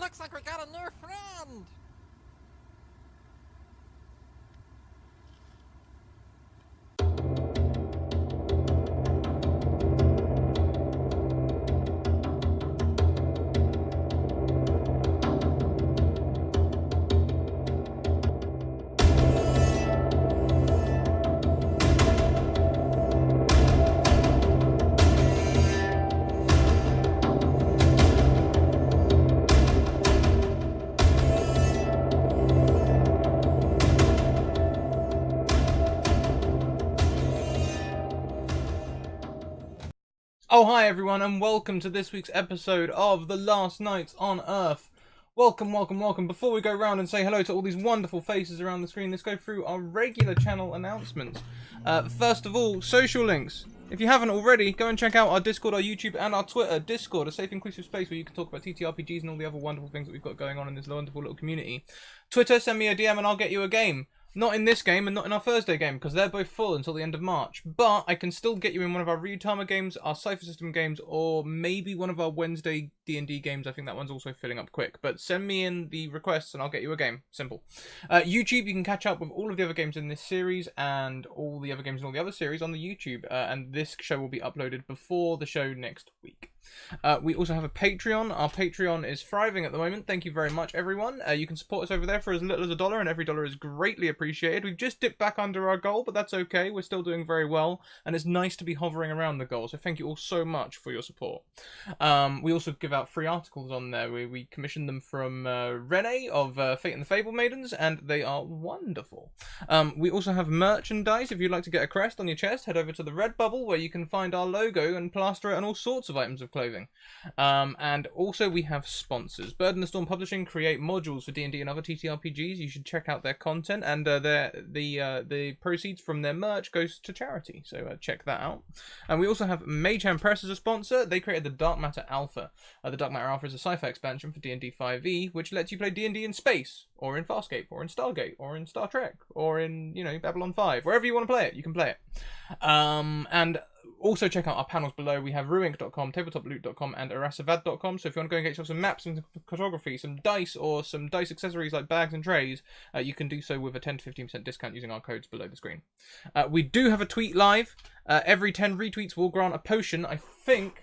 Looks like we got a new friend! Oh, hi everyone, and welcome to this week's episode of The Last Nights on Earth. Welcome, welcome, welcome. Before we go round and say hello to all these wonderful faces around the screen, let's go through our regular channel announcements. First of all, social links. If you haven't already, go and check out our Discord, our YouTube, and our Twitter. Discord, a safe, inclusive space where you can talk about TTRPGs and all the other wonderful things that we've got going on in this wonderful little community. Twitter, send me a DM and I'll get you a game. Not in this game and not in our Thursday game, because they're both full until the end of March. But I can still get you in one of our Retimer games, our Cypher System games, or maybe one of our Wednesday D&D games. I think that one's also filling up quick. But send me in the requests and I'll get you a game. Simple. YouTube, you can catch up with all of the other games in this series and all the other games in all the other series on the YouTube. And this show will be uploaded before the show next week. We also have a Patreon. Our Patreon is thriving at the moment. Thank you very much, everyone. You can support us over there for as little as $1, and every dollar is greatly appreciated. We've just dipped back under our goal, but that's okay. We're still doing very well, and it's nice to be hovering around the goal. So thank you all so much for your support. We also give out free articles on there. We commissioned them from Renee of Fate and the Fable Maidens, and they are wonderful. We also have merchandise. If you'd like to get a crest on your chest, head over to the Redbubble, where you can find our logo and plaster it on all sorts of items of clothing. And also we have sponsors. Bird and the Storm Publishing create modules for D&D and other TTRPGs. You should check out their content, and the proceeds from their merch goes to charity, so check that out. And we also have Mayhem Press as a sponsor. They created the Dark Matter Alpha. The Dark Matter Alpha is a sci-fi expansion for D&D 5e, which lets you play D&D in space, or in Farscape, or in Stargate, or in Star Trek, or in, Babylon 5. Wherever you want to play it, you can play it. And also check out our panels below. We have ruinc.com, tabletoploot.com, and arasavad.com. So if you want to go and get yourself some maps and cartography, some dice, or some dice accessories like bags and trays, you can do so with a 10 to 15% discount using our codes below the screen. We do have a tweet live. Every 10 retweets will grant a potion. I think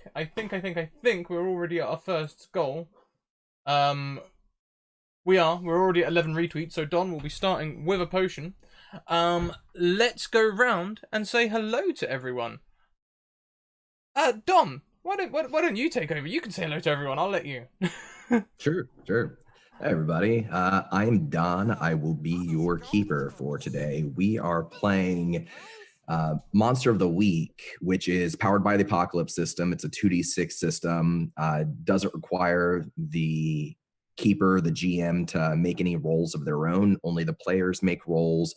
we're already at our first goal. We're already at 11 retweets, so Don will be starting with a potion. Let's go round and say hello to everyone. Don, why don't you take over? You can say hello to everyone. I'll let you. Sure. Hi, everybody. I'm Don. I will be your keeper for today. We are playing Monster of the Week, which is powered by the Apocalypse system. It's a 2d6 system. Doesn't require the keeper, the GM, to make any rolls of their own. Only the players make rolls.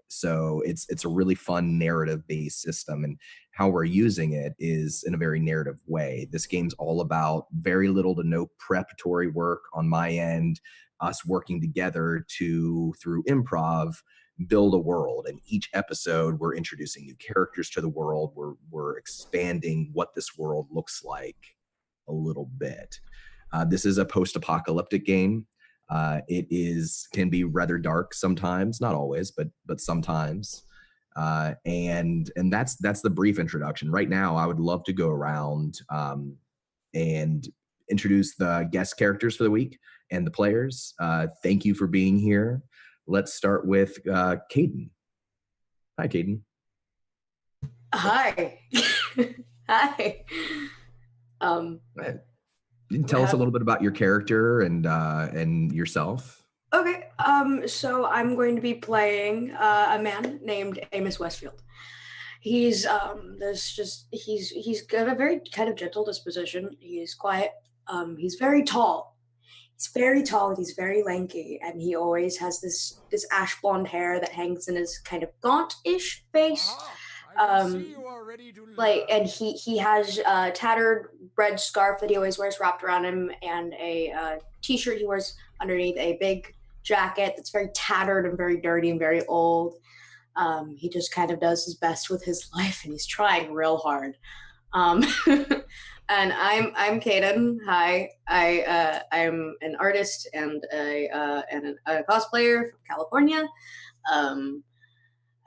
So it's a really fun narrative-based system, and how we're using it is in a very narrative way. This game's all about very little to no preparatory work on my end, us working together to, through improv, build a world. And each episode, we're introducing new characters to the world. We're expanding what this world looks like a little bit. This is a post-apocalyptic game. It can be rather dark sometimes, not always, but sometimes. And that's the brief introduction. Right now, I would love to go around and introduce the guest characters for the week and the players. Thank you for being here. Let's start with Caden. Hi, Caden. Hi. Hi. Tell us a little bit about your character and yourself. Okay. So I'm going to be playing a man named Amos Westfield. He's he's got a very kind of gentle disposition. He's quiet. He's very tall. He's very tall and he's very lanky, and he always has this ash blonde hair that hangs in his kind of gaunt-ish face. And he has a tattered red scarf that he always wears wrapped around him, and a t-shirt he wears underneath, a big jacket that's very tattered and very dirty and very old. He just kind of does his best with his life, and he's trying real hard. Um, and I'm Kaden. Hi, I'm an artist and a cosplayer from California. Um,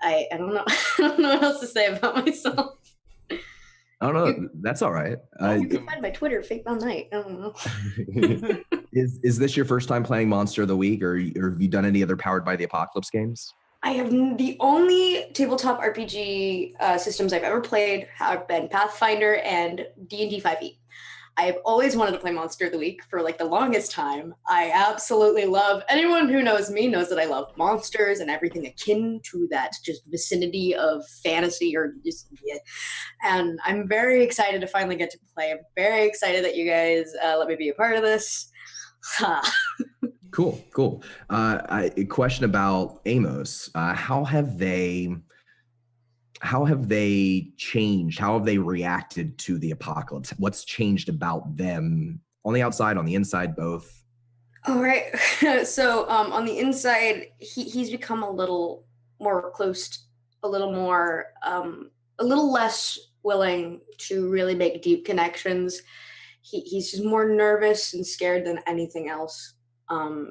I don't know I don't know what else to say about myself. I don't know. That's all right. You can find my Twitter, Fake Mom Night. I don't know. Is this your first time playing Monster of the Week, or have you done any other Powered by the Apocalypse games? I have the only tabletop RPG systems I've ever played have been Pathfinder and D&D 5e. I've always wanted to play Monster of the Week for like the longest time. I absolutely love, anyone who knows me knows that I love monsters and everything akin to that just vicinity of fantasy or just, yeah. And I'm very excited to finally get to play. I'm very excited that you guys let me be a part of this. Cool. A question about Amos. How have they changed? How have they reacted to the apocalypse? What's changed about them on the outside, on the inside, both? All right. So on the inside, he's become a little more close, a little more, a little less willing to really make deep connections. He's just more nervous and scared than anything else.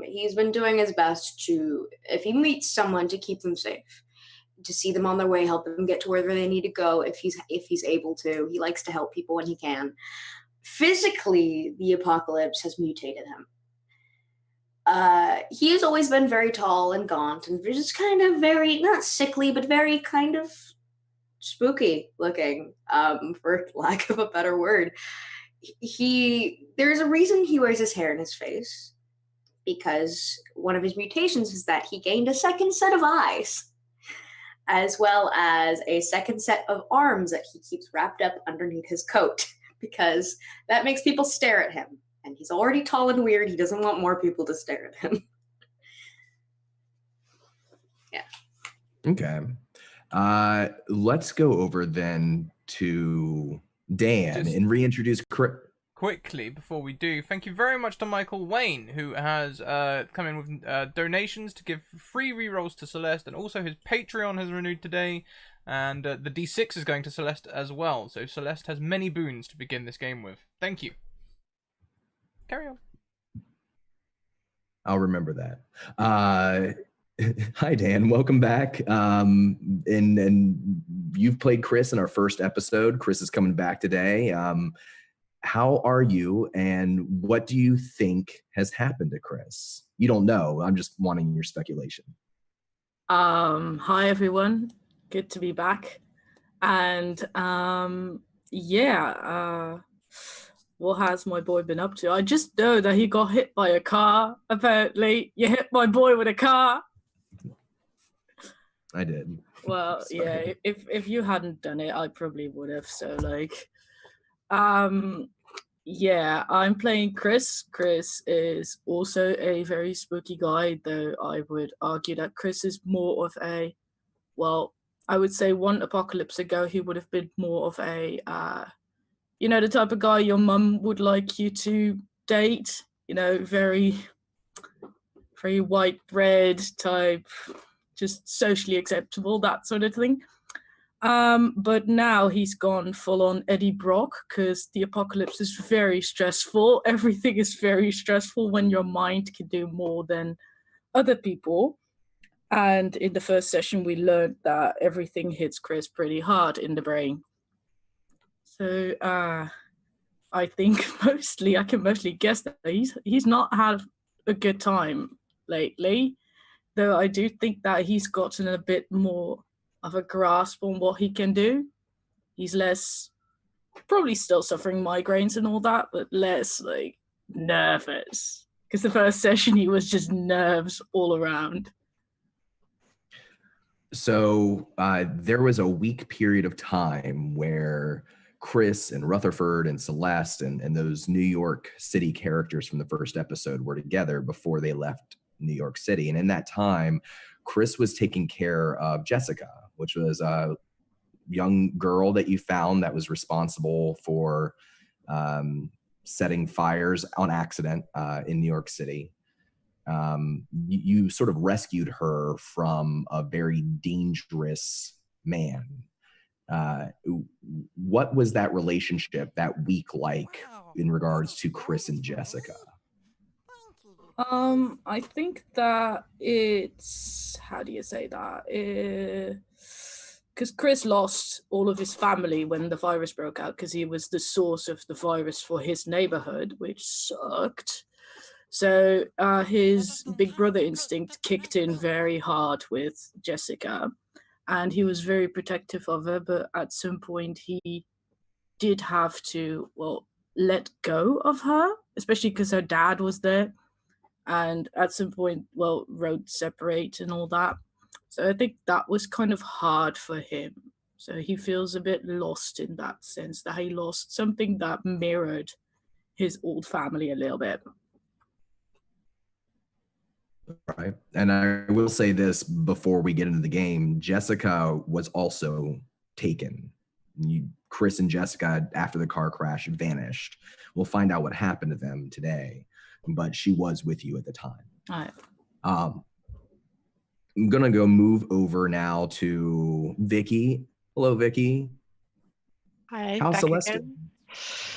He's been doing his best to, if he meets someone, to keep them safe, to see them on their way, help them get to wherever they need to go if he's able to. He likes to help people when he can. Physically, the apocalypse has mutated him. He has always been very tall and gaunt and just kind of very, not sickly, but very kind of spooky looking, for lack of a better word. There's a reason he wears his hair in his face, because one of his mutations is that he gained a second set of eyes, as well as a second set of arms that he keeps wrapped up underneath his coat, because that makes people stare at him. And he's already tall and weird. He doesn't want more people to stare at him. Yeah. Okay. Let's go over then to Dan and reintroduce Chris. Quickly, before we do, thank you very much to Michael Wayne, who has come in with donations to give free rerolls to Celeste, and also his Patreon has renewed today, and the D6 is going to Celeste as well, so Celeste has many boons to begin this game with. Thank you. Carry on. I'll remember that. Hi, Dan. Welcome back. And you've played Chris in our first episode. Chris is coming back today. How are you, and what do you think has happened to Chris? You don't know. I'm just wanting your speculation. Hi, everyone. Good to be back. And what has my boy been up to? I just know that he got hit by a car, apparently. You hit my boy with a car. I did. Well, yeah, if you hadn't done it, I probably would have. So, I'm playing Chris. Chris is also a very spooky guy, though I would argue that Chris is more of a, well, I would say one apocalypse ago, he would have been more of a, the type of guy your mum would like you to date, very, very white bread type, just socially acceptable, that sort of thing. But now he's gone full on Eddie Brock, because the apocalypse is very stressful. Everything is very stressful when your mind can do more than other people. And in the first session, we learned that everything hits Chris pretty hard in the brain. So I think I can mostly guess that he's not had a good time lately, though I do think that he's gotten a bit more of a grasp on what he can do. He's less, probably still suffering migraines and all that, but less nervous. Because the first session he was just nerves all around. So there was a week period of time where Chris and Rutherford and Celeste and those New York City characters from the first episode were together before they left New York City. And in that time, Chris was taking care of Jessica, which was a young girl that you found that was responsible for setting fires on accident in New York City. You sort of rescued her from a very dangerous man. Uh, what was that relationship that week like in regards to Chris and Jessica? I think that it's, how do you say that? Because Chris lost all of his family when the virus broke out, because he was the source of the virus for his neighborhood, which sucked. So his big brother instinct kicked in very hard with Jessica, and he was very protective of her. But at some point, he did have to, well, let go of her, especially because her dad was there. And at some point, well, roads separate and all that. So I think that was kind of hard for him. So he feels a bit lost in that sense, that he lost something that mirrored his old family a little bit. Right. And I will say this before we get into the game, Jessica was also taken. Chris and Jessica, after the car crash, vanished. We'll find out what happened to them today, but she was with you at the time. All right. I'm gonna go move over now to Vicky. Hello, Vicky. Hi, How's back Celeste? again.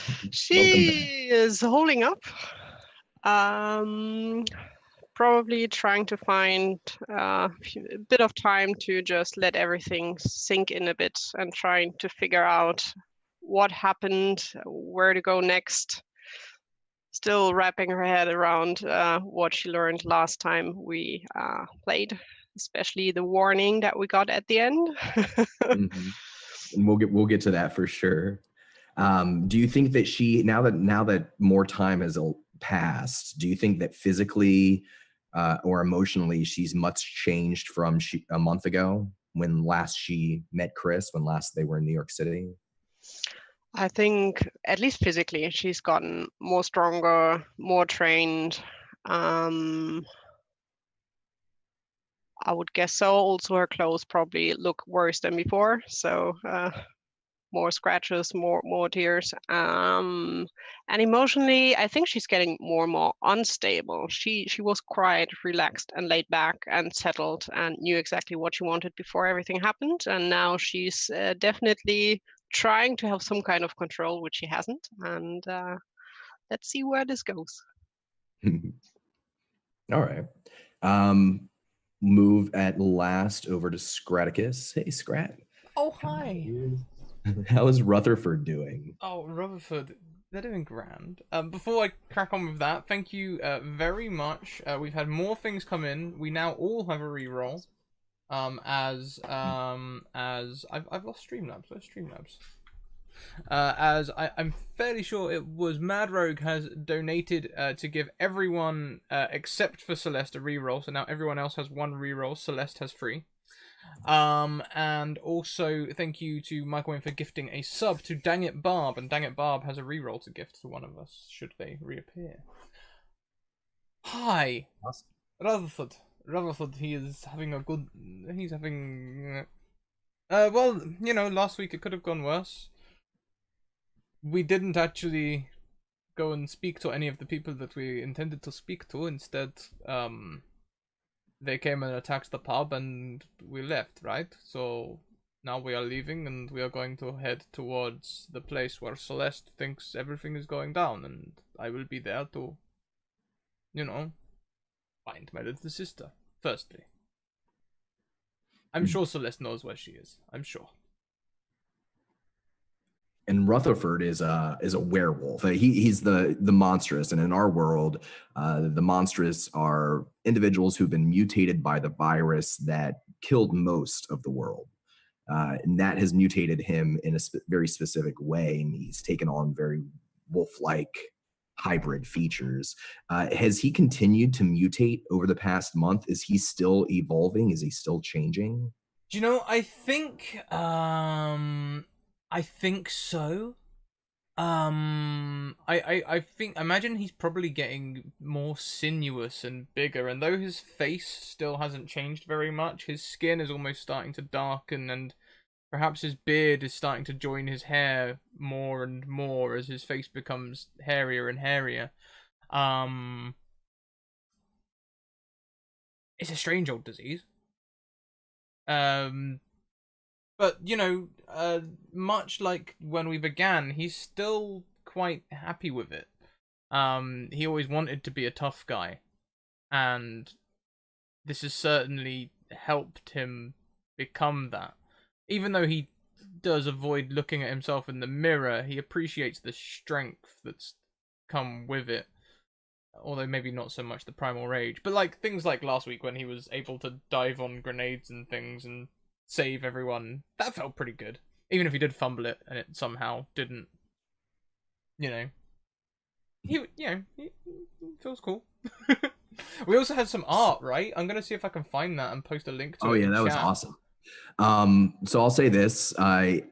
Welcome She is holding up. Probably trying to find a bit of time to just let everything sink in a bit and trying to figure out what happened, where to go next. Still wrapping her head around what she learned last time we played, especially the warning that we got at the end. Mhm. And we'll get to that for sure. Do you think that she now that more time has passed, do you think that physically or emotionally she's much changed from a month ago when last she met Chris, when last they were in New York City? I think at least physically, she's gotten more stronger, more trained. I would guess so. Also, her clothes probably look worse than before. So more scratches, more tears. And emotionally, I think she's getting more and more unstable. She was quite relaxed and laid back and settled and knew exactly what she wanted before everything happened. And now she's definitely trying to have some kind of control, which she hasn't. And let's see where this goes. All right. Move at last over to Scraticus. Hey, Scrat. Oh, hi. How is Rutherford doing? Oh, Rutherford, they're doing grand. Before I crack on with that, thank you very much. We've had more things come in. We now all have a reroll. As I've lost Streamlabs. Where's Streamlabs? I'm fairly sure it was Mad Rogue has donated to give everyone except for Celeste a reroll. So now everyone else has one reroll. Celeste has 3. And also thank you to Michael Wayne for gifting a sub to Dang It Barb, and Dang It Barb has a reroll to gift to one of us should they reappear. Hi, Awesome. Rutherford, he's having well, you know, last week it could have gone worse. We didn't actually go and speak to any of the people that we intended to speak to. Instead, they came and attacked the pub and we left, right? So now we are leaving and we are going to head towards the place where Celeste thinks everything is going down, and I will be there to, you know, find my little sister, firstly. I'm sure Celeste knows where she is. I'm sure. And Rutherford is a werewolf. He's the monstrous, and in our world, the monstrous are individuals who've been mutated by the virus that killed most of the world, and that has mutated him in a very specific way, and he's taken on very wolf-like hybrid features. Has he continued to mutate over the past month? Is he still evolving? Is he still changing? Do you know, I think so. Imagine he's probably getting more sinuous and bigger, and though his face still hasn't changed very much, his skin is almost starting to darken, and perhaps his beard is starting to join his hair more and more as his face becomes hairier and hairier. It's a strange old disease. But, much like when we began, he's still quite happy with it. He always wanted to be a tough guy. And this has certainly helped him become that. Even though he does avoid looking at himself in the mirror, he appreciates the strength that's come with it. Although maybe not so much the primal rage. But things like last week when he was able to dive on grenades and things and save everyone, that felt pretty good. Even if he did fumble it and it somehow didn't, he feels cool. We also had some art, right? I'm gonna see if I can find that and post a link to it. Oh yeah, that was awesome. So I'll say this: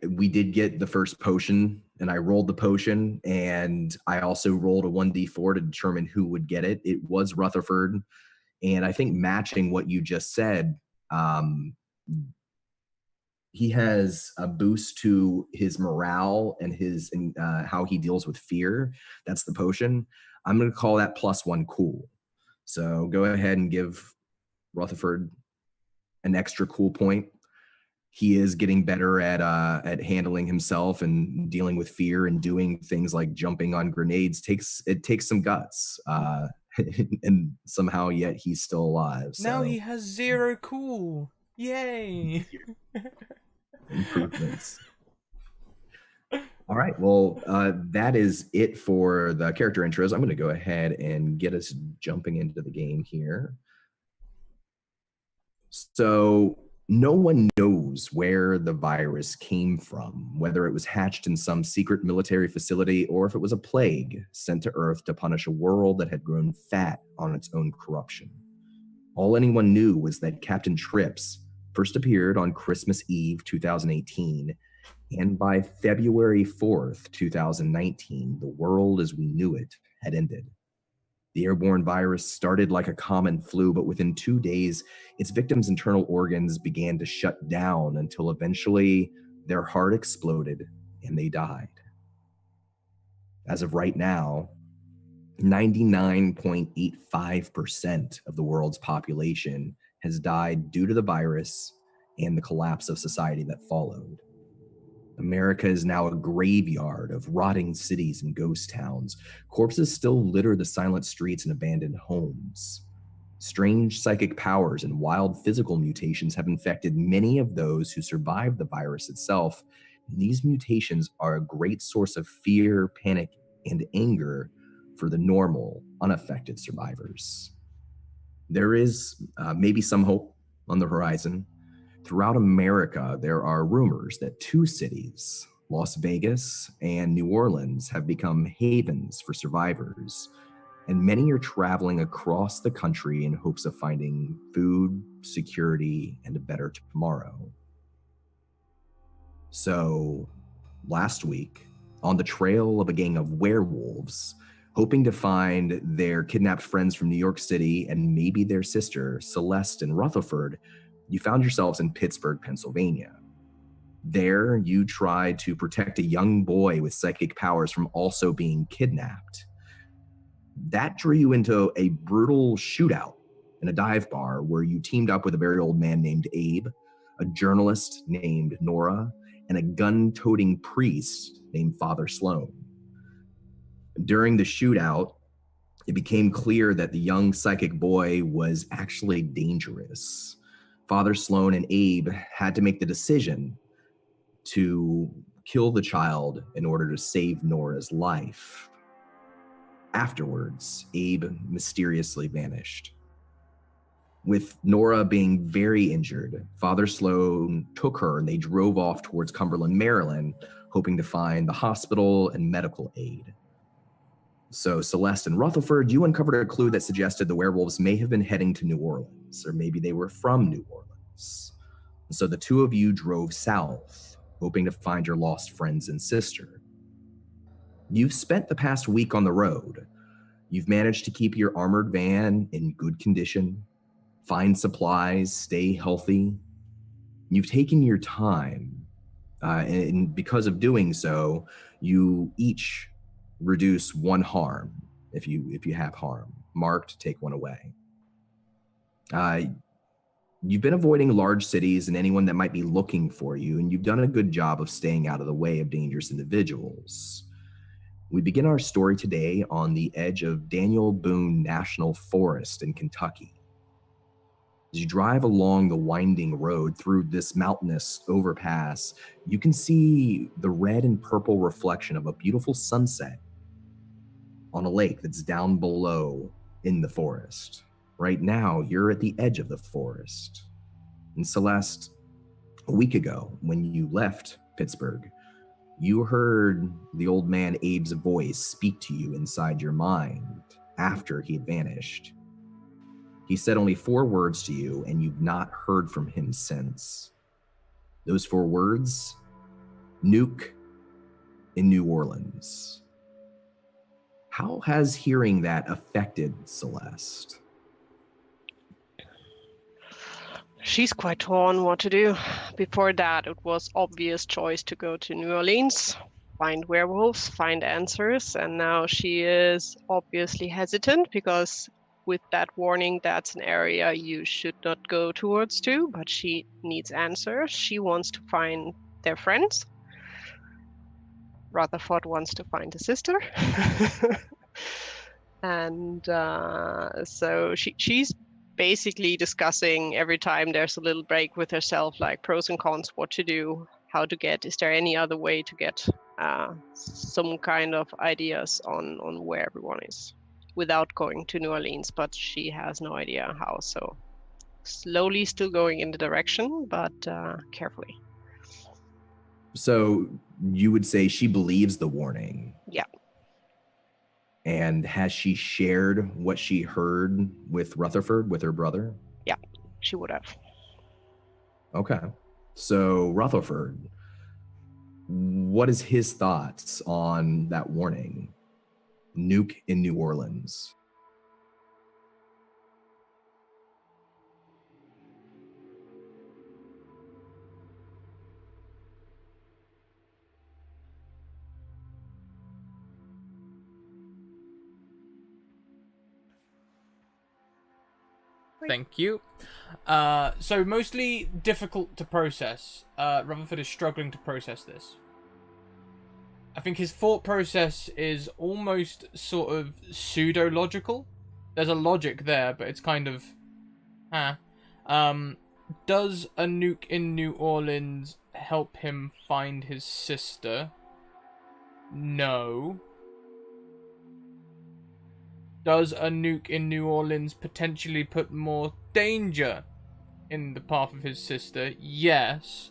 we did get the first potion, and I rolled the potion, and I also rolled a 1d4 to determine who would get it. It was Rutherford, and I think matching what you just said, he has a boost to his morale and his how he deals with fear. That's the potion. I'm going to call that +1 cool. So go ahead and give Rutherford an extra cool point. He is getting better at handling himself and dealing with fear, and doing things like jumping on grenades takes some guts. And somehow yet he's still alive. So. Now he has 0 cool. Yay! Improvements. All right, well, that is it for the character intros. I'm going to go ahead and get us jumping into the game here. So no one knows where the virus came from, whether it was hatched in some secret military facility or if it was a plague sent to Earth to punish a world that had grown fat on its own corruption. All anyone knew was that Captain Trips first appeared on Christmas Eve 2018, and by February 4th, 2019, the world as we knew it had ended. The airborne virus started like a common flu, but within 2 days, its victims' internal organs began to shut down until eventually their heart exploded and they died. As of right now, 99.85% of the world's population has died due to the virus and the collapse of society that followed. America is now a graveyard of rotting cities and ghost towns. Corpses still litter the silent streets and abandoned homes. Strange psychic powers and wild physical mutations have infected many of those who survived the virus itself. And these mutations are a great source of fear, panic, and anger for the normal, unaffected survivors. There is maybe some hope on the horizon. Throughout America, there are rumors that 2 cities, Las Vegas and New Orleans, have become havens for survivors, and many are traveling across the country in hopes of finding food, security, and a better tomorrow. So, last week, on the trail of a gang of werewolves, hoping to find their kidnapped friends from New York City and maybe their sister, Celeste and Rutherford, you found yourselves in Pittsburgh, Pennsylvania. There, you tried to protect a young boy with psychic powers from also being kidnapped. That drew you into a brutal shootout in a dive bar where you teamed up with a very old man named Abe, a journalist named Nora, and a gun-toting priest named Father Sloan. During the shootout, it became clear that the young psychic boy was actually dangerous. Father Sloan and Abe had to make the decision to kill the child in order to save Nora's life. Afterwards, Abe mysteriously vanished. With Nora being very injured, Father Sloan took her and they drove off towards Cumberland, Maryland, hoping to find the hospital and medical aid. So Celeste and Rutherford, you uncovered a clue that suggested the werewolves may have been heading to New Orleans, or maybe they were from New Orleans. So the 2 of you drove south, hoping to find your lost friends and sister. You've spent the past week on the road. You've managed to keep your armored van in good condition, find supplies, stay healthy. You've taken your time, and because of doing so, you each reduce 1 harm if you have harm. Marked, take 1 away. You've been avoiding large cities and anyone that might be looking for you, and you've done a good job of staying out of the way of dangerous individuals. We begin our story today on the edge of Daniel Boone National Forest in Kentucky. As you drive along the winding road through this mountainous overpass, you can see the red and purple reflection of a beautiful sunset on a lake that's down below in the forest. Right now, you're at the edge of the forest. And Celeste, a week ago, when you left Pittsburgh, you heard the old man Abe's voice speak to you inside your mind after he had vanished. He said only 4 words to you, and you've not heard from him since. Those 4 words: nuke in New Orleans. How has hearing that affected Celeste? She's quite torn what to do. Before that, it was obvious choice to go to New Orleans, find werewolves, find answers, and now she is obviously hesitant because with that warning, that's an area you should not go towards too, but she needs answers. She wants to find their friends. Rutherford wants to find a sister. And so she's basically discussing every time there's a little break with herself, like pros and cons, what to do, how to get, is there any other way to get some kind of ideas on where everyone is without going to New Orleans, but she has no idea how. So slowly still going in the direction, but carefully. So you would say she believes the warning? Yeah. And has she shared what she heard with Rutherford, with her brother? Yeah, she would have. Okay. So Rutherford, what is his thoughts on that warning? Nuke in New Orleans. Thank you. So mostly difficult to process. Rutherford is struggling to process this. I think his thought process is almost sort of pseudo-logical. There's a logic there, but it's kind of... does a nuke in New Orleans help him find his sister? No. Does a nuke in New Orleans potentially put more danger in the path of his sister? Yes.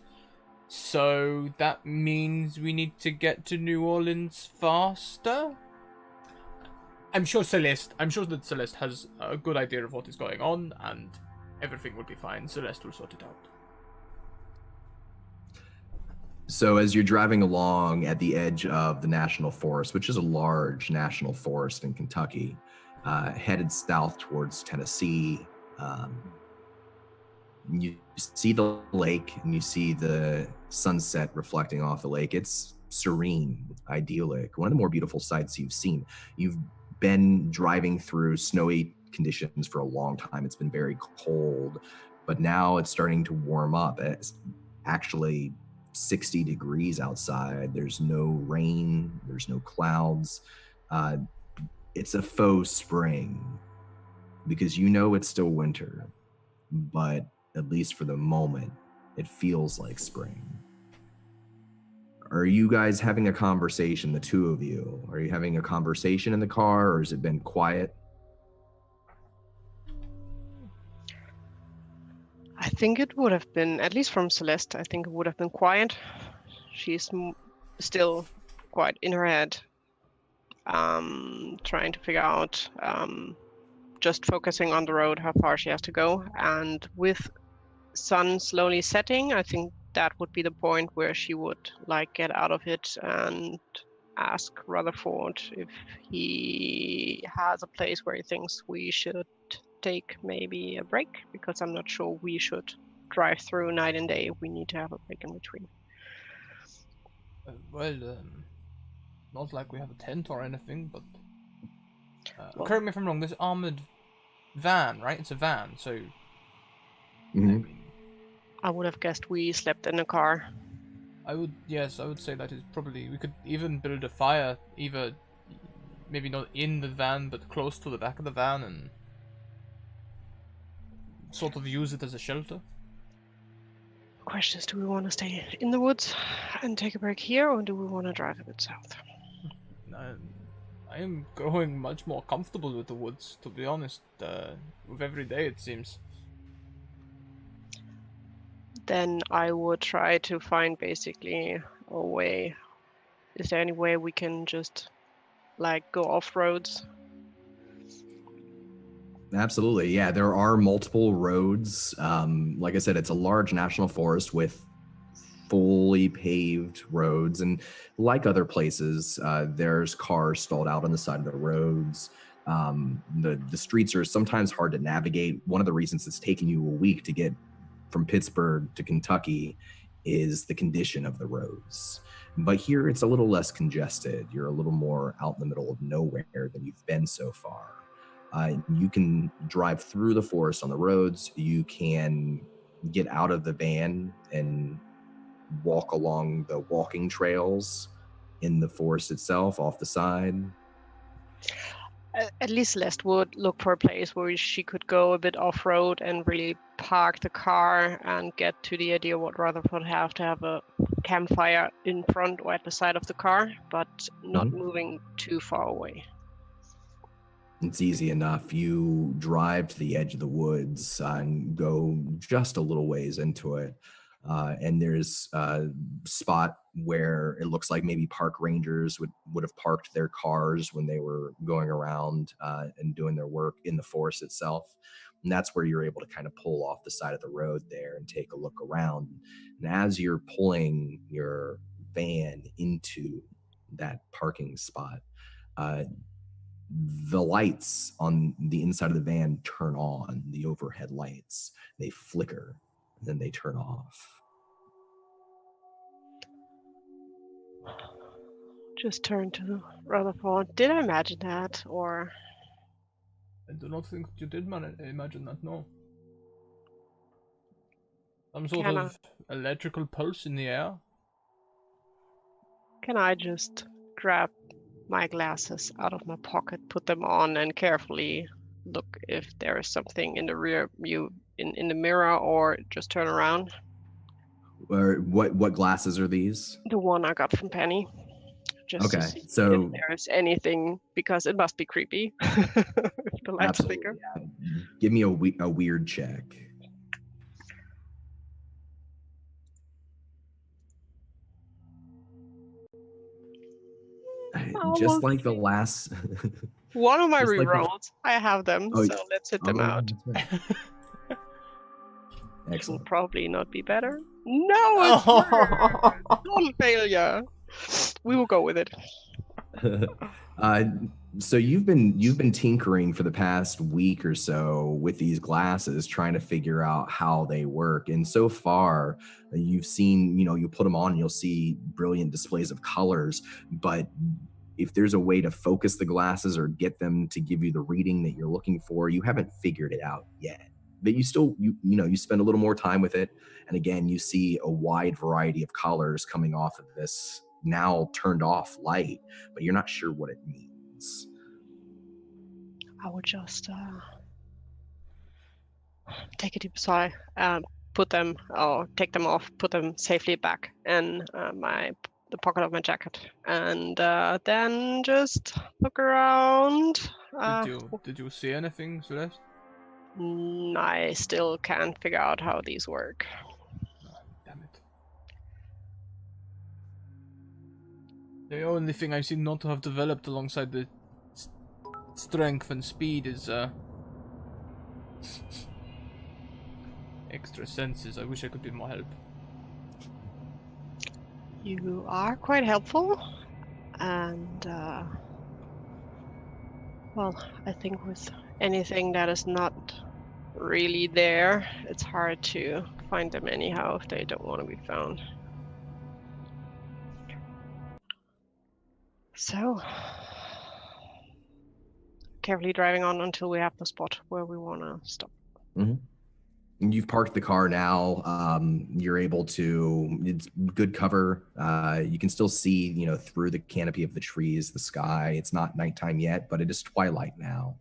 So that means we need to get to New Orleans faster? I'm sure that Celeste has a good idea of what is going on, and everything will be fine. Celeste will sort it out. So as you're driving along at the edge of the National Forest, which is a large national forest in Kentucky, headed south towards Tennessee, you see the lake and you see the sunset reflecting off the lake. It's serene, idyllic, one of the more beautiful sights you've seen. You've been driving through snowy conditions for a long time. It's been very cold, but now it's starting to warm up. It's actually 60 degrees outside. There's no rain, there's no clouds. It's a faux spring because you know it's still winter, but at least for the moment, it feels like spring. Are you guys having a conversation, the two of you? Are you having a conversation in the car, or has it been quiet? I think it would have been, at least from Celeste, I think it would have been quiet. She's still quite in her head, trying to figure out, just focusing on the road, how far she has to go. And with sun slowly setting, I think that would be the point where she would like get out of it and ask Rutherford if he has a place where he thinks we should take maybe a break, because I'm not sure we should drive through night and day. We need to have a break in between. Not like we have a tent or anything, but correct me if I'm wrong, this armored van, right? It's a van, so Mhm. I would have guessed we slept in a car. I would say that is probably, we could even build a fire, either maybe not in the van, but close to the back of the van, and sort of use it as a shelter. Question is, do we want to stay in the woods and take a break here, or do we want to drive a bit south? I am growing much more comfortable with the woods, to be honest, with every day it seems. Then I would try to find basically a way. Is there any way we can just like go off roads? Absolutely. Yeah, there are multiple roads. Like I said, it's a large national forest with fully paved roads. And like other places, there's cars stalled out on the side of the roads. The streets are sometimes hard to navigate. One of the reasons it's taken you a week to get from Pittsburgh to Kentucky is the condition of the roads. But here it's a little less congested. You're a little more out in the middle of nowhere than you've been so far. You can drive through the forest on the roads. You can get out of the van and walk along the walking trails in the forest itself off the side. At least Celeste would look for a place where she could go a bit off-road and really park the car and get to the idea what Rutherford have to have a campfire in front or at the side of the car, but not moving too far away. It's easy enough. You drive to the edge of the woods and go just a little ways into it. And there's a spot where it looks like maybe park rangers would have parked their cars when they were going around and doing their work in the forest itself. And that's where you're able to kind of pull off the side of the road there and take a look around. And as you're pulling your van into that parking spot, the lights on the inside of the van turn on, the overhead lights. They flicker, and then they turn off. Just turn to Rutherford. Did I imagine that, or? I do not think you did imagine that, no. Some sort of electrical pulse in the air? Can I just grab my glasses out of my pocket, put them on, and carefully look if there is something in the rear view in the mirror, or just turn around? Or what glasses are these? The one I got from Penny. Just Okay, to see so if there's anything, because it must be creepy if the lights flicker. Yeah. Give me a weird check. Just like the last one of my just like rerolls. I have them, so let's hit them out. Right. It Excellent. will probably not be better. No, it's worse. Total failure. We will go with it. So you've been tinkering for the past week or so with these glasses, trying to figure out how they work. And so far, you've seen, you put them on and you'll see brilliant displays of colors. But if there's a way to focus the glasses or get them to give you the reading that you're looking for, you haven't figured it out yet. But you still, you spend a little more time with it. And again, you see a wide variety of colors coming off of this now turned off light, but you're not sure what it means. I would just take a deep sigh, take them off, put them safely back in the pocket of my jacket, and then just look around. Did you see anything, Celeste? I still can't figure out how these work. Oh, damn it. The only thing I seem not to have developed alongside the strength and speed is extra senses. I wish I could be more help. You are quite helpful, and well, I think with anything that is not really there, it's hard to find them anyhow if they don't want to be found. So, carefully driving on until we have the spot where we want to stop. Mm-hmm. You've parked the car now. You're able to, it's good cover. You can still see, through the canopy of the trees, the sky. It's not nighttime yet, but it is twilight now.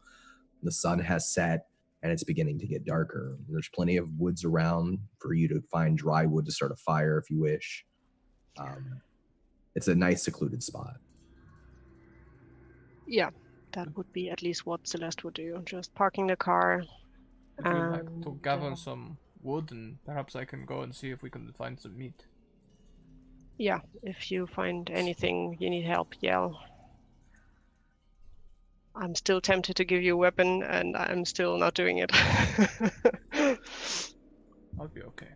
The sun has set and it's beginning to get darker. There's plenty of woods around for you to find dry wood to start a fire if you wish. It's a nice secluded spot. Yeah, that would be at least what Celeste would do. Just parking the car. Would you like to And, gather some wood, and perhaps I can go and see if we can find some meat? Yeah, if you find anything you need help, yell. I'm still tempted to give you a weapon, and I'm still not doing it. I'll be okay.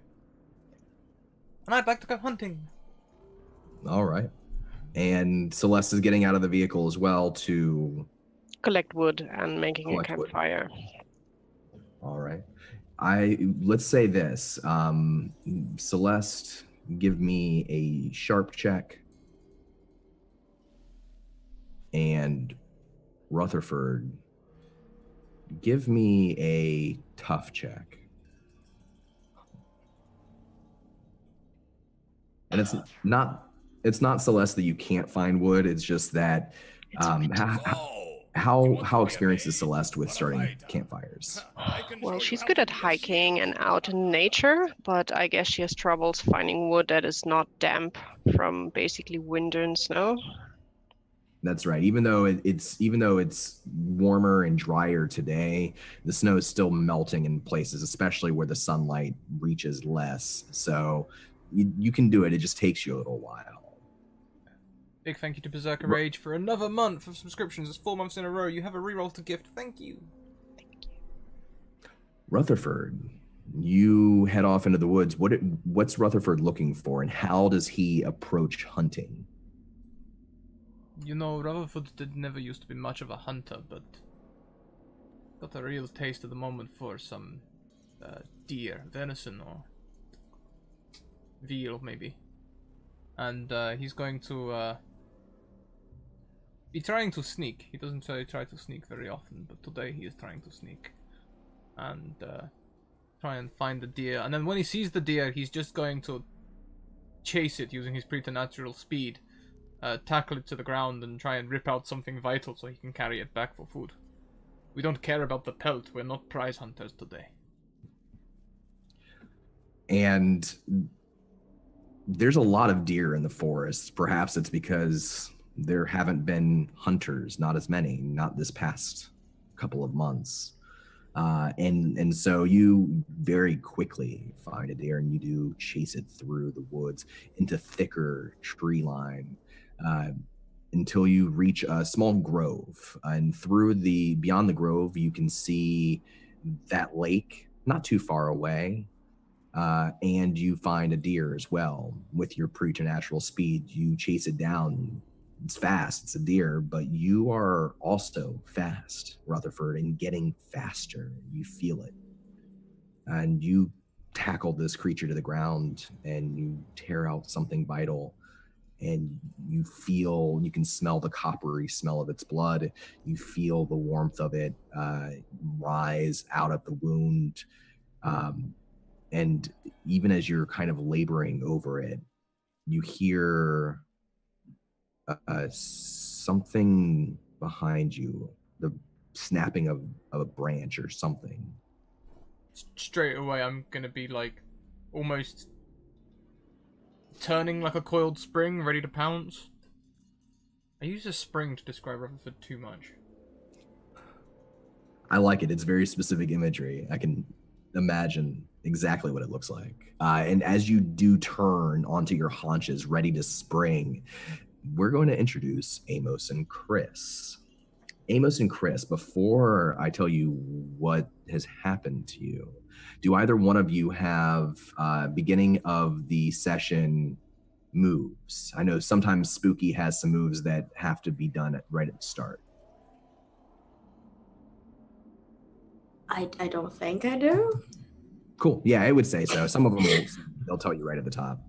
And I'd like to go hunting. All right. And Celeste is getting out of the vehicle as well to Collect wood and making a collect wood. campfire. All right. Let's say this. Celeste, give me a sharp check. And Rutherford, give me a tough check. And it's not Celeste that you can't find wood. It's just that how experienced is Celeste with starting campfires? Well, she's good at hiking and out in nature, but I guess she has troubles finding wood that is not damp from basically wind and snow. That's right. Even though it's warmer and drier today, the snow is still melting in places, especially where the sunlight reaches less. So you can do it. It just takes you a little while. Big thank you to Berserker Rage for another month of subscriptions. It's 4 months in a row. You have a reroll to gift. Thank you. Rutherford, you head off into the woods. What's Rutherford looking for, and how does he approach hunting? Rutherford never used to be much of a hunter, but got a real taste at the moment for some deer, venison, or veal, maybe. And he's going to be trying to sneak. He doesn't try to sneak very often, but today he is trying to sneak. And try and find the deer. And then when he sees the deer, he's just going to chase it using his preternatural speed. Tackle it to the ground and try and rip out something vital so he can carry it back for food. We don't care about the pelt. We're not prize hunters today. And there's a lot of deer in the forest. Perhaps it's because there haven't been hunters, not as many, not this past couple of months. And so you very quickly find a deer, and you do chase it through the woods into thicker tree line until you reach a small grove. And beyond the grove, you can see that lake not too far away. And you find a deer as well. With your preternatural speed, you chase it down. It's fast, it's a deer, but you are also fast, Rutherford, and getting faster. You feel it. And you tackle this creature to the ground, and you tear out something vital, and you can smell the coppery smell of its blood. You feel the warmth of it rise out of the wound. And even as you're kind of laboring over it, you hear something behind you, the snapping of a branch or something. Straight away, I'm gonna be like almost turning like a coiled spring, ready to pounce. I use a spring to describe Rutherford too much. I like it. It's very specific imagery. I can imagine exactly what it looks like. And as you do turn onto your haunches, ready to spring, we're going to introduce Amos and Chris. Amos and Chris, before I tell you what has happened to you, do either one of you have beginning of the session moves? I know sometimes Spooky has some moves that have to be done right at the start. I don't think I do. Cool. Yeah, I would say so. Some of them they'll tell you right at the top.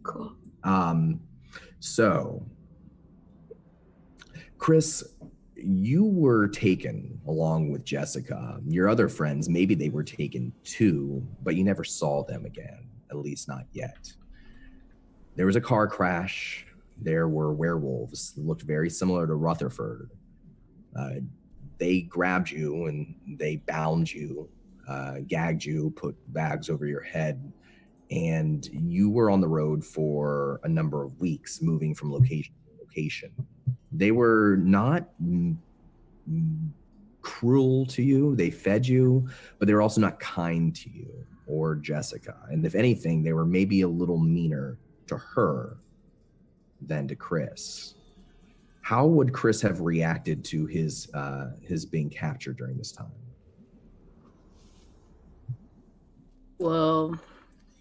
Cool. So, Chris, you were taken along with Jessica. Your other friends, maybe they were taken too, but you never saw them again, at least not yet. There was a car crash. There were werewolves that looked very similar to Rutherford. They grabbed you and they bound you, gagged you, put bags over your head, and you were on the road for a number of weeks, moving from location to location. They were not cruel to you. They fed you, but they were also not kind to you or Jessica. And if anything, they were maybe a little meaner to her than to Chris. How would Chris have reacted to his being captured during this time? Well,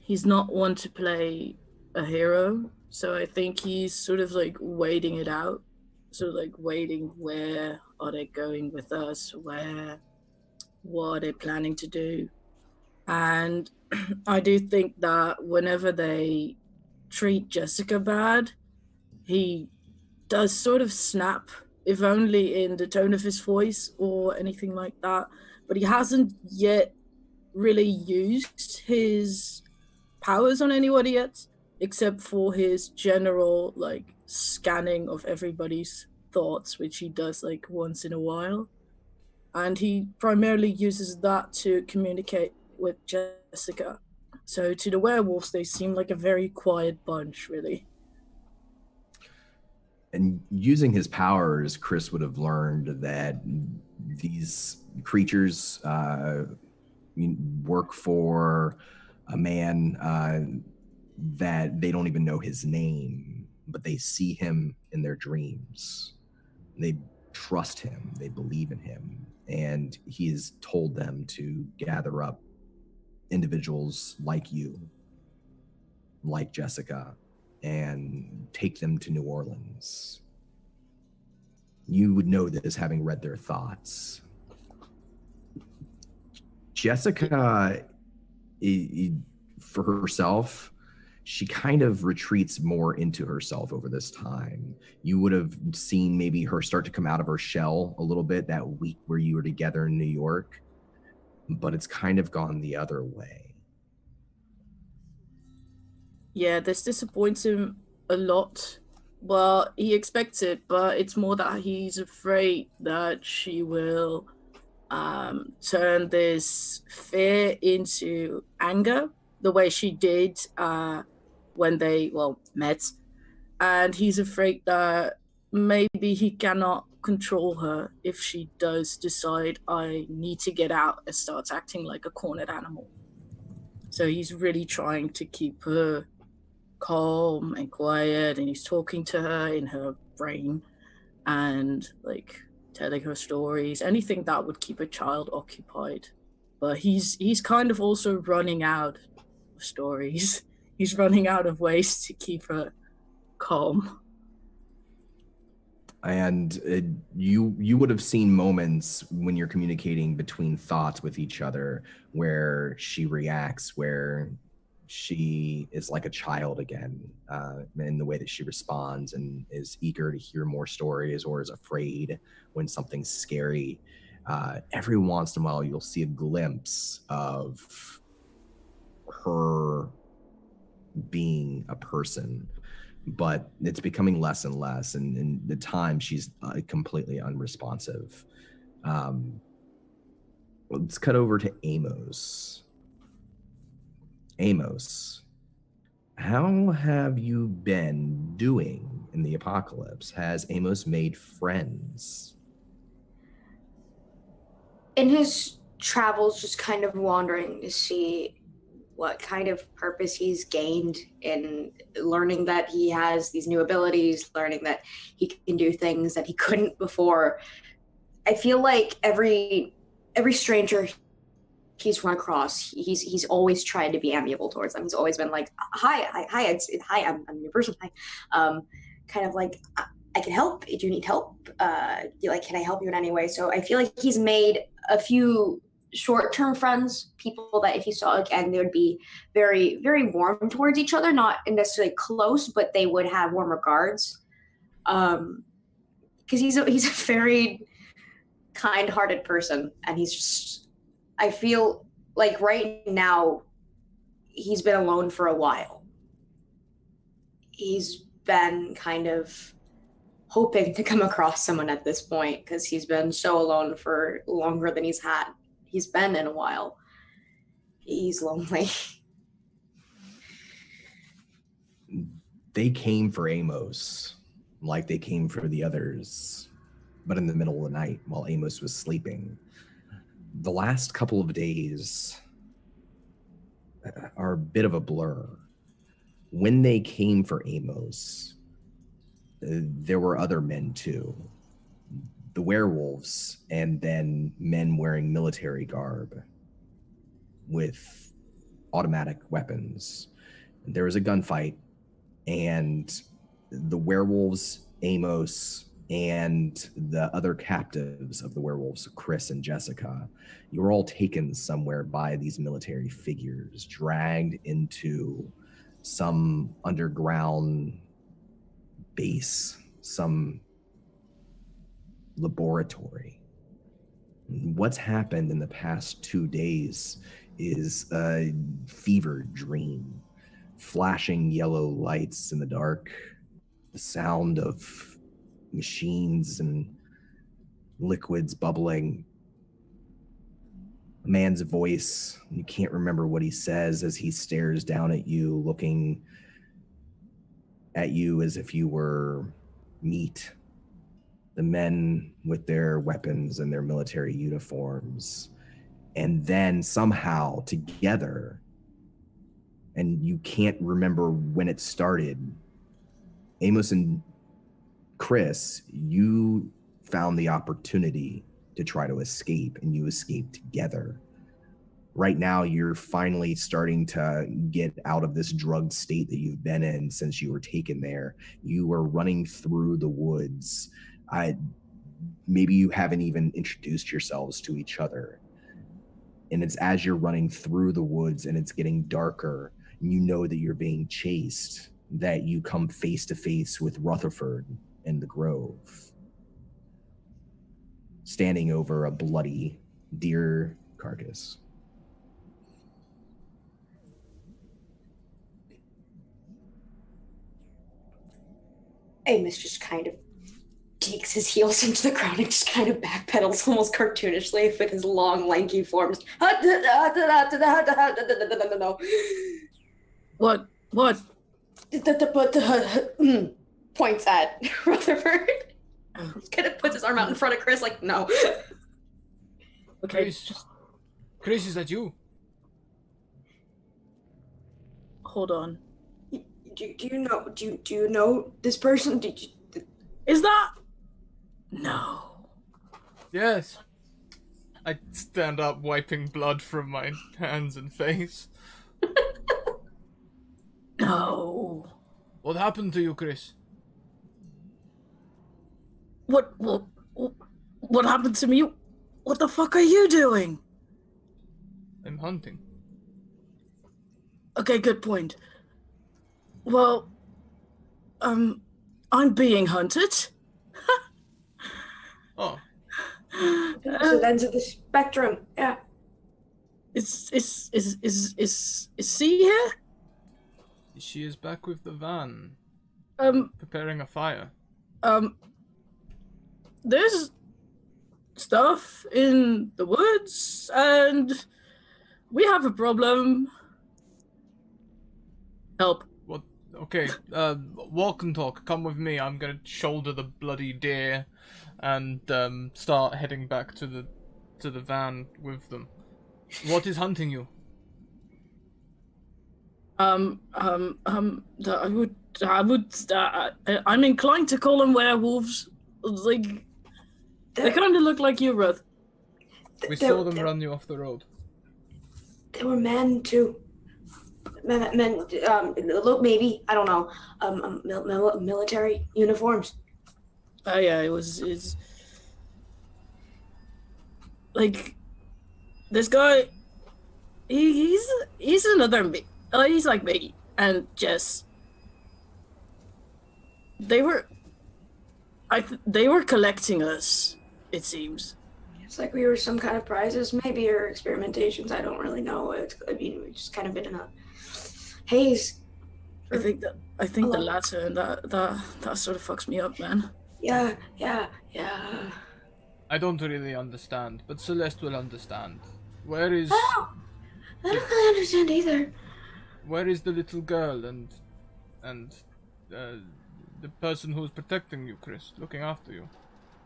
he's not one to play a hero, so I think he's sort of like waiting it out. So like waiting, where are they going with us? What are they planning to do? And I do think that whenever they treat Jessica bad, he does sort of snap, if only in the tone of his voice or anything like that. But he hasn't yet really used his powers on anybody yet, except for his general like scanning of everybody's thoughts, which he does like once in a while. And he primarily uses that to communicate with Jessica. So to the werewolves, they seem like a very quiet bunch, really. And using his powers, Chris would have learned that these creatures work for a man that they don't even know his name, but they see him in their dreams. They trust him, they believe in him, and he has told them to gather up individuals like you, like Jessica, and take them to New Orleans. You would know this having read their thoughts. Jessica, for herself, she kind of retreats more into herself over this time. You would have seen maybe her start to come out of her shell a little bit that week where you were together in New York, but it's kind of gone the other way. Yeah, this disappoints him a lot. Well, he expects it, but it's more that he's afraid that she will turn this fear into anger, the way she did when they, met. And he's afraid that maybe he cannot control her if she does decide, I need to get out, and starts acting like a cornered animal. So he's really trying to keep her calm and quiet, and he's talking to her in her brain and like telling her stories, anything that would keep a child occupied. But he's kind of also running out of stories. He's running out of ways to keep her calm. And you would have seen moments when you're communicating between thoughts with each other where she reacts, where she is like a child again in the way that she responds and is eager to hear more stories or is afraid when something's scary. Every once in a while, you'll see a glimpse of her being a person, but it's becoming less and less. And in the time, she's completely unresponsive. Let's cut over to Amos. Amos, how have you been doing in the apocalypse? Has Amos made friends? In his travels, just kind of wandering to see what kind of purpose he's gained in learning that he has these new abilities, learning that he can do things that he couldn't before. I feel like every stranger he's run across, he's always tried to be amiable towards them. He's always been like, hi, I'm a new person. Hi. Kind of like, I can help. Do you need help? Like, can I help you in any way? So I feel like he's made a few short-term friends, people that if you saw again, they would be very, very warm towards each other, not necessarily close, but they would have warm regards. Because he's a very kind-hearted person, and he's just, I feel like right now he's been alone for a while. He's been kind of hoping to come across someone at this point because he's been so alone for longer than he's been in a while. He's lonely. They came for Amos like they came for the others, but in the middle of the night while Amos was sleeping. The last couple of days are a bit of a blur. When they came for Amos, there were other men too. The werewolves, and then men wearing military garb with automatic weapons. There was a gunfight, and the werewolves, Amos, and the other captives of the werewolves, Chris and Jessica, you were all taken somewhere by these military figures, dragged into some underground base, some laboratory. What's happened in the past 2 days is a fever dream. Flashing yellow lights in the dark, the sound of machines and liquids bubbling, a man's voice. You can't remember what he says as he stares down at you, looking at you as if you were meat. The men with their weapons and their military uniforms. And then somehow together, and you can't remember when it started, Amos and Chris, you found the opportunity to try to escape, and you escaped together. Right now, you're finally starting to get out of this drugged state that you've been in since you were taken there. You were running through the woods. Maybe you haven't even introduced yourselves to each other. And it's as you're running through the woods and it's getting darker, and you know that you're being chased, that you come face to face with Rutherford in the grove, standing over a bloody deer carcass. Amos just kind of digs his heels into the ground and just kind of backpedals almost cartoonishly with his long, lanky forms. What? Points at Rutherford. Kind of puts his arm out in front of Chris, like, no. Okay. Chris, is that you? Hold on. Do you know this person? Is that? No. Yes. I stand up, wiping blood from my hands and face. No. What happened to you, Chris? What happened to me? What the fuck are you doing? I'm hunting. Okay, good point. Well, I'm being hunted. Oh. Opposite ends of the spectrum. Yeah. Is C here? She is back with the van. Preparing a fire. There's stuff in the woods, and we have a problem. Help. What? Okay, walk and talk. Come with me. I'm gonna shoulder the bloody deer and start heading back to the van with them. What is hunting you? I'm inclined to call them werewolves. Like, they kind of look like you, Ruth. We saw them run you off the road. They were men too. Men. Look, maybe I don't know. Military uniforms. Oh yeah, it's like this guy. He's another me. He's like me and Jess. They were collecting us, it seems. It's like we were some kind of prizes. Maybe your experimentations. I don't really know. We've just kind of been in a haze. I think the latter, and that sort of fucks me up, man. Yeah. I don't really understand, but Celeste will understand. Where is I don't really understand either. where is the little girl and the person who's protecting you, Chris, looking after you?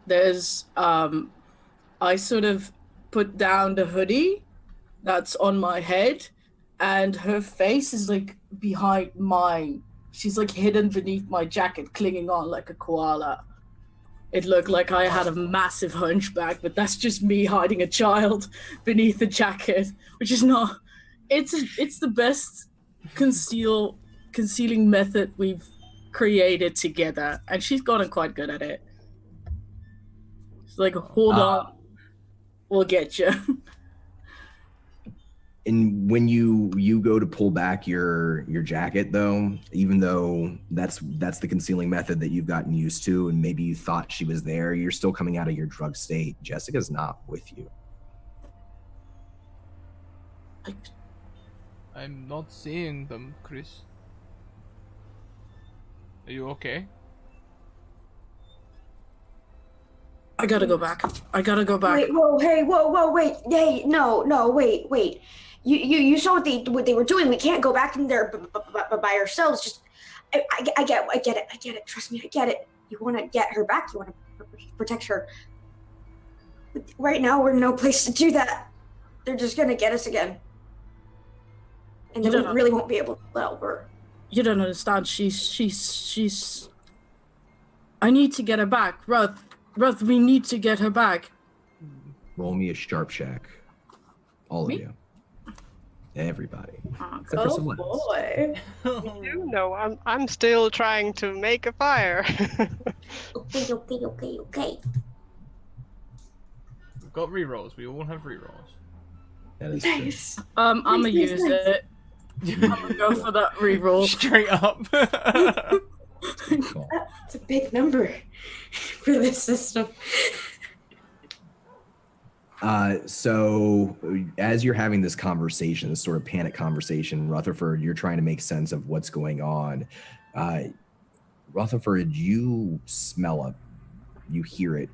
There's I sort of put down the hoodie that's on my head, and her face is like behind mine. She's like hidden beneath my jacket, clinging on like a koala. It looked like I had a massive hunchback, but that's just me hiding a child beneath the jacket, which is not. It's the best concealing method we've created together, and she's gotten quite good at it. It's like, hold on, we'll get you. And when you go to pull back your jacket, though, even though that's the concealing method that you've gotten used to, and maybe you thought she was there, you're still coming out of your drug state. Jessica's not with you. I'm not seeing them, Chris. Are you okay? I gotta go back. Wait, wait. Hey, no, wait. You saw what they were doing. We can't go back in there by ourselves. Just, I get it. Trust me, I get it. You want to get her back. You want to protect her. But right now, we're in no place to do that. They're just gonna get us again, and then we really won't be able to help her. You don't understand. She's. I need to get her back, Ruth, we need to get her back. Roll me a sharp check. All Me? of you. Everybody. Oh boy. You know, I'm still trying to make a fire. Okay. We've got rerolls. We all have rerolls. That is Nice. I'm gonna use it. I'm gonna go for that reroll. Straight up. good call. That's a big number for this system. So as you're having this conversation, this sort of panic conversation, Rutherford, you're trying to make sense of what's going on. Rutherford, you smell it. You hear it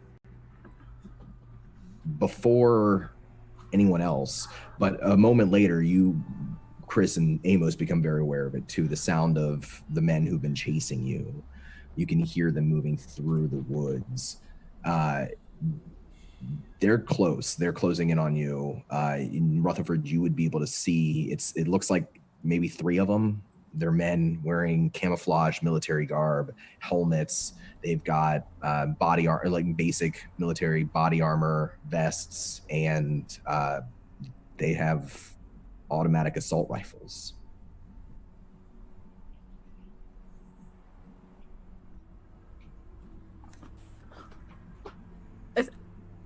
before anyone else, but a moment later, Chris and Amos become very aware of it too. The sound of the men who've been chasing you. You can hear them moving through the woods. They're close. They're closing in on you. In Rutherford, you would be able to see. It looks like maybe 3 of them. They're men wearing camouflage military garb, helmets. They've got body armor, like basic military body armor, vests, and they have automatic assault rifles.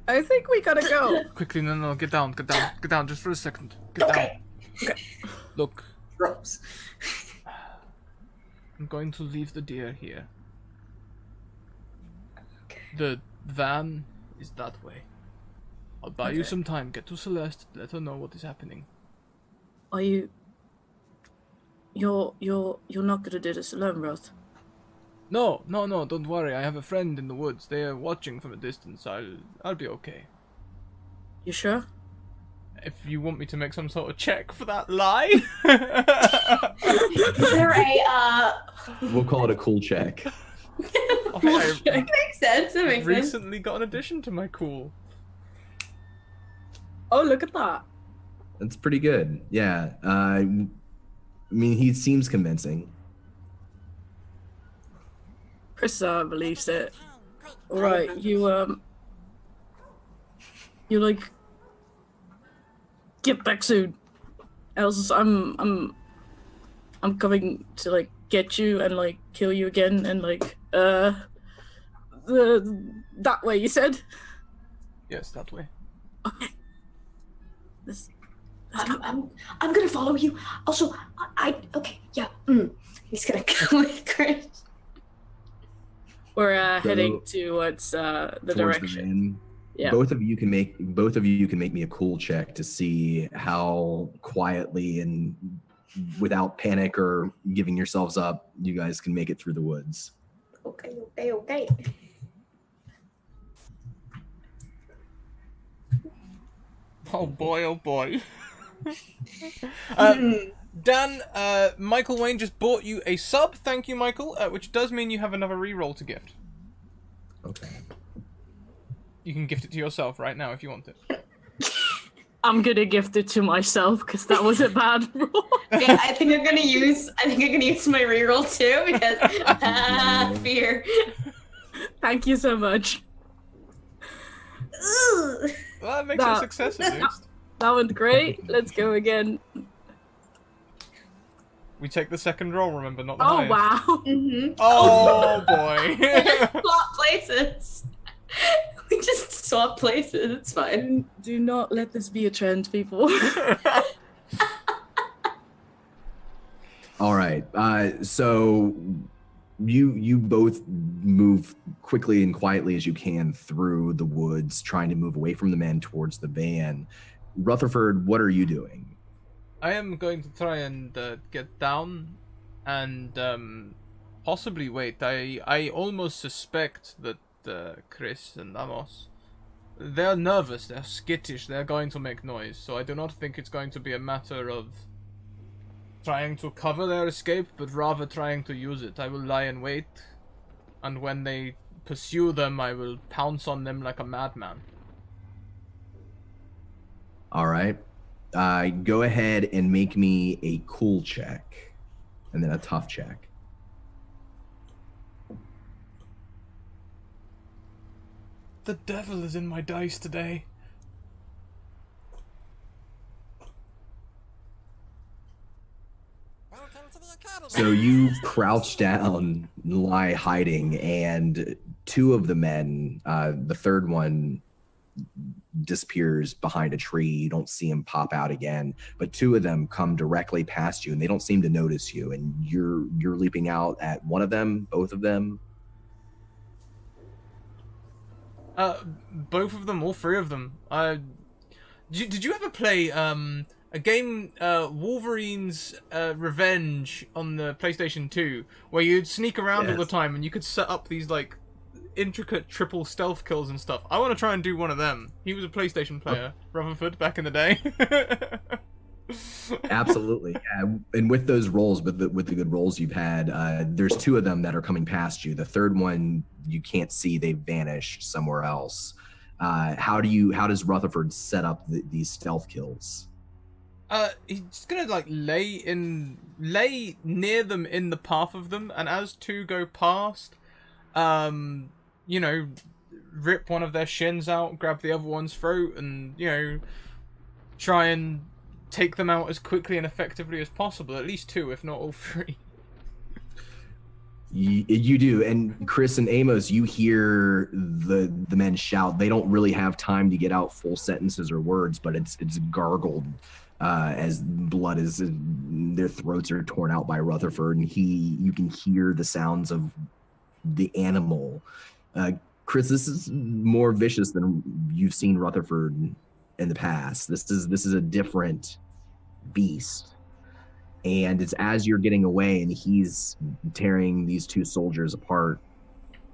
I think we gotta go. Quickly, no, get down, just for a second. Get down. Okay. Look, Ropes. I'm going to leave the deer here. The van is that way. I'll buy you some time. Get to Celeste, let her know what is happening. Are you? You're not gonna do this alone, Ruth. No, don't worry. I have a friend in the woods. They are watching from a distance. I'll be okay. You sure? If you want me to make some sort of check for that lie. Is there a We'll call it a cool check. I makes sense. That makes sense. recently got an addition to my cool. Oh, look at that. That's pretty good. Yeah. I mean, he seems convincing. Chris believes it. All right, you like get back soon, else I'm coming to like get you and like kill you again and like that way you said. Yes, that way. Okay. Let's go. I'm gonna follow you. Also, okay, yeah. He's gonna go with Chris. We're heading towards the Towards direction. Yeah. Both of you can make me a cool check to see how quietly and without panic or giving yourselves up you guys can make it through the woods. Okay. Oh boy. Dan, Michael Wayne just bought you a sub. Thank you, Michael. Which does mean you have another reroll to gift. Okay. You can gift it to yourself right now if you want it. I'm gonna gift it to myself because that was a bad roll. Yeah, I think I'm gonna use my reroll too because fear. Thank you so much. Ugh. Well, that makes it a success at least. That went great. Let's go again. We take the second roll, remember, not the Oh highest. wow. Mm-hmm. Oh boy. Swap places. We just swap places. It's fine. Do not let this be a trend, people. All right. So you both move quickly and quietly as you can through the woods, trying to move away from the men towards the van. Rutherford, what are you doing? I am going to try and get down and possibly wait. I almost suspect that Chris and Amos, they're nervous, they're skittish, they're going to make noise, so I do not think it's going to be a matter of trying to cover their escape, but rather trying to use it. I will lie in wait, and when they pursue them, I will pounce on them like a madman. All right. Go ahead and make me a cool check, and then a tough check. The devil is in my dice today. Welcome to the academy. So you crouch down, lie hiding, and two of the men, the third one disappears behind a tree. You don't see him pop out again, but two of them come directly past you, and they don't seem to notice you. And you're leaping out at one of them, both of them. Both of them, all three of them. Did you ever play a game, Wolverine's Revenge on the PlayStation 2, where you'd sneak around all the time and you could set up these like intricate triple stealth kills and stuff? I want to try and do one of them. He was a PlayStation player, Rutherford, back in the day. Absolutely, yeah. And with those rolls, with the good rolls you've had, there's two of them that are coming past you. The third one you can't see; they've vanished somewhere else. How does Rutherford set up these stealth kills? He's gonna like lay near them in the path of them, and as two go past, you know, rip one of their shins out, grab the other one's throat, and you know, try and take them out as quickly and effectively as possible. At least two, if not all three. You do. And Chris and Amos, you hear the men shout. They don't really have time to get out full sentences or words, but it's gargled as blood is, their throats are torn out by Rutherford, and you can hear the sounds of the animal. Chris, this is more vicious than you've seen Rutherford in the past. This is a different beast. And it's as you're getting away and he's tearing these two soldiers apart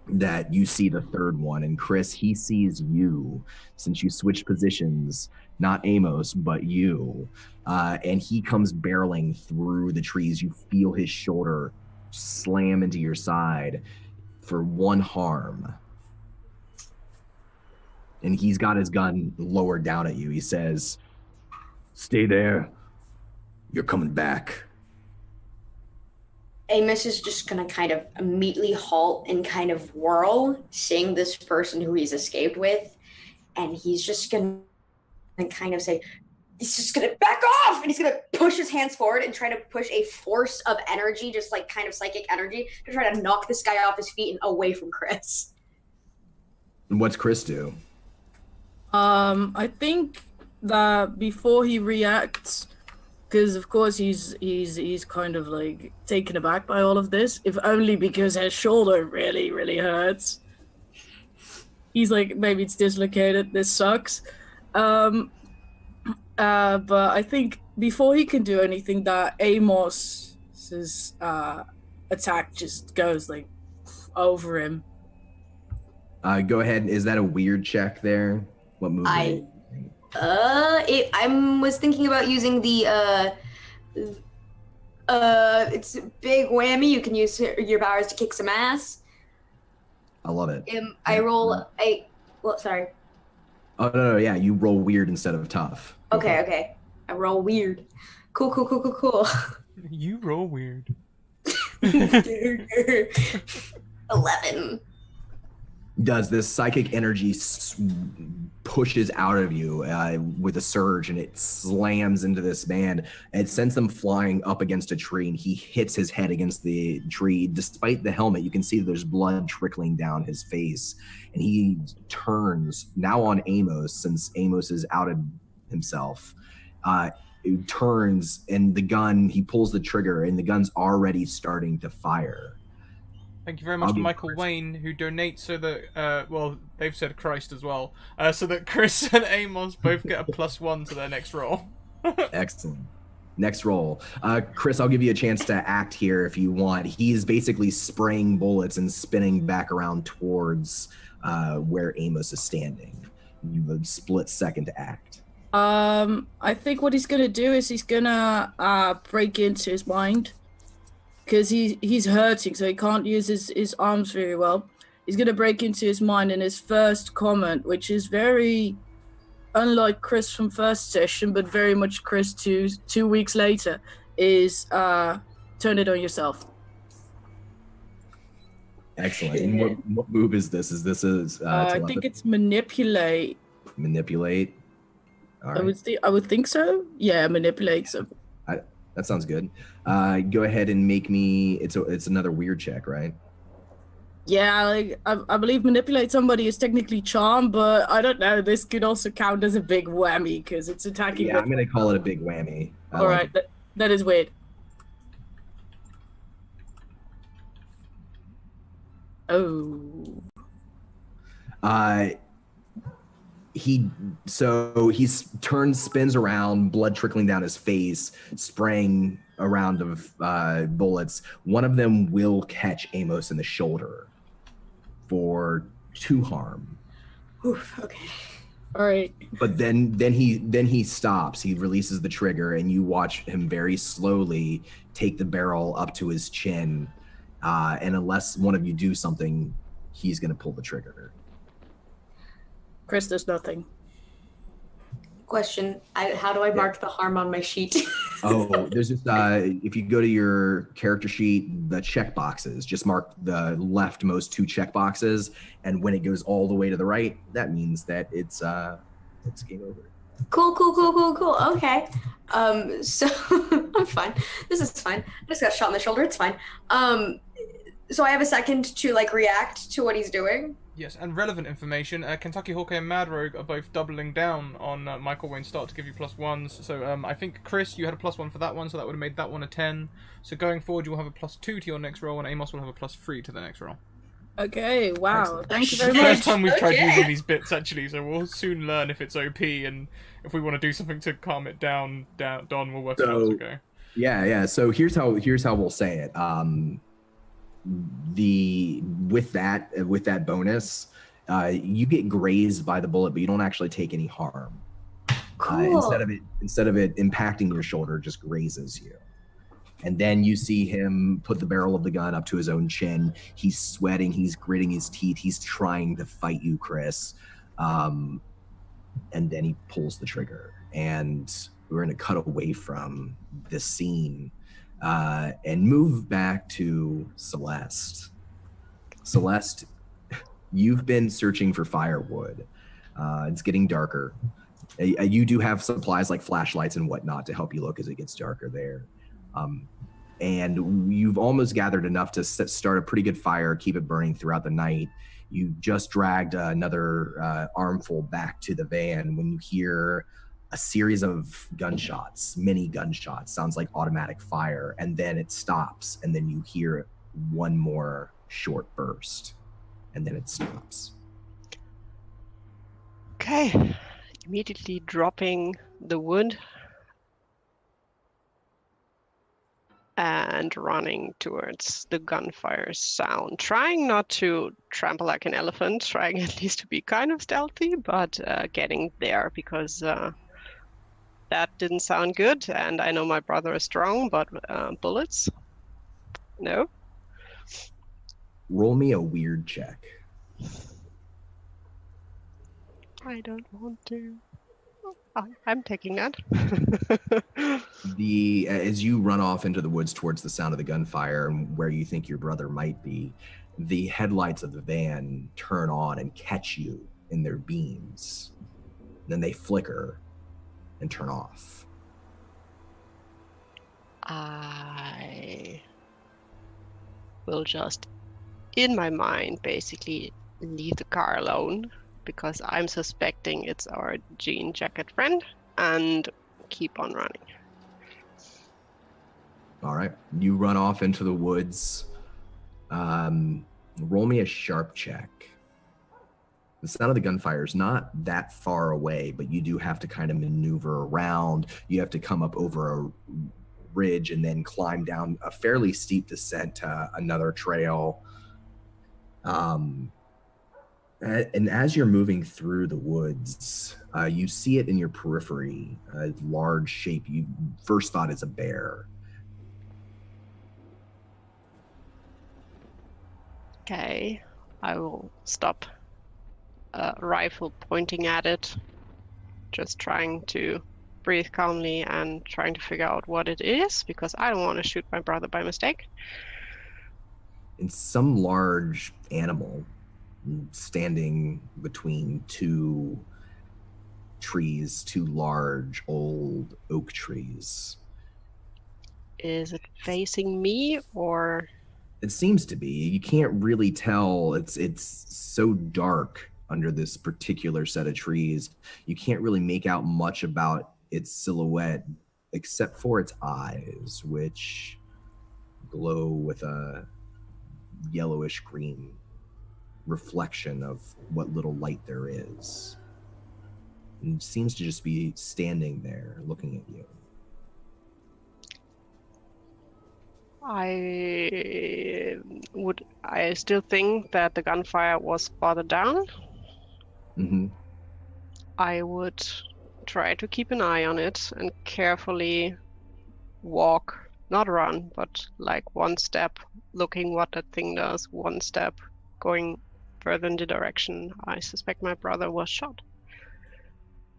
that you see the third one. And Chris, he sees you since you switched positions, not Amos, but you. And he comes barreling through the trees. You feel his shoulder slam into your side for one harm. And he's got his gun lowered down at you. He says, "Stay there. You're coming back." Amos is just gonna kind of immediately halt and kind of whirl, seeing this person who he's escaped with, and he's just gonna kind of say, he's just gonna back off, and he's gonna push his hands forward and try to push a force of energy, just like kind of psychic energy, to try to knock this guy off his feet and away from Chris. And what's Chris do? I think that before he reacts, because of course he's kind of like taken aback by all of this, if only because his shoulder really hurts. he's like, maybe it's dislocated. This sucks. But I think before he can do anything, that Amos's attack just goes like over him. Go ahead. Is that a weird check there? What move? I was thinking about using the it's a big whammy. You can use your powers to kick some ass. I love it. I roll sorry. Oh no, yeah, you roll weird instead of tough. Okay. I roll weird. Cool. You roll weird. 11. Does this psychic energy pushes out of you with a surge, and it slams into this man. It sends them flying up against a tree, and he hits his head against the tree. Despite the helmet, you can see there's blood trickling down his face, and he turns now on Amos, since Amos has outed himself. He turns, and he pulls the trigger, and the gun's already starting to fire. Thank you very much to Michael Wayne, who donates so that, they've said Christ as well, so that Chris and Amos both get a +1 to their next roll. Excellent. Next roll. Chris, I'll give you a chance to act here if you want. He's basically spraying bullets and spinning back around towards where Amos is standing. You have a split second to act. I think what he's going to do is he's going to break into his mind. Because he's hurting, so he can't use his arms very well. He's going to break into his mind, and his first comment, which is very unlike Chris from first session, but very much Chris two weeks later, is turn it on yourself. Excellent. And what move is this? I think it's manipulate. Manipulate? All right. I would think so. Yeah, manipulate. So. That sounds good. Go ahead and make me. It's another weird check, right? Yeah, I believe manipulate somebody is technically charm, but I don't know. This could also count as a big whammy because it's attacking. Yeah, I'm gonna call it a big whammy. All right, that is weird. Oh. He spins around, blood trickling down his face, spraying a round of bullets. One of them will catch Amos in the shoulder for 2 harm. Oof, okay. All right. But then he stops. He releases the trigger, and you watch him very slowly take the barrel up to his chin. And unless one of you do something, he's going to pull the trigger. Chris does nothing. Question: how do I mark the harm on my sheet? There's just if you go to your character sheet, the check boxes, just mark the leftmost 2 check boxes, and when it goes all the way to the right, that means that it's game over. Cool. Okay. So I'm fine. This is fine. I just got shot in the shoulder. It's fine. So I have a second to react to what he's doing. Yes, and relevant information, Kentucky Hawkeye and Mad Rogue are both doubling down on Michael Wayne's start to give you +1s. So I think, Chris, you had a +1 for that one, so that would have made that one a 10. So going forward, you will have a +2 to your next roll, and Amos will have a +3 to the next roll. Okay, wow. Excellent. Thank you very It's the much. first time we've tried using these bits, actually, so we'll soon learn if it's OP, and if we want to do something to calm it down, Don will work it out as we go. Yeah. So here's how we'll say it. With that bonus, you get grazed by the bullet, but you don't actually take any harm. Cool. Instead of it impacting your shoulder, it just grazes you. And then you see him put the barrel of the gun up to his own chin. He's sweating. He's gritting his teeth. He's trying to fight you, Chris. And then he pulls the trigger. And we're going to cut away from this scene and move back to Celeste. Celeste, you've been searching for firewood. It's getting darker. You do have supplies like flashlights and whatnot to help you look as it gets darker there. And you've almost gathered enough to start a pretty good fire, keep it burning throughout the night. You just dragged another armful back to the van when you hear a series of gunshots, many gunshots, sounds like automatic fire, and then it stops, and then you hear one more short burst, and then it stops. Okay. Immediately dropping the wood and running towards the gunfire sound. Trying not to trample like an elephant, trying at least to be kind of stealthy, but getting there because that didn't sound good. And I know my brother is strong, but bullets? No. Roll me a weird check. I don't want to. I'm taking that. As you run off into the woods towards the sound of the gunfire and where you think your brother might be, the headlights of the van turn on and catch you in their beams. Then they flicker and turn off. I will just, in my mind, basically leave the car alone because I'm suspecting it's our jean jacket friend and keep on running. All right. You run off into the woods. Roll me a sharp check. The sound of the gunfire is not that far away, but you do have to kind of maneuver around. You have to come up over a ridge and then climb down a fairly steep descent to another trail. And as you're moving through the woods, you see it in your periphery, a large shape you first thought is a bear. Okay, I will stop, rifle pointing at it, just trying to breathe calmly and trying to figure out what it is because I don't want to shoot my brother by mistake. It's some large animal standing between two trees, two large old oak trees. Is it facing me or? It seems to be. You can't really tell. It's so dark under this particular set of trees. You can't really make out much about its silhouette except for its eyes, which glow with a yellowish green reflection of what little light there is. And it seems to just be standing there looking at you. I still think that the gunfire was farther down. Mm-hmm. I would try to keep an eye on it and carefully walk, not run, but like one step, looking what that thing does, one step, going further in the direction I suspect my brother was shot.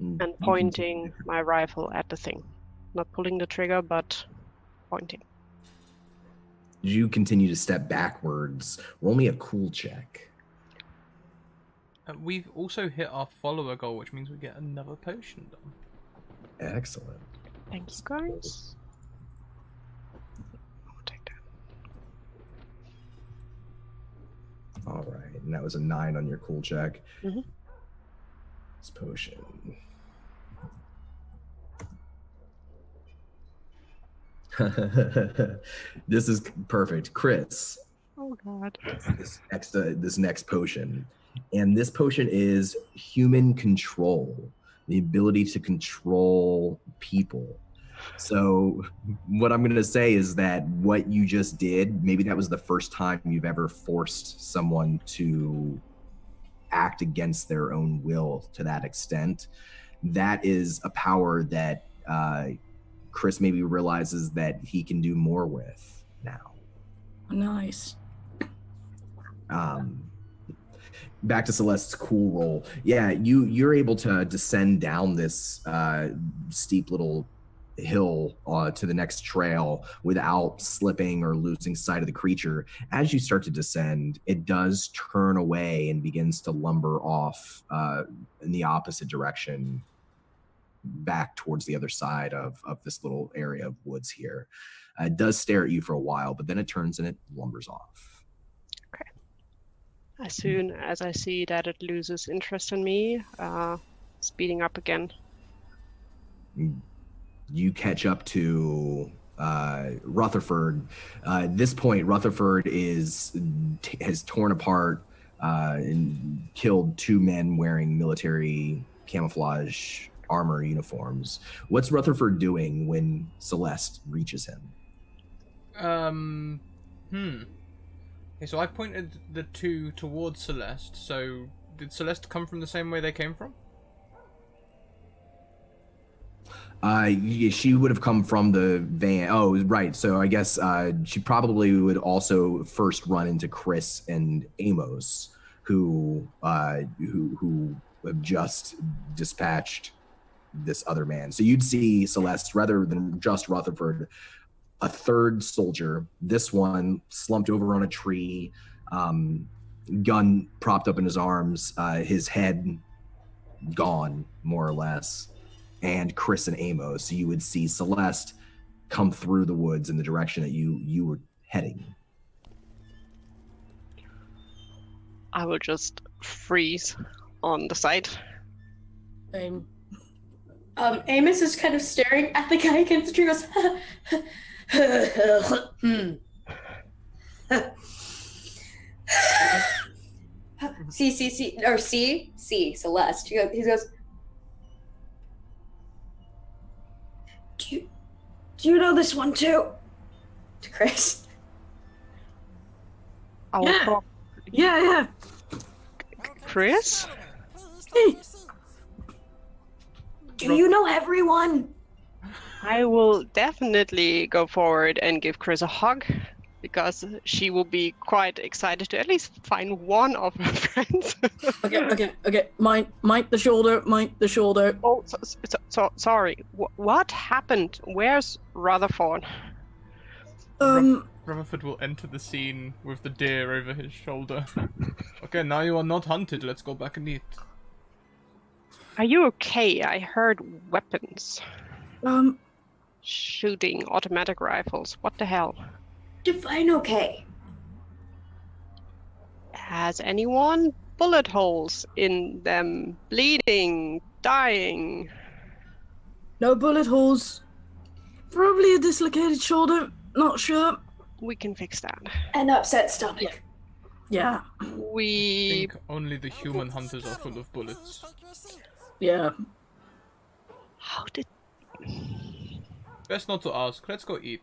And pointing my rifle at the thing. Not pulling the trigger, but pointing. You continue to step backwards. Roll me a cool check. We've also hit our follower goal, which means we get another potion done. Excellent. Thanks, guys. I'll take that. All right, and that was a 9 on your cool check. Mm-hmm. This potion. This is perfect, Chris. Oh God. This next potion, and this potion is human control, the ability to control people. So what I'm going to say is that what you just did, maybe that was the first time you've ever forced someone to act against their own will to that extent. That is a power that Chris maybe realizes that he can do more with now. Nice. Back to Celeste's cool roll. Yeah, you're able to descend down this steep little hill to the next trail without slipping or losing sight of the creature. As you start to descend, it does turn away and begins to lumber off in the opposite direction, back towards the other side of this little area of woods here. It does stare at you for a while, but then it turns and it lumbers off. Okay. As soon as I see that it loses interest in me, speeding up again. You catch up to Rutherford. At this point, Rutherford has torn apart and killed 2 men wearing military camouflage armor uniforms. What's Rutherford doing when Celeste reaches him? Okay, so I pointed the two towards Celeste. So did Celeste come from the same way they came from? She would have come from the van. Oh, right. So I guess she probably would also first run into Chris and Amos, who have just dispatched this other man. So you'd see Celeste, rather than just Rutherford, a third soldier. This one slumped over on a tree, gun propped up in his arms, his head gone, more or less. And Chris and Amos. So you would see Celeste come through the woods in the direction that you were heading. I will just freeze on the side. Same. Amos is kind of staring at the guy against the tree. Goes, see, Celeste. He goes. Do you know this one too? To Chris. I will Yeah. call Yeah. Chris? Hey. Do you know everyone? I will definitely go forward and give Chris a hug, because she will be quite excited to at least find one of her friends. Okay. Mind the shoulder. Oh, sorry. What happened? Where's Rutherford? Rutherford will enter the scene with the deer over his shoulder. Okay, now you are not hunted. Let's go back and eat. Are you okay? I heard weapons. Shooting automatic rifles. What the hell? Define okay. Has anyone bullet holes in them? Bleeding? Dying? No bullet holes. Probably a dislocated shoulder. Not sure. We can fix that. An upset stomach. Yeah. I We... think only the human hunters are full of bullets. Yeah. How did... Best not to ask. Let's go eat.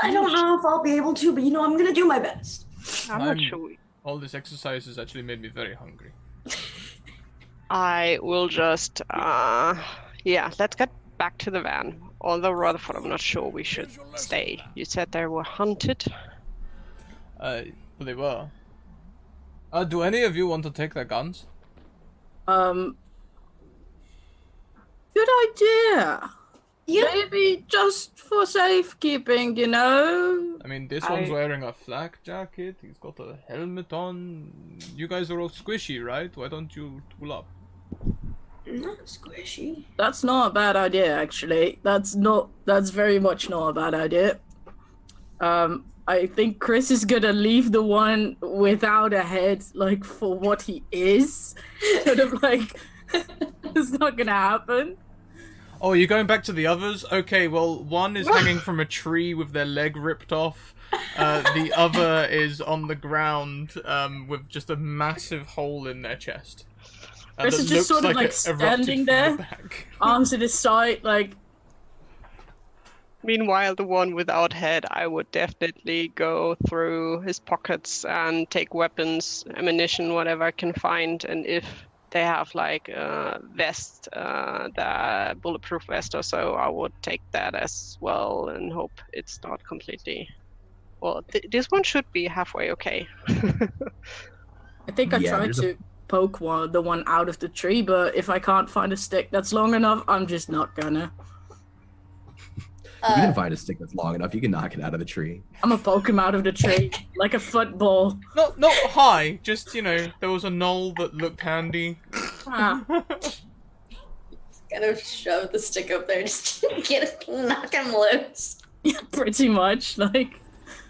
I don't know if I'll be able to, but I'm gonna do my best. I'm not sure. All this exercise has actually made me very hungry. I will just... yeah, let's get back to the van. Although Rutherford, I'm not sure we should stay. You said they were hunted. Well, they were. Do any of you want to take their guns? Good idea. Yeah. Maybe just for safekeeping, I mean, this one's I- wearing a flak jacket, he's got a helmet on. You guys are all squishy, right? Why don't you tool up? Not squishy. That's not a bad idea, actually. That's very much not a bad idea. I think Chris is gonna leave the one without a head, like, for what he is. Sort of like, it's not gonna happen. Oh, you're going back to the others? Okay, well, one is hanging from a tree with their leg ripped off. The other is on the ground with just a massive hole in their chest. Chris that is just looks sort of like it erupted standing from there, the back. arms at his side, like, Meanwhile, the one without head, I would definitely go through his pockets and take weapons, ammunition, whatever I can find. And if they have like a vest, the bulletproof vest or so, I would take that as well and hope it's not completely... Well, this one should be halfway okay. I think I Yeah, tried there's a- to poke the one out of the tree, but if I can't find a stick that's long enough, I'm just not gonna. You can find a stick that's long enough. You can knock it out of the tree. I'm gonna poke him out of the tree like a football. Not high, just, there was a knoll that looked handy. Ah, Kind of shove the stick up there, just knock him loose. yeah, pretty much. Like,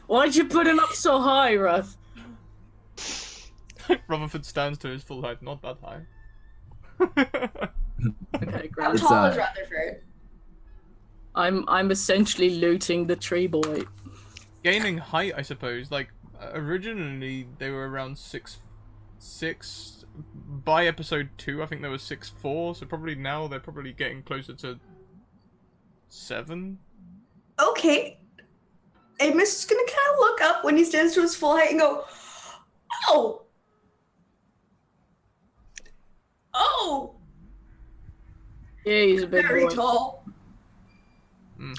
why'd you put him up so high, Ruth? Rutherford stands to his full height, not that high. Okay, How great. tall is Rutherford? I'm essentially looting the tree boy. Gaining height, I suppose. Like, originally they were around 6. By episode 2, I think there was 6-4. So probably now they're probably getting closer to 7. Okay. Amos is gonna kind of look up when he stands to his full height and go, "Oh, oh, Yeah, he's a big very boy. tall." Mm.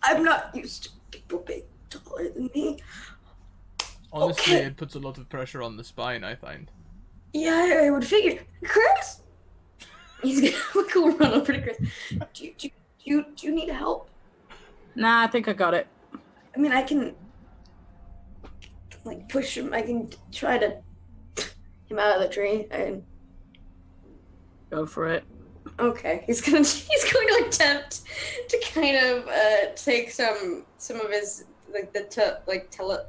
I'm not used to people being taller than me. Honestly, Okay. it puts a lot of pressure on the spine, I find. Yeah, I would figure. Chris, he's gonna go run over to Chris. Do you need help? Nah, I think I got it. I mean, I can like push him. I can try to him out of the tree. And Go for it. okay, he's going to attempt to kind of take some of his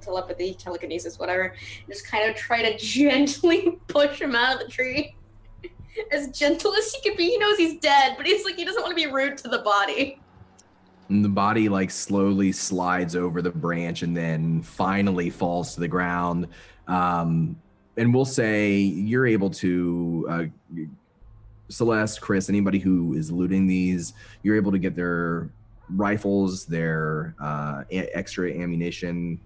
telepathy, telekinesis, whatever, and just kind of try to gently push him out of the tree. As gentle as he can be. He knows he's dead, but he's like, he doesn't want to be rude to the body. And the body like slowly slides over the branch and then finally falls to the ground. And we'll say you're able to, Celeste, Chris, anybody who is looting these, you're able to get their rifles, their extra ammunition.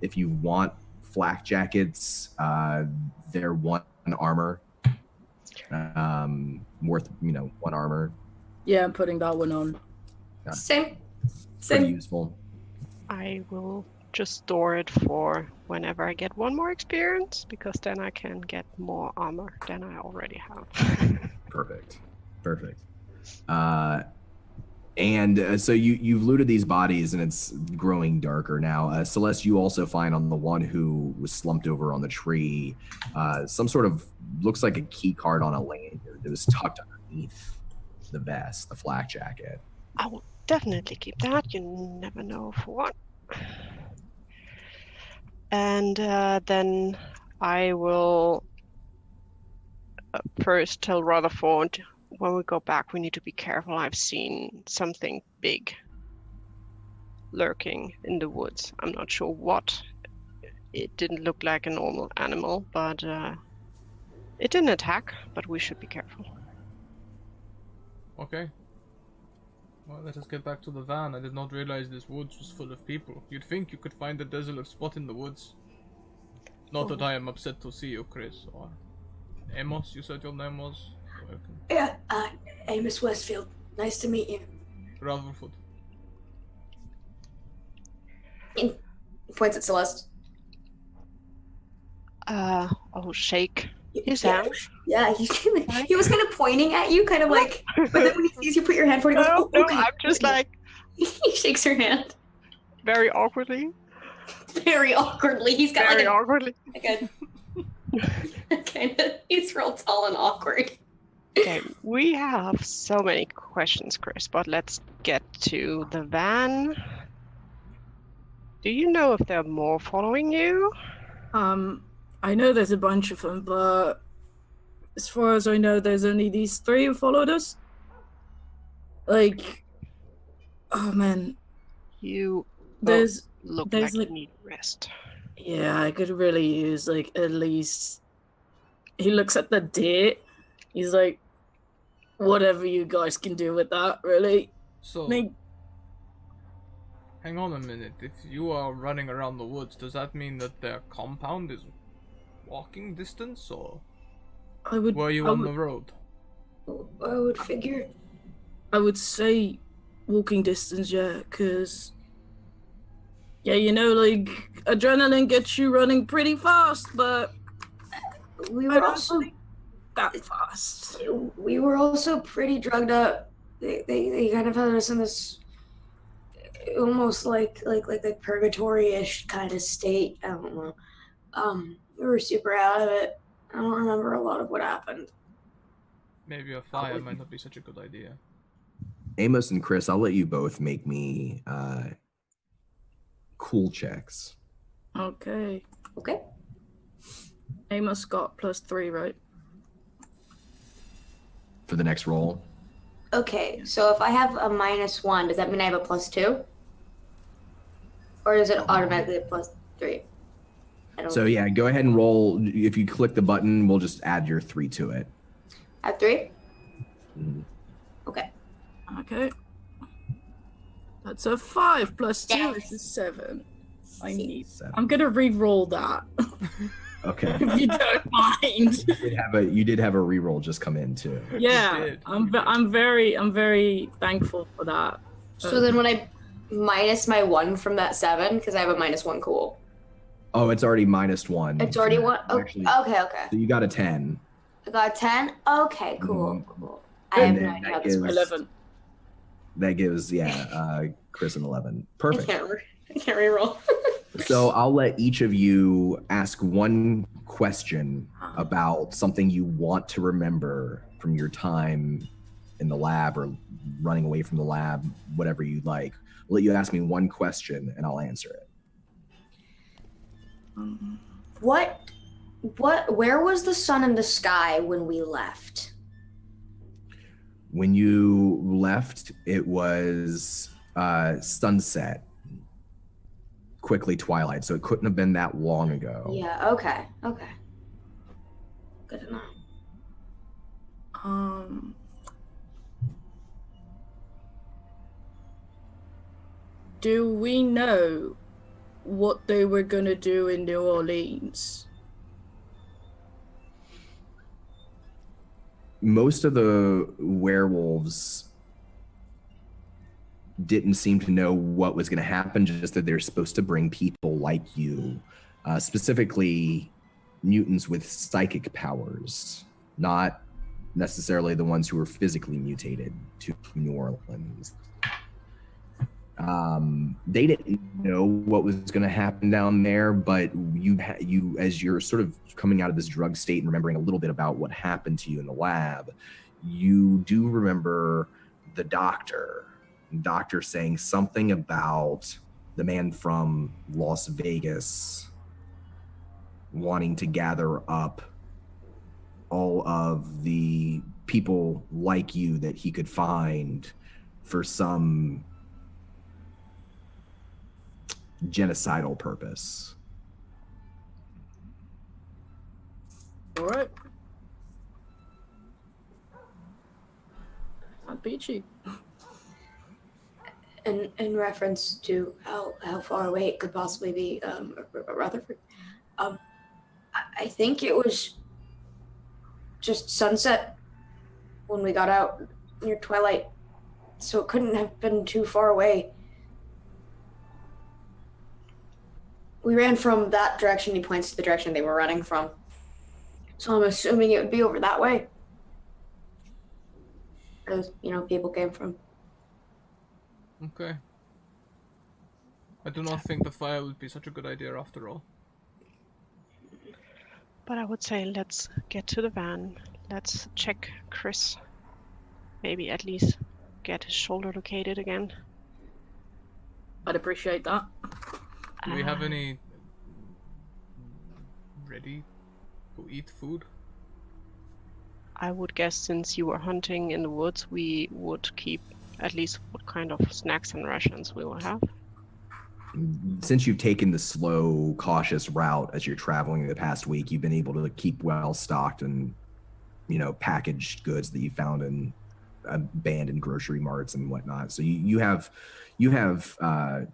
If you want flak jackets, they're 1 armor. Worth 1 armor. Yeah, I'm putting that one on. Yeah. Same. Pretty useful. I will just store it for whenever I get 1 more experience, because then I can get more armor than I already have. Perfect. And so you've looted these bodies, and it's growing darker now. Celeste, you also find on the one who was slumped over on the tree, some sort of looks like a key card on a lanyard that was tucked underneath the vest, the flak jacket. I will definitely keep that. You never know for what. And then I will first tell Rutherford, when we go back, we need to be careful. I've seen something big lurking in the woods. I'm not sure what. It didn't look like a normal animal, but it didn't attack, but we should be careful. Okay. Well, let us get back to the van. I did not realize this woods was full of people. You'd think you could find a desolate spot in the woods. Not that I am upset to see you, Chris. Or Amos, you said your name was? Welcome. Yeah, Amos Westfield. Nice to meet you. Rutherford. He points at Celeste. I'll shake his Yeah. hand. Yeah, he was kind of pointing at you, kind of like, but then when he sees you put your hand forward, he goes, No, okay. I'm just like He shakes her hand very awkwardly. very awkwardly. He's got Very like awkwardly. a kind of, he's real tall and awkward. Okay, we have so many questions, Chris, but let's get to the van. Do you know if there are more following you? I know there's a bunch of them, but as far as I know, there's only these 3 who followed us. Like, oh man, You there's look there's like like- you need rest. yeah, I could really use like at least. He looks at the date. He's like, whatever you guys can do with that, really. So, Like, hang on a minute. If you are running around the woods, does that mean that their compound is walking distance, or were you on the road? I would figure. I would say walking distance, yeah, because, yeah, you know, like, adrenaline gets you running pretty fast, but We I were don't also think that fast. pretty drugged up. They kind of had us in this almost like purgatory-ish kind of state. I don't know. We were super out of it. I don't remember a lot of what happened. Maybe a fire might not be such a good idea. Amos and Chris, I'll let you both make me cool checks. Okay. Okay. Amos got +3, right? For the next roll. Okay, so if I have a -1, does that mean I have a +2? Or is it automatically a +3? I don't So yeah, go ahead and roll. If you click the button, we'll just add your 3 to it. Add 3? Mhm. Okay. Okay. That's a 5 plus 2 Yes. is a 7. I need. 7. I'm gonna re-roll that. Okay. If you don't mind. You did have a reroll just come in too. Yeah, did, I'm very thankful for that. So then when I minus my 1 from that 7, because I have a -1 cool. Oh, it's already -1. It's already 1? Oh, Actually, okay. so you got a 10. I got 10? Okay, cool, Mhm. cool. I have And no then idea that how this works. 11. That gives Chris an 11. I Perfect. can't reroll. So I'll let each of you ask one question about something you want to remember from your time in the lab or running away from the lab, whatever you'd like. I'll let you ask me one question and I'll answer it. Where was the sun in the sky when we left? When you left, it was sunset, quickly twilight, so it couldn't have been that long ago. Yeah, okay. Good to know. Do we know what they were gonna do in New Orleans? Most of the werewolves didn't seem to know what was going to happen, just that they're supposed to bring people like you, specifically mutants with psychic powers, not necessarily the ones who were physically mutated to New Orleans. They didn't know what was going to happen down there, but you, as you're sort of coming out of this drug state and remembering a little bit about what happened to you in the lab, you do remember the doctor saying something about the man from Las Vegas wanting to gather up all of the people like you that he could find for some genocidal purpose. All right. Not peachy. In reference to how far away it could possibly be, Rutherford, I think it was just sunset when we got out near twilight, so it couldn't have been too far away. We ran from that direction. He points to the direction they were running from, so I'm assuming it would be over that way. As people came from. Okay. I do not think the fire would be such a good idea after all. But I would say let's get to the van. Let's check Chris. Maybe at least get his shoulder located again. I'd appreciate that. Do we have any ready to eat food? I would guess since you were hunting in the woods, we would keep at least what kind of snacks and rations we will have. Since you've taken the slow, cautious route as you're traveling the past week, you've been able to keep well stocked and, packaged goods that you found in abandoned grocery marts and whatnot. So you have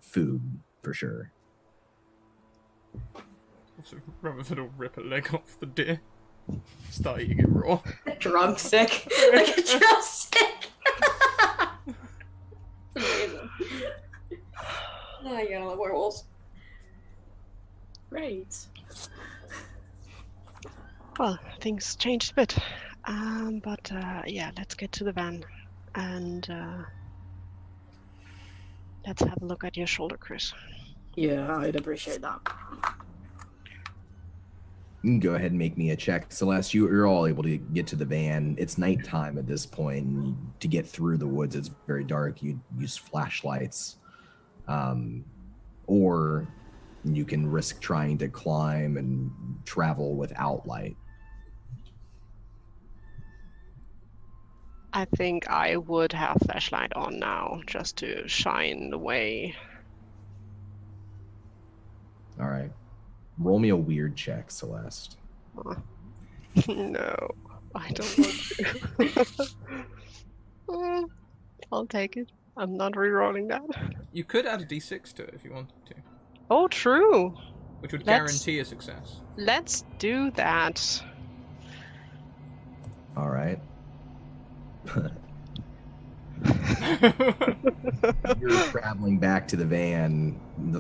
food for sure. Also, Rutherford will rip a leg off the deer. Start eating it raw. Drumstick. Like a drumstick. Amazing. Oh, you gotta love werewolves. Great. Well, things changed a bit. But let's get to the van. And let's have a look at your shoulder, Chris. Yeah, I'd appreciate that. You can go ahead and make me a check. Celeste, you're all able to get to the van. It's nighttime at this point, and to get through the woods, it's very dark. You use flashlights. Or you can risk trying to climb and travel without light. I think I would have flashlight on now, just to shine the way. All right. Roll me a weird check, Celeste. No, I don't want to. I'll take it. I'm not re-rolling that. You could add a d6 to it if you wanted to, Oh, true. which would Let's- guarantee a success. Let's do that. All right. You're traveling back to the van. The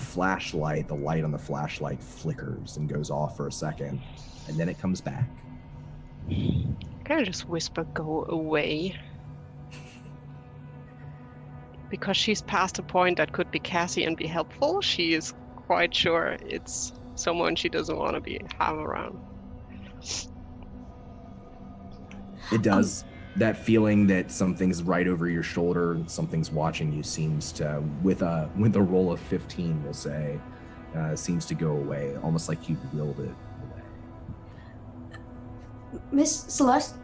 light on the flashlight flickers and goes off for a second, and then it comes back. Can I just whisper, go away? Because she's past a point that could be Cassie and be helpful, she is quite sure it's someone she doesn't want to have around. It does. That feeling that something's right over your shoulder, something's watching you, seems to, with a roll of 15, we'll say, seems to go away, almost like you willed it away. Miss Celeste?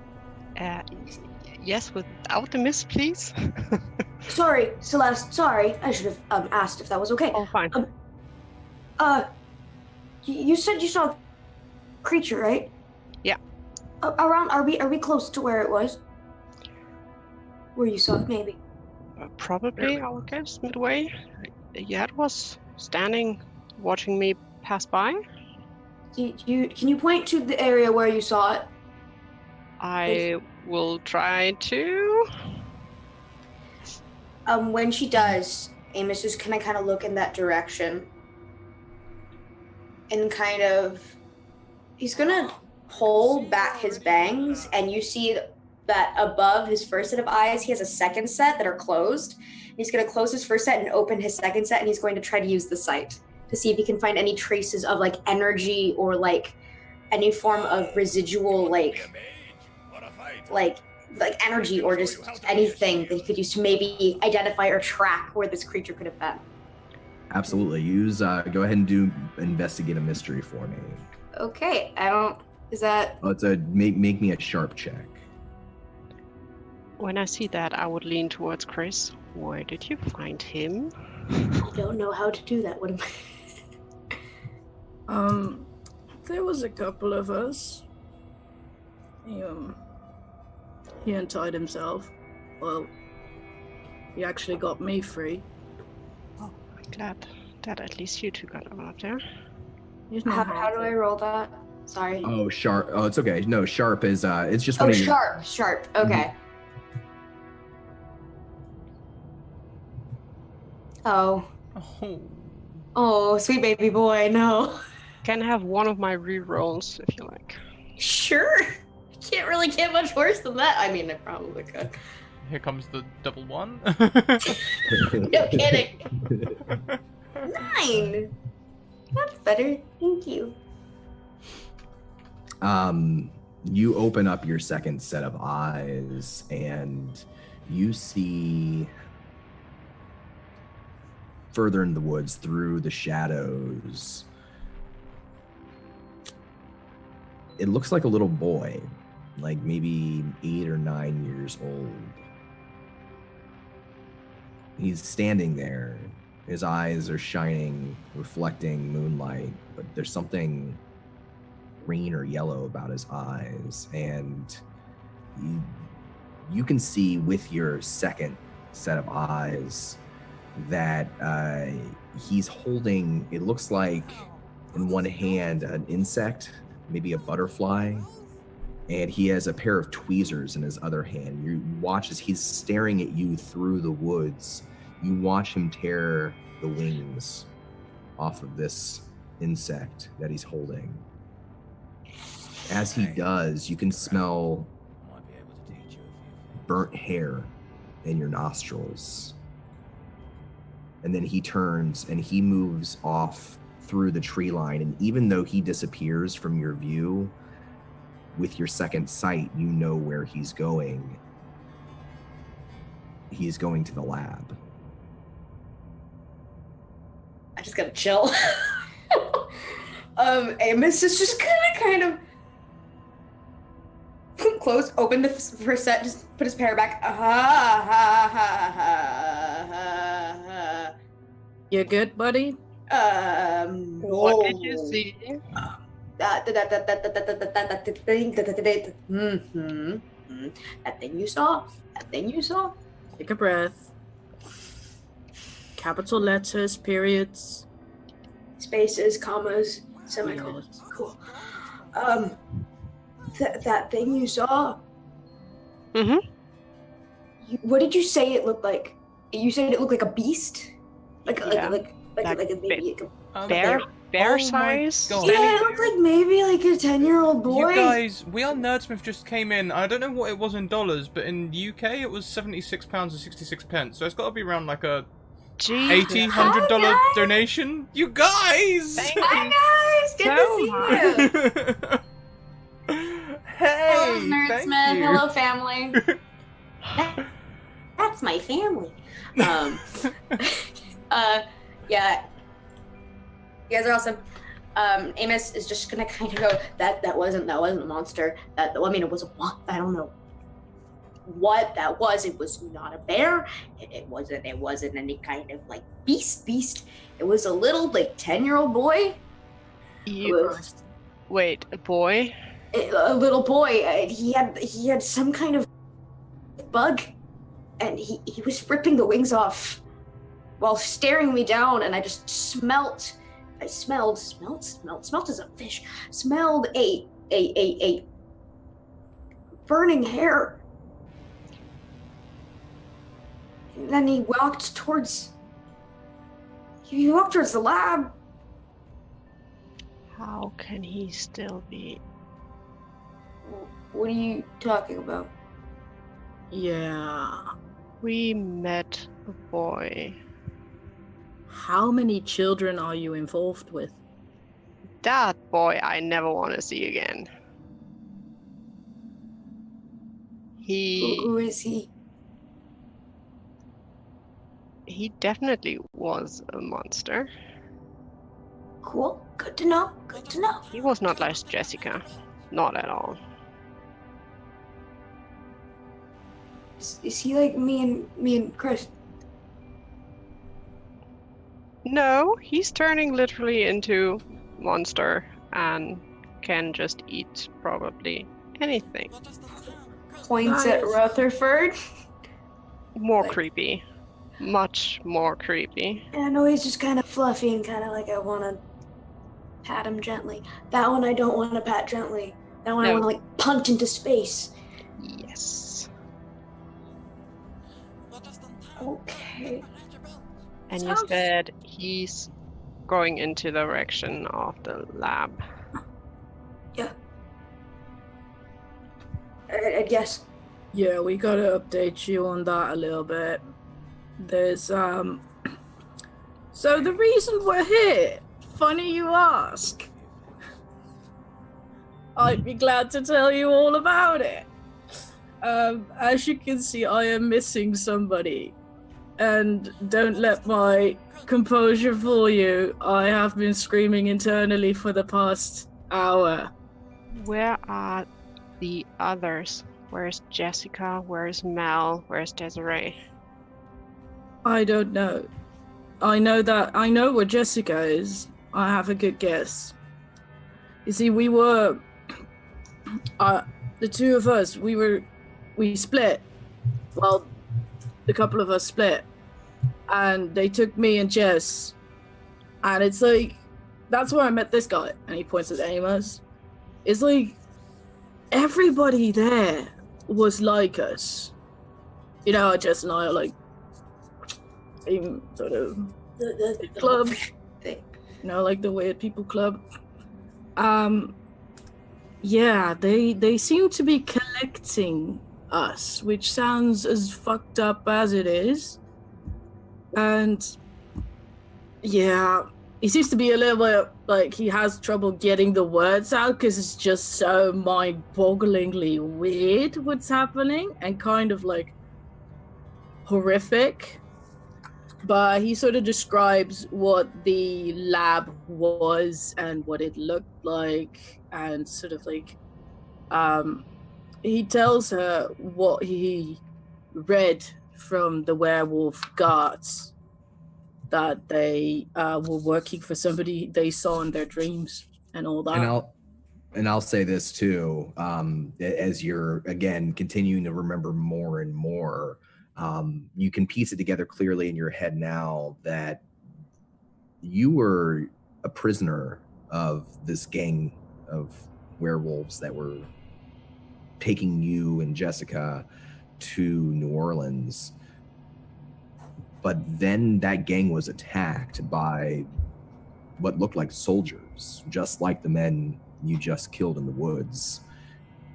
Yes, without the miss, please. Sorry, Celeste, sorry. I should have asked if that was okay. Oh, fine. You said you saw a creature, right? Yeah. Around, are we close to where it was? Where you saw it, maybe? Probably, I would guess, midway. Yeah, it was standing, watching me pass by. Can you point to the area where you saw it? I will try to. When she does, Amos is gonna kind of look in that direction. And he's gonna pull back his bangs, and you see that above his first set of eyes, he has a second set that are closed. He's gonna close his first set and open his second set, and he's going to try to use the sight to see if he can find any traces of like energy or like any form of residual like energy or just anything that he could use to maybe identify or track where this creature could have been. Absolutely. Go ahead and do investigate a mystery for me. Okay, is that... Oh, it's make me a sharp check. When I see that, I would lean towards Chris. Where did you find him? I don't know how to do that. What am I... There was a couple of us. He untied himself. Well, he actually got me free. Oh, I'm glad that at least you two got out there. How do I roll that? Sorry. Oh, sharp. Oh, it's okay. No, sharp is it's just one of your... sharp. Okay. Oh. Oh, sweet baby boy, no. Can have one of my re-rolls if you like. Sure. Can't really get much worse than that. I mean, I probably could. Here comes the double one. No kidding. 9. That's better. Thank you. You open up your second set of eyes and you see further in the woods through the shadows. It looks like a little boy, like maybe 8 or 9 years old. He's standing there. His eyes are shining, reflecting moonlight, but there's something green or yellow about his eyes. And you can see with your second set of eyes that he's holding, it looks like in one hand, an insect, maybe a butterfly, and he has a pair of tweezers in his other hand. You watch as he's staring at you through the woods. You watch him tear the wings off of this insect that he's holding. As he does, you can smell burnt hair in your nostrils. And then he turns and he moves off through the tree line. And even though he disappears from your view, with your second sight, you know where he's going. He's going to the lab. I just gotta chill. Amos is just gonna kind of close, open the first set, just put his hair back. You good, buddy? What did you see? That thing you saw. Take a breath. Capital letters, periods. Spaces, commas, semicolons. Cool. That thing you saw. Mm-hmm. What did you say it looked like? You said it looked like a beast, like Yeah. maybe Bear Oh my size? God. yeah, it looked like maybe like a 10-year-old boy. You guys, We Are Nerdsmith just came in. I don't know what it was in dollars, but in UK it was £76.66. So it's got to be around like a Jesus. $80, Hi, $100 guys. donation. You guys! Thank Hi guys, good So to see you. Hey, Hello, thank Nerdsmith. you. Hello, family. That's my family. Yeah. You guys are awesome. Amos is just gonna kind of go, that wasn't a monster. It was a I don't know what that was. It was not a bear. It wasn't any kind of like beast. It was a little like 10-year-old boy. Wait, a boy? A little boy. He had some kind of bug, and he was ripping the wings off while staring me down, and I just smelled as a fish. Smelled a burning hair. And then he walked towards the lab. How can he still be? What are you talking about? Yeah. We met a boy. How many children are you involved with? That boy I never want to see again. Who is he? He definitely was a monster. Cool. Good to know. He was not like Jessica. Not at all. Is he like me and Chris? No, he's turning literally into monster and can just eat probably anything. Points at Rutherford. More creepy. Much more creepy. And I know he's just kind of fluffy and kind of like I want to pat him gently. That one I don't want to pat gently. That one I No. want to like punt into space. Yes. Okay. And you Sounds- said he's going into the direction of the lab. Yeah. I guess. Yeah, we gotta update you on that a little bit. There's so the reason we're here, funny you ask. I'd be glad to tell you all about it. As you can see, I am missing somebody. And don't let my composure fool you. I have been screaming internally for the past hour. Where are the others? Where's Jessica? Where's Mel? Where's Desiree? I don't know. I know where Jessica is. I have a good guess. You see, we were the two of us, we split. Well, the couple of us split. And they took me and Jess. And it's like, that's where I met this guy. And he points at Amos. It's like, everybody there was like us. You know, Jess and I are like, same sort of The club. thing. You know, like the Weird People Club. Yeah, they seem to be collecting us, which sounds as fucked up as it is. And yeah, he seems to be a little bit like he has trouble getting the words out because it's just so mind-bogglingly weird what's happening and kind of like horrific. But he sort of describes what the lab was and what it looked like, and sort of like he tells her what he read from the werewolf guards. that they were working for somebody they saw in their dreams and all that. And I'll say this too, as you're again continuing to remember more and more, you can piece it together clearly in your head now that you were a prisoner of this gang of werewolves that were taking you and Jessica to New Orleans. But then that gang was attacked by what looked like soldiers, just like the men you just killed in the woods.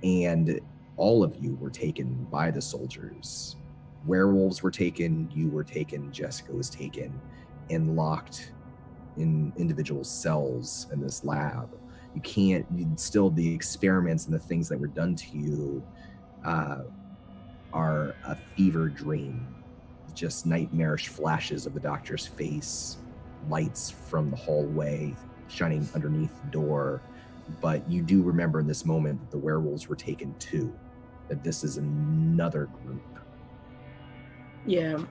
And all of you were taken by the soldiers. Werewolves were taken, you were taken, Jessica was taken, and locked in individual cells in this lab. The experiments and the things that were done to you are a fever dream. Just nightmarish flashes of the doctor's face, lights from the hallway shining underneath the door. But you do remember in this moment that the werewolves were taken too, that this is another group. Yeah.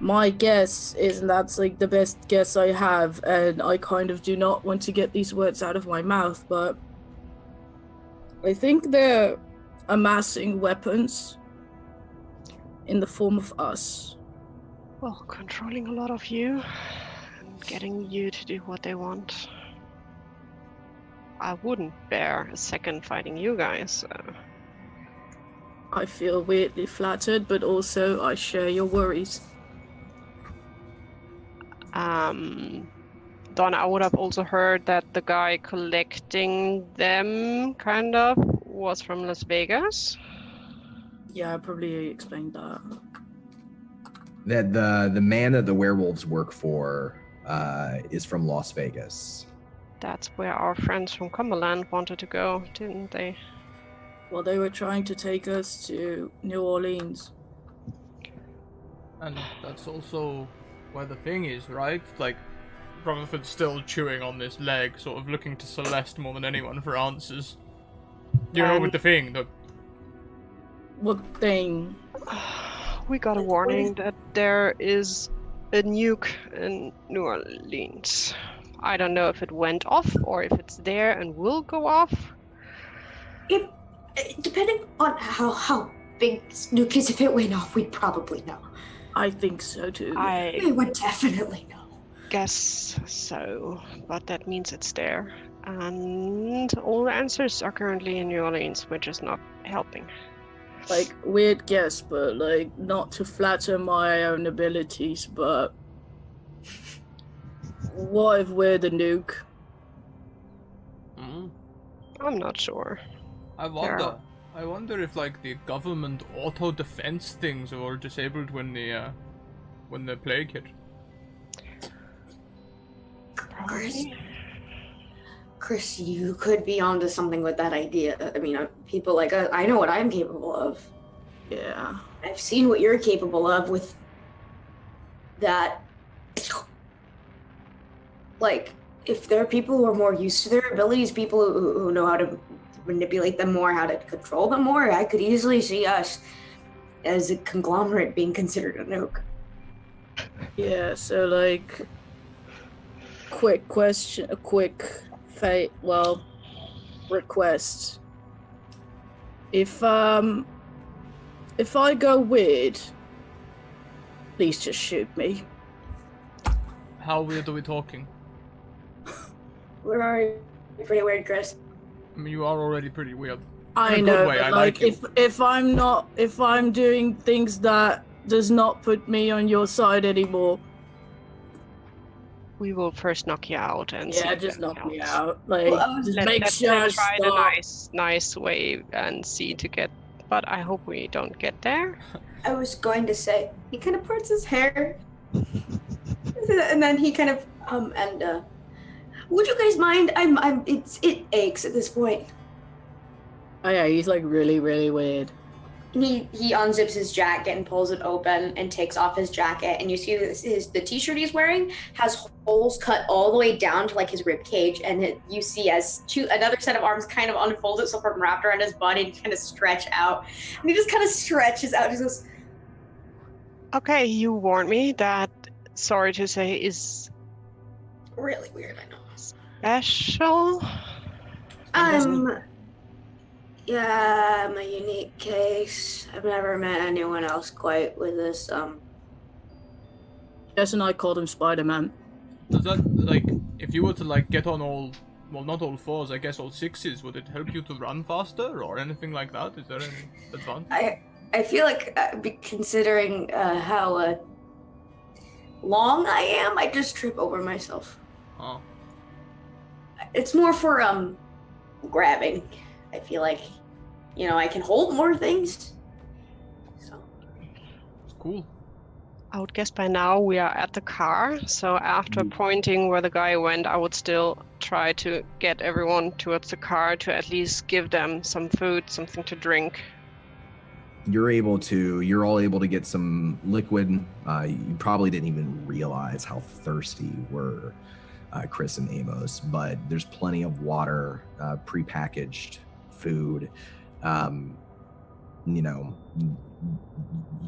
My guess is, and that's like the best guess I have, and I kind of do not want to get these words out of my mouth, but I think they're amassing weapons in the form of us. Well, controlling a lot of you and getting you to do what they want. I wouldn't bear a second fighting you guys. I feel weirdly flattered, but also I share your worries. Don, I would have also heard that the guy collecting them, kind of, was from Las Vegas. Yeah, I probably explained that. That the man that the werewolves work for is from Las Vegas. That's where our friends from Cumberland wanted to go, didn't they? Well, they were trying to take us to New Orleans. And that's also where the thing is, right? Like, Rutherford's still chewing on this leg, sort of looking to Celeste more than anyone for answers. You know, with the thing, What thing? We got a warning that there is a nuke in New Orleans. I don't know if it went off or if it's there and will go off. Depending on how big nuke is, if it went off, we'd probably know. I think so too. We would definitely know. Guess so, but that means it's there. And all the answers are currently in New Orleans, which is not helping. Like, weird guess, but like, not to flatter my own abilities, but what if we're the nuke? I'm not sure. I wonder if like the government auto defense things were disabled when the plague hit. Chris, you could be onto something with that idea. I mean, people like us, I know what I'm capable of. Yeah. I've seen what you're capable of with that. Like, if there are people who are more used to their abilities, people who know how to manipulate them more, how to control them more, I could easily see us as a conglomerate being considered a nuke. Yeah, so like, quick question, a quick request. If I go weird, please just shoot me. How weird are we talking? We're already pretty weird, Chris. I mean, you are already pretty weird. I In a know, good way, but I like, like you. if I'm doing things that does not put me on your side anymore. We will first knock you out and see. Yeah, if just that knock me helps. out. Like, just make sure. Let's try the stop. nice way and see to get. But I hope we don't get there. I was going to say, he kind of parts his hair. And then he kind of, would you guys mind? It aches at this point. Oh yeah, he's like really, really weird. He unzips his jacket and pulls it open and takes off his jacket, and you see the t-shirt he's wearing has holes cut all the way down to like his rib cage, and you see as another set of arms kind of unfold itself from wrapped around his body and kind of stretch out, and he just kind of stretches out and just goes, Okay, you warned me. That, sorry to say, is Really weird, I know. special. Yeah, I'm a unique case. I've never met anyone else quite with this. Jess and I called him Spider-Man. Does that, like, if you were to, like, get on all, well, not all fours, I guess all sixes, would it help you to run faster or anything like that? Is there any advantage? I feel like, considering how long I am, I just trip over myself. Oh, It's more for grabbing. I feel like, I can hold more things. So it's cool. I would guess by now we are at the car. So after pointing where the guy went, I would still try to get everyone towards the car to at least give them some food, something to drink. You're all able to get some liquid. You probably didn't even realize how thirsty you were, Chris and Amos, but there's plenty of water, prepackaged food.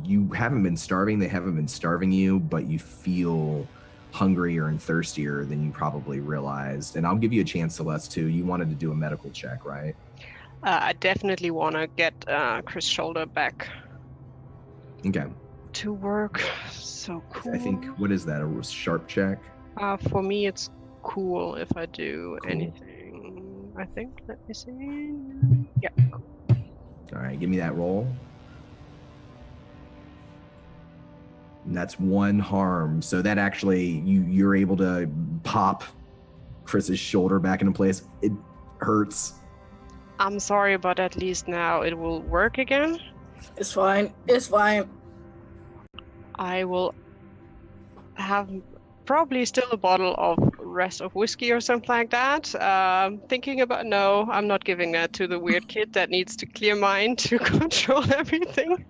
You haven't been starving. They haven't been starving you, but you feel hungrier and thirstier than you probably realized. And I'll give you a chance, Celeste, too. You wanted to do a medical check, right? I definitely want to get Chris' shoulder back Okay. to work. So cool. I think, what is that, a sharp check? For me, it's cool if I do Cool. anything. I think, let me see. Yeah. All right, give me that roll. And that's one harm. So that actually, you're able to pop Chris's shoulder back into place. It hurts. I'm sorry, but at least now it will work again. It's fine. It's fine. I will have probably still a bottle of rest of whiskey or something like that. Thinking about, no, I'm not giving that to the weird kid that needs to clear mind to control everything.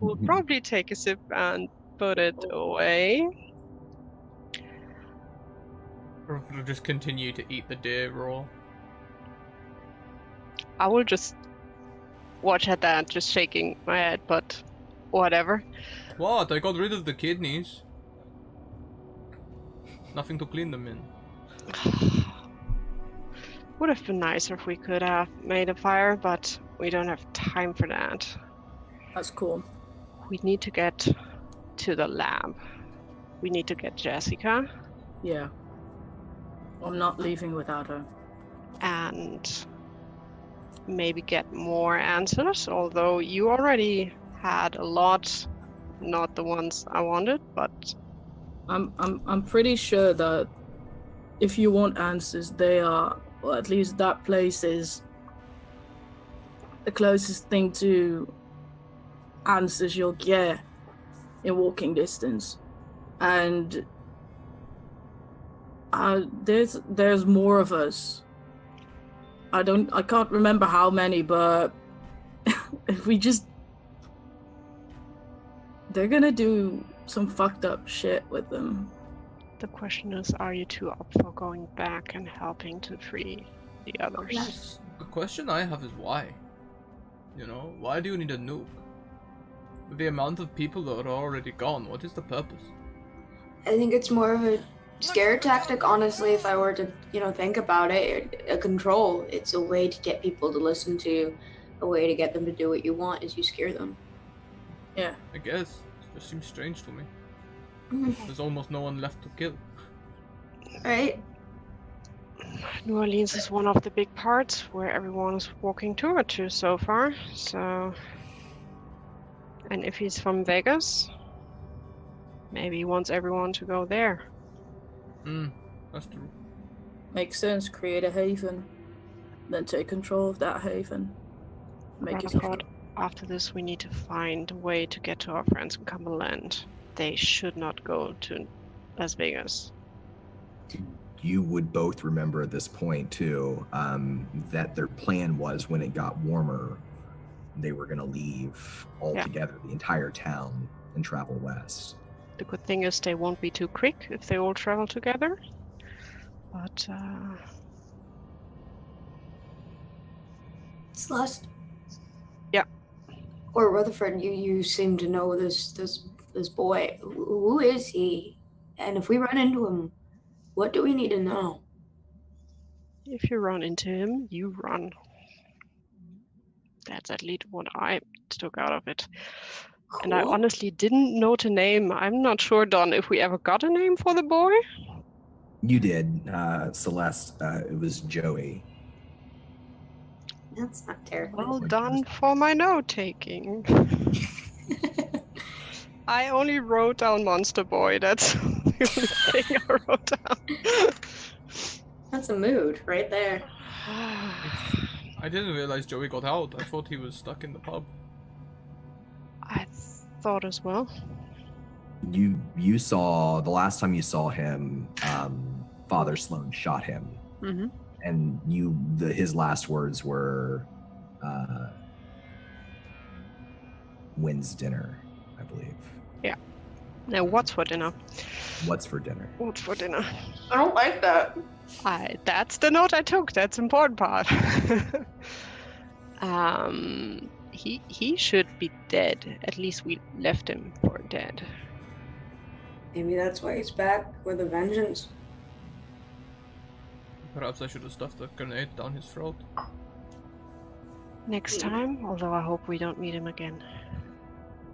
We'll probably take a sip and put it away. Or if we'll just continue to eat the deer raw. I will just watch at that, just shaking my head, but whatever. What? I got rid of the kidneys. Nothing to clean them in. Would have been nicer if we could have made a fire, but we don't have time for that. That's cool. We need to get to the lab. We need to get Jessica. Yeah. I'm not leaving without her. And maybe get more answers, although you already had a lot, not the ones I wanted, but I'm pretty sure that if you want answers, they are, or at least that place is the closest thing to answers you'll get in walking distance. And there's more of us. I can't remember how many, but if we just, they're gonna do some fucked up shit with them. the question is, are you two up for going back and helping to free the others? yes. The question I have is why? You know, why do you need a nuke? With the amount of people that are already gone, what is the purpose? I think it's more of a scare tactic, honestly, if I were to, think about it. A control. It's a way to get people to listen to you. A way to get them to do what you want is you scare them. Yeah. I guess. It just seems strange to me. Mhm. There's almost no one left to kill. Right? New Orleans is one of the big parts where everyone is walking toward to so far, so... And if he's from Vegas, maybe he wants everyone to go there. That's true. Makes sense. Create a haven, then take control of that haven. Make But I yourself. thought after this we need to find a way to get to our friends in Cumberland. They should not go to Las Vegas. You would both remember at this point, too, that their plan was when it got warmer, they were going to leave altogether, the entire town, and travel west. The good thing is they won't be too quick if they all travel together. But, Celeste? Yeah. or Rutherford, you seem to know this boy. Who is he? And if we run into him, what do we need to know? If you run into him, you run. That's at least what I took out of it. Cool. And I honestly didn't note a name. I'm not sure, Don, if we ever got a name for the boy. You did, Celeste. It was Joey. That's not terrible. Well done for my note-taking. I only wrote down Monster Boy. That's the only thing I wrote down. That's a mood right there. I didn't realize Joey got out. I thought he was stuck in the pub. I thought as well. You saw, the last time you saw him, Father Sloan shot him. Mm-hmm. And his last words were, when's dinner, I believe. Yeah. Now, what's for dinner? What's for dinner? What's for dinner? I don't like that. That's the note I took. That's the important part. He should be dead. At least we left him for dead. Maybe that's why he's back with a vengeance. Perhaps I should have stuffed a grenade down his throat. Next time, although I hope we don't meet him again.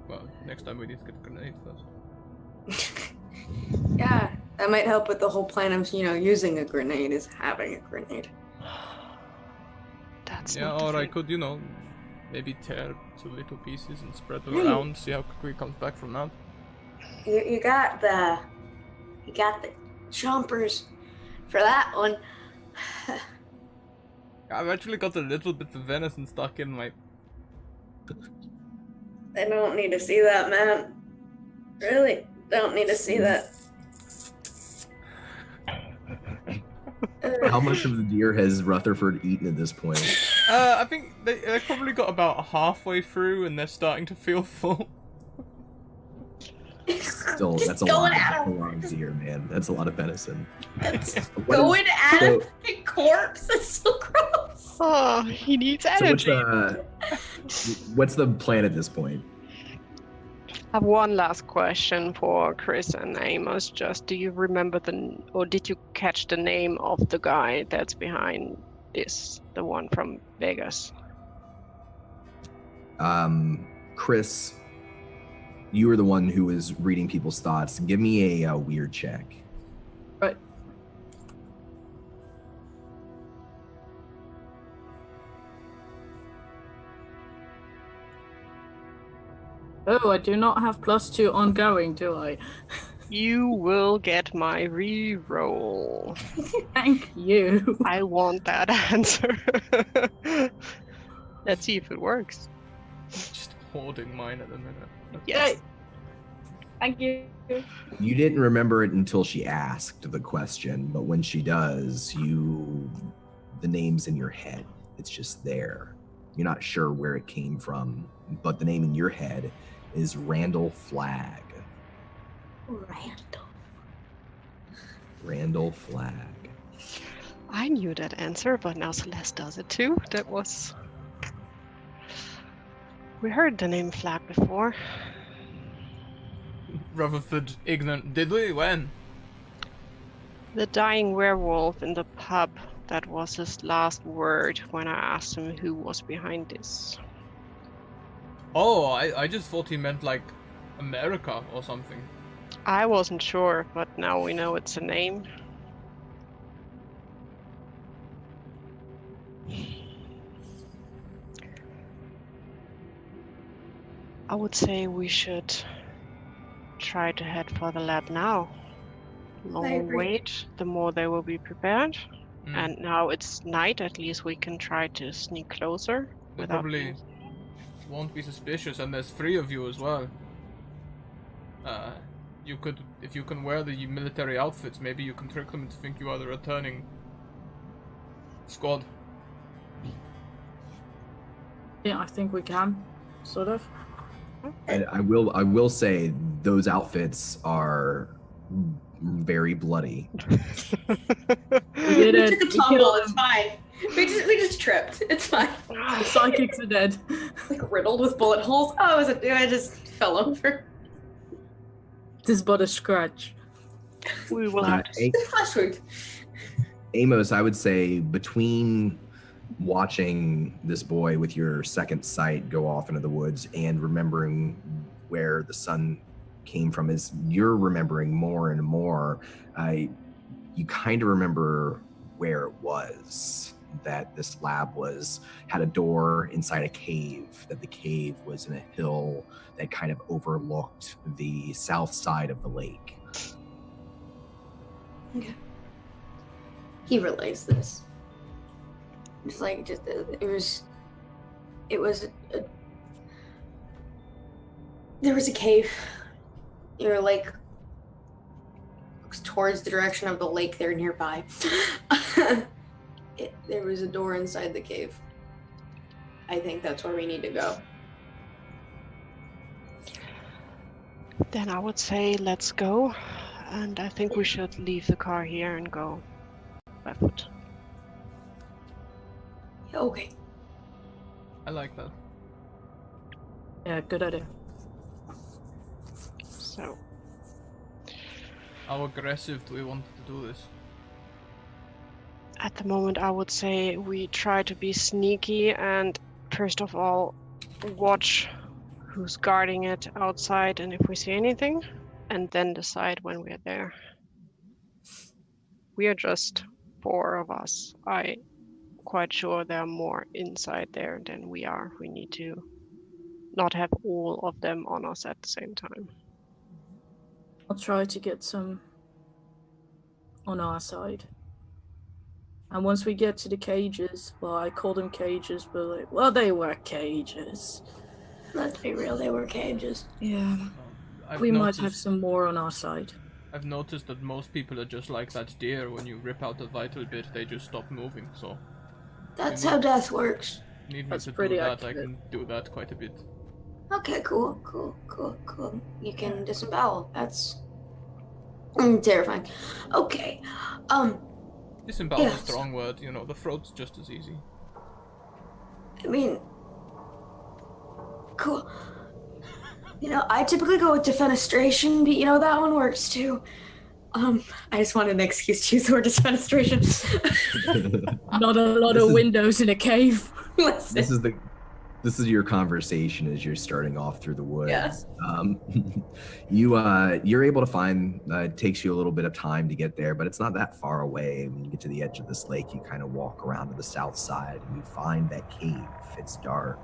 Well, next time we need to get a grenade first. Yeah, that might help with the whole plan of, using a grenade is having a grenade. That's Yeah, not the or I thing. could, maybe tear to little pieces and spread them around, see how quickly he comes back from that. You got the chompers for that one. I've actually got a little bit of venison stuck in my... I don't need to see that, man. Really, don't need to see that. How much of the deer has Rutherford eaten at this point? I think they probably got about halfway through and they're starting to feel full. Still, Just that's a going lot at of deer, man. That's a lot of venison. Going at so- a fucking corpse. That's so gross. Oh, he needs So energy. what's the plan at this point? I have one last question for Chris and Amos. Just, do you remember or did you catch the name of the guy that's behind this, the one from Vegas? Chris, you were the one who was reading people's thoughts. Give me a weird check. Right. Oh, I do not have +2 ongoing, do I? You will get my re-roll. Thank you. I want that answer. Let's see if it works. Just hoarding mine at the minute. Yes. Yay. Thank you. You didn't remember it until she asked the question, but when she does, the name's in your head. It's just there. You're not sure where it came from, but the name in your head is Randall Flagg. Randall Flagg. I knew that answer, but now Celeste does it too. We heard the name Flag before. Rutherford ignorant. Did we? When? The dying werewolf in the pub. That was his last word when I asked him who was behind this. Oh, I just thought he meant like America or something. I wasn't sure, but now we know it's a name. I would say we should try to head for the lab now. The longer we wait, the more they will be prepared. And now it's night, at least we can try to sneak closer. They without probably won't be suspicious, and there's 3 of you as well. You could, if you can wear the military outfits, maybe you can trick them to think you are the returning squad. Yeah, I think we can, sort of. And I will say those outfits are very bloody. We did it. We took a tumble. It's fine. We just tripped. It's fine. The psychics are dead. like riddled with bullet holes. Oh, I just fell over. This is but a scratch. We will have to see. Flash wound. Amos, I would say between watching this boy with your second sight go off into the woods and remembering where the sun came from, is you're remembering more and more. You kind of remember where it was, that this lab had a door inside a cave, that the cave was in a hill that kind of overlooked the south side of the lake. Okay. He relays this. It's like there was a cave. You're like looks towards the direction of the lake there nearby. There was a door inside the cave. I think that's where we need to go. Then I would say let's go. And I think we should leave the car here and go by foot. Okay. I like that. Yeah, good idea. So, How aggressive do we want to do this? at the moment, I would say we try to be sneaky and first of all, watch who's guarding it outside and if we see anything, and then decide when we're there. We are just 4 of us. I'm quite sure there are more inside there than we are. We need to not have all of them on us at the same time. I'll try to get some on our side. And once we get to the cages, well, I call them cages, but like, well, they were cages. Let's be real, they were cages. Yeah. I've We might noticed- have some more on our side. I've noticed that most people are just like that deer. When you rip out the vital bit, they just stop moving. So, That's how death works. need me That's to do pretty that. I accurate. can do that quite a bit. Okay, cool. You can disembowel. That's terrifying. Okay. Disembowel is a Yes. strong word. You know, the throat's just as easy. I mean, cool. You know, I typically go with defenestration, but you know, that one works too. I just wanted an excuse to use the word defenestration. Not a lot This of is- windows in a cave. Listen. This is your conversation as you're starting off through the woods. Yes. You're able to find. It takes you a little bit of time to get there, but it's not that far away. When you get to the edge of this lake, you kind of walk around to the south side, and you find that cave. It's dark,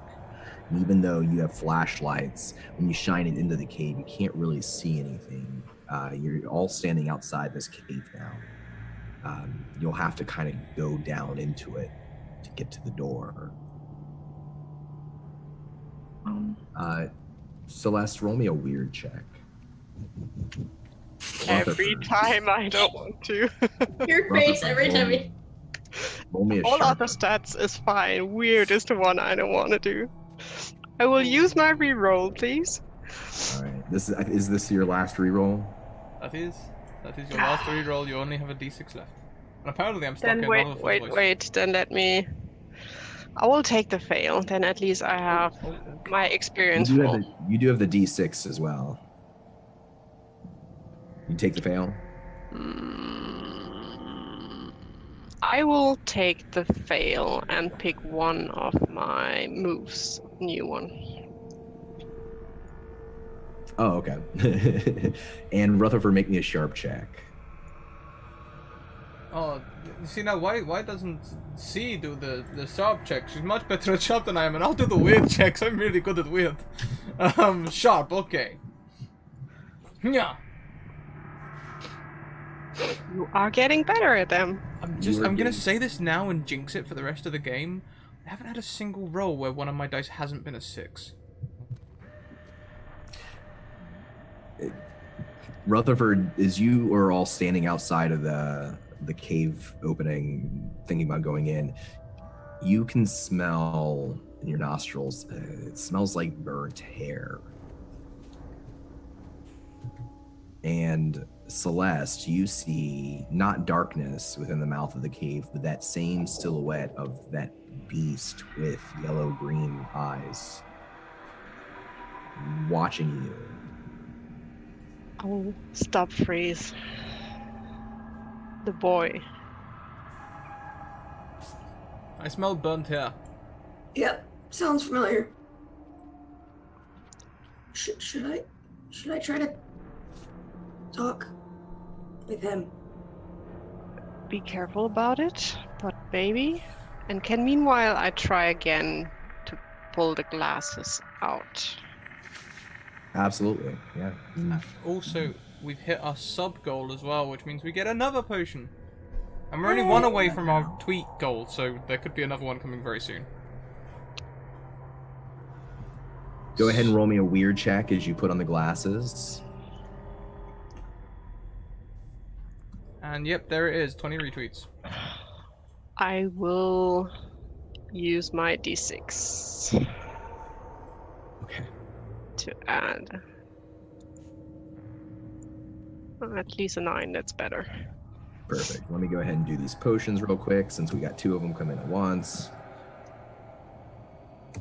and even though you have flashlights, when you shine it into the cave, you can't really see anything. You're all standing outside this cave now. You'll have to kind of go down into it to get to the door. Celeste, roll me a weird check. Every time I don't want to. Your face every time you... Roll me a All sharp other stats is fine. Weird is the one I don't want to do. I will use my reroll, please. All right. Is this your last reroll? That is your last reroll. You only have a d6 left. And apparently, I'm stuck in Then another voice. wait. Then let me. I will take the fail. Then at least I have Oh, my experience You full. do have the D6 as well. You take the fail. I will take the fail and pick one of my moves, new one. Oh, okay. And Rutherford, make me a sharp check. Oh, you see now, why doesn't C do the sharp check? She's much better at sharp than I am, and I'll do the weird checks. I'm really good at weird. Sharp, okay. Yeah. You are getting better at them. I'm gonna getting- say this now and jinx it for the rest of the game. I haven't had a single roll where one of my dice hasn't been a 6. Rutherford, as you are all standing outside of the cave opening, thinking about going in, you can smell in your nostrils. It smells like burnt hair. And Celeste, you see not darkness within the mouth of the cave, but that same silhouette of that beast with yellow-green eyes watching you. Oh, stop, freeze. The boy. I smell burnt hair. Yep, sounds familiar. Should I try to talk with him? Be careful about it, but maybe. And meanwhile, I try again to pull the glasses out. Absolutely, yeah. Also, we've hit our sub goal as well, which means we get another potion. And we're only one away from our tweet goal, so there could be another one coming very soon. Go ahead and roll me a weird check as you put on the glasses. And yep, there it is, 20 retweets. I will use my d6 Okay. to add at least a 9, that's better. Perfect. Let me go ahead and do these potions real quick since we got 2 of them coming at once.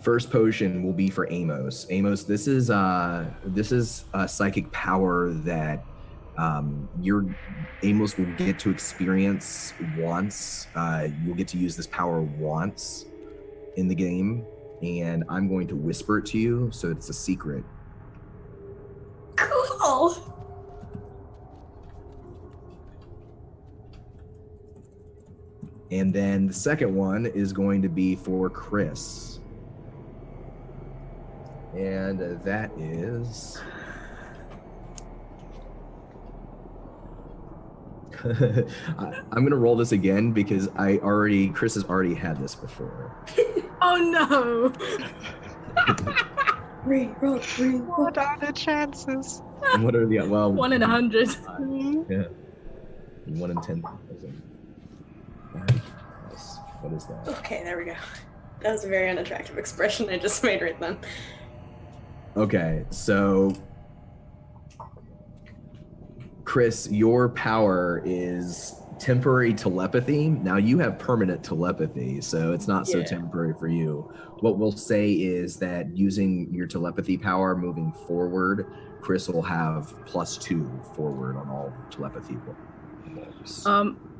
First potion will be for Amos. Amos, this is a psychic power that Amos will get to experience once. You'll get to use this power once in the game, and I'm going to whisper it to you, so it's a secret. Cool. And then the second one is going to be for Chris. And that is... I'm going to roll this again because Chris has already had this before. Oh no! Roll. What are the chances? And what are the... Well, 1 in 100. Yeah. 1 in 10,000. What is that? Okay, there we go. That was a very unattractive expression I just made right then. Okay, so Chris, your power is temporary telepathy. Now you have permanent telepathy, so it's not so temporary for you. What we'll say is that using your telepathy power moving forward, Chris will have +2 forward on all telepathy rolls.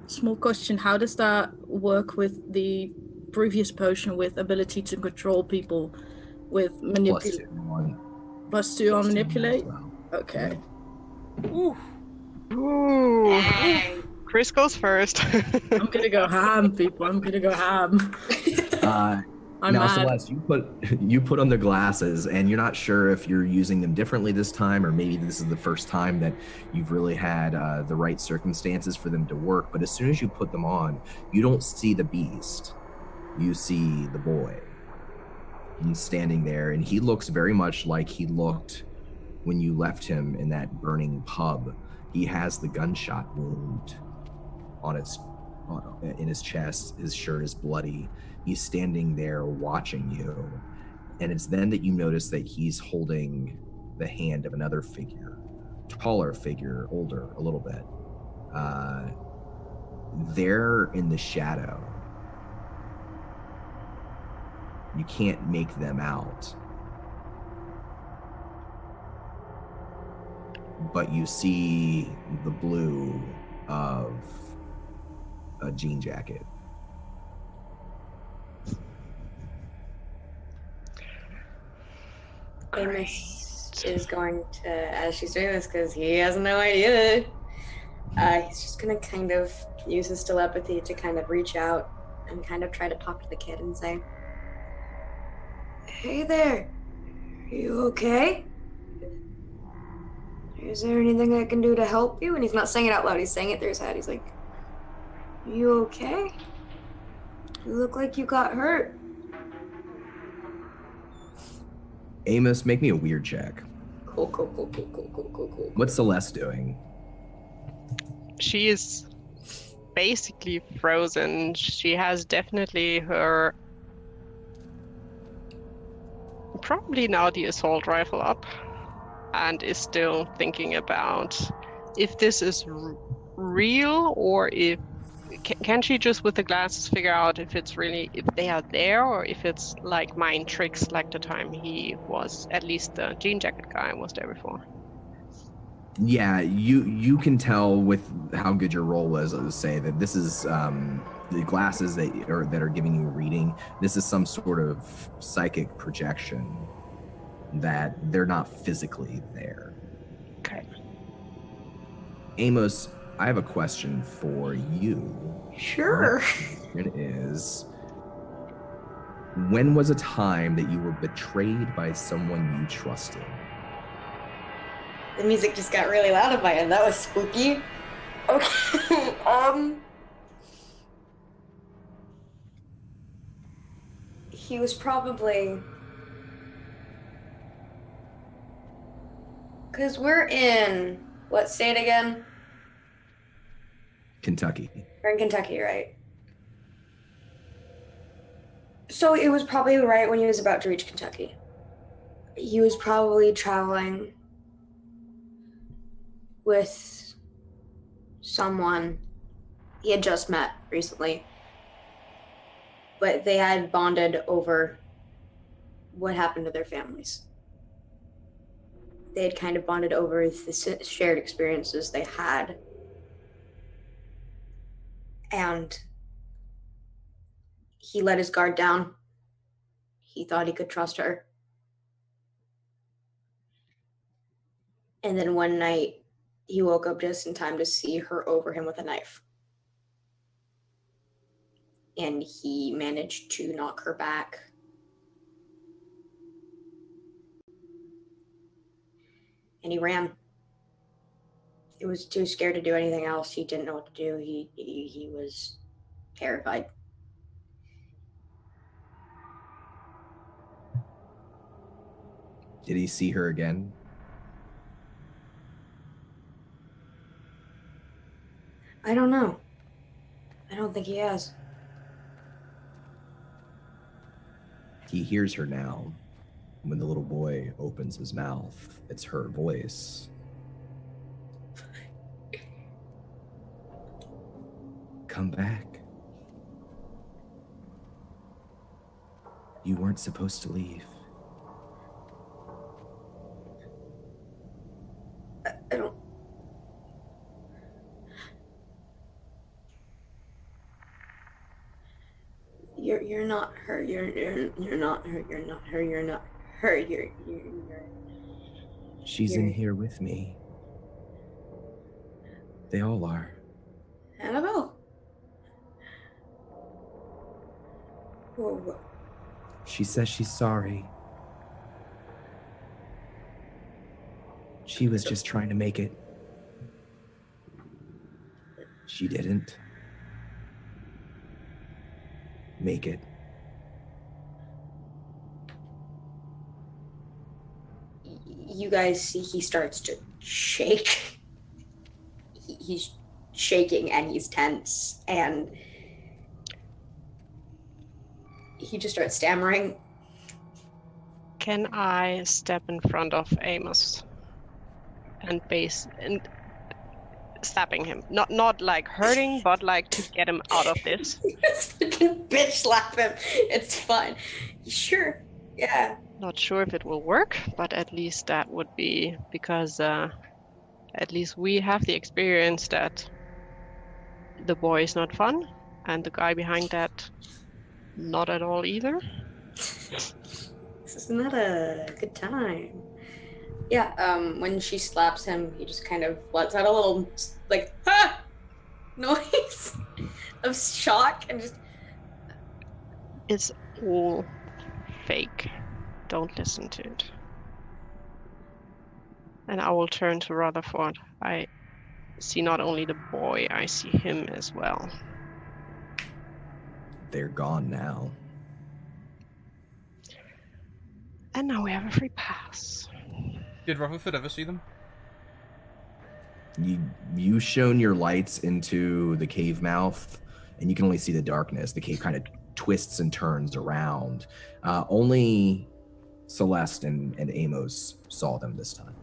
Small question, how does that work with the previous potion with ability to control people with manipulate? +2 on manipulate? Well. Okay. Ooh. Ooh. Chris goes first. I'm gonna go ham, people. I'm gonna go ham. I'm now, mad. Celeste, you put on the glasses, and you're not sure if you're using them differently this time, or maybe this is the first time that you've really had the right circumstances for them to work. But as soon as you put them on, you don't see the beast. You see the boy. He's standing there, and he looks very much like he looked when you left him in that burning pub. He has the gunshot wound in his chest. His shirt is bloody. He's standing there watching you. And it's then that you notice that he's holding the hand of another figure, taller figure, older a little bit. They're in the shadow. You can't make them out. But you see the blue of a jean jacket. Amos is going to, as she's doing this, because he has no idea, he's just going to kind of use his telepathy to kind of reach out and kind of try to talk to the kid and say, "Hey there, are you okay? Is there anything I can do to help you?" And he's not saying it out loud, he's saying it through his head. He's like, "You okay? You look like you got hurt." Amos, make me a weird check. Cool. What's Celeste doing? She is basically frozen. She has definitely her... probably now the assault rifle up, and is still thinking about if this is real or if Can she just with the glasses figure out if it's really, if they are there, or if it's like mind tricks like the time he was, at least the jean jacket guy was there before? Yeah, you can tell with how good your roll was. Let's say that this is the glasses that are giving you a reading. This is some sort of psychic projection that they're not physically there. Okay. Amos, I have a question for you. Sure. My question is, when was a time that you were betrayed by someone you trusted? The music just got really loud in my end. That was spooky. Okay. He was probably... Because we're in... What state again? Kentucky. We're in Kentucky, right? So it was probably right when he was about to reach Kentucky. He was probably traveling with someone he had just met recently, but they had bonded over what happened to their families. They had kind of bonded over the shared experiences they had. And he let his guard down. He thought he could trust her. And then one night, he woke up just in time to see her over him with a knife. And he managed to knock her back. And he ran. He was too scared to do anything else. He didn't know what to do. He was terrified. Did he see her again? I don't know. I don't think he has. He hears her now. When the little boy opens his mouth, it's her voice. Come back. You weren't supposed to leave. I don't... You're not her. You're not her. You're not her. You're not her. You're She's in here with me. They all are. Annabelle. Whoa. She says she's sorry. She was just trying to make it. She didn't make it. You guys see he starts to shake. He's shaking and he's tense and he just starts stammering. Can I step in front of Amos and slapping him? Not like hurting, but like to get him out of this. Just fucking bitch slap him. It's fine. Sure. Yeah. Not sure if it will work, but at least that would be because at least we have the experience that the boy is not fun and the guy behind that not at all either. This is not a good time. Yeah, when she slaps him, he just kind of lets out a little, like, ah! noise of shock and just... It's all fake. Don't listen to it. And I will turn to Rutherford. I see not only the boy, I see him as well. They're gone now. And now we have a free pass. Did Rutherford ever see them? You shone your lights into the cave mouth, and you can only see the darkness. The cave kind of twists and turns around. Only Celeste and Amos saw them this time.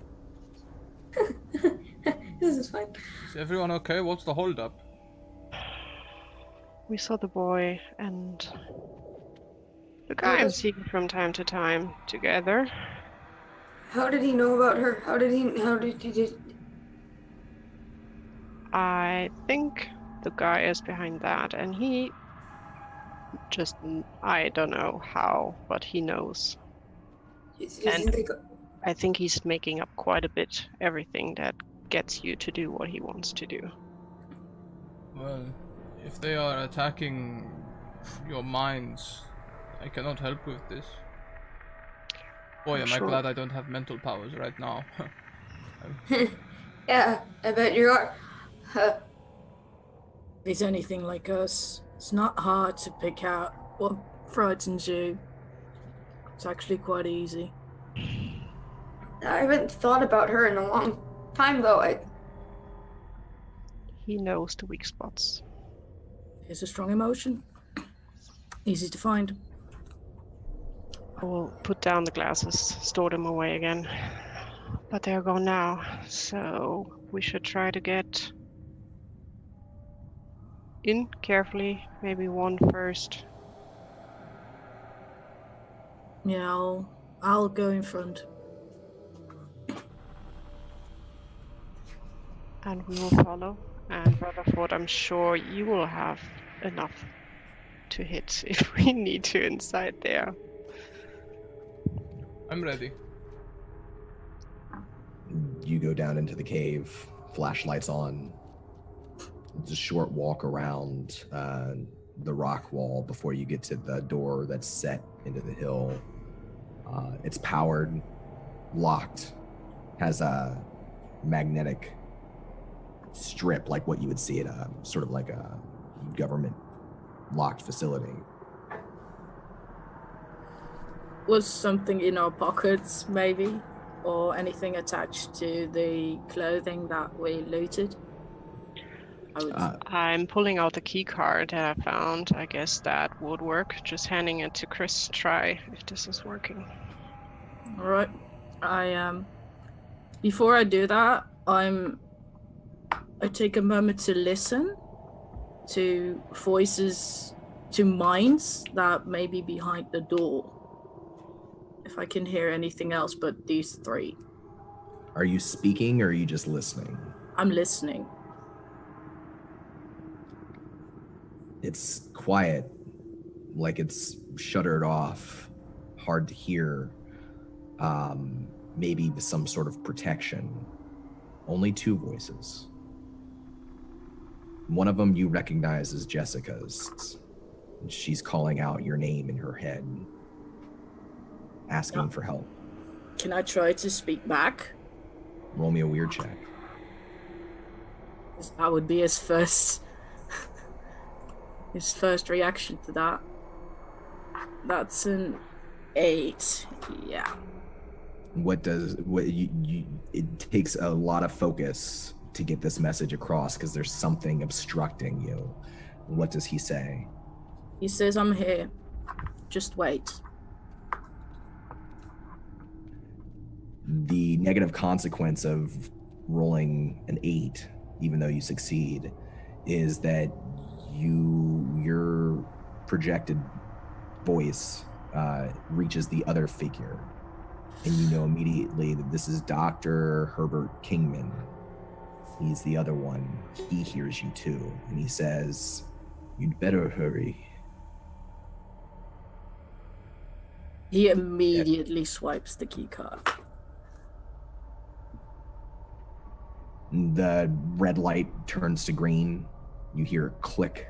This is fine. Is everyone okay? What's the holdup? We saw the boy and the guy I'm seeing from time to time together. How did he know about her? How did he? I think the guy is behind that, and he just, I don't know how, but he knows. And I think he's making up quite a bit everything that gets you to do what he wants to do. Well, if they are attacking your minds, I cannot help with this. Boy, am I glad I don't have mental powers right now. Yeah, I bet you are. If he's anything like us, it's not hard to pick out what frightens you. It's actually quite easy. I haven't thought about her in a long time, though. He knows the weak spots. It's a strong emotion. Easy to find. I will put down the glasses, store them away again. But they're gone now, so we should try to get in carefully, maybe one first. Yeah, I'll go in front. And we will follow. And Rutherford, I'm sure you will have enough to hit if we need to inside there. I'm ready. You go down into the cave, flashlights on. It's a short walk around the rock wall before you get to the door that's set into the hill. It's powered, locked, has a magnetic strip like what you would see at a sort of like a government locked facility. Was something in our pockets, maybe? Or anything attached to the clothing that we looted? I'm pulling out the key card that I found. I guess that would work. Just handing it to Chris to try if this is working. All right. Before I do that, I take a moment to listen to voices, to minds that may be behind the door. If I can hear anything else but these three. Are you speaking or are you just listening? I'm listening. It's quiet, like it's shuttered off, hard to hear. Maybe some sort of protection. Only two voices. One of them you recognize as Jessica's. She's calling out your name in her head, asking for help. Can I try to speak back? Roll me a weird check. That would be his first reaction to that. That's an 8. Yeah. It takes a lot of focus to get this message across because there's something obstructing you. What does he say? He says, I'm here. Just wait. The negative consequence of rolling an 8, even though you succeed, is that your projected voice reaches the other figure. And you know immediately that this is Dr. Herbert Kingman. He's the other one. He hears you too. And he says, "You'd better hurry." He immediately swipes the key card. The red light turns to green. You hear a click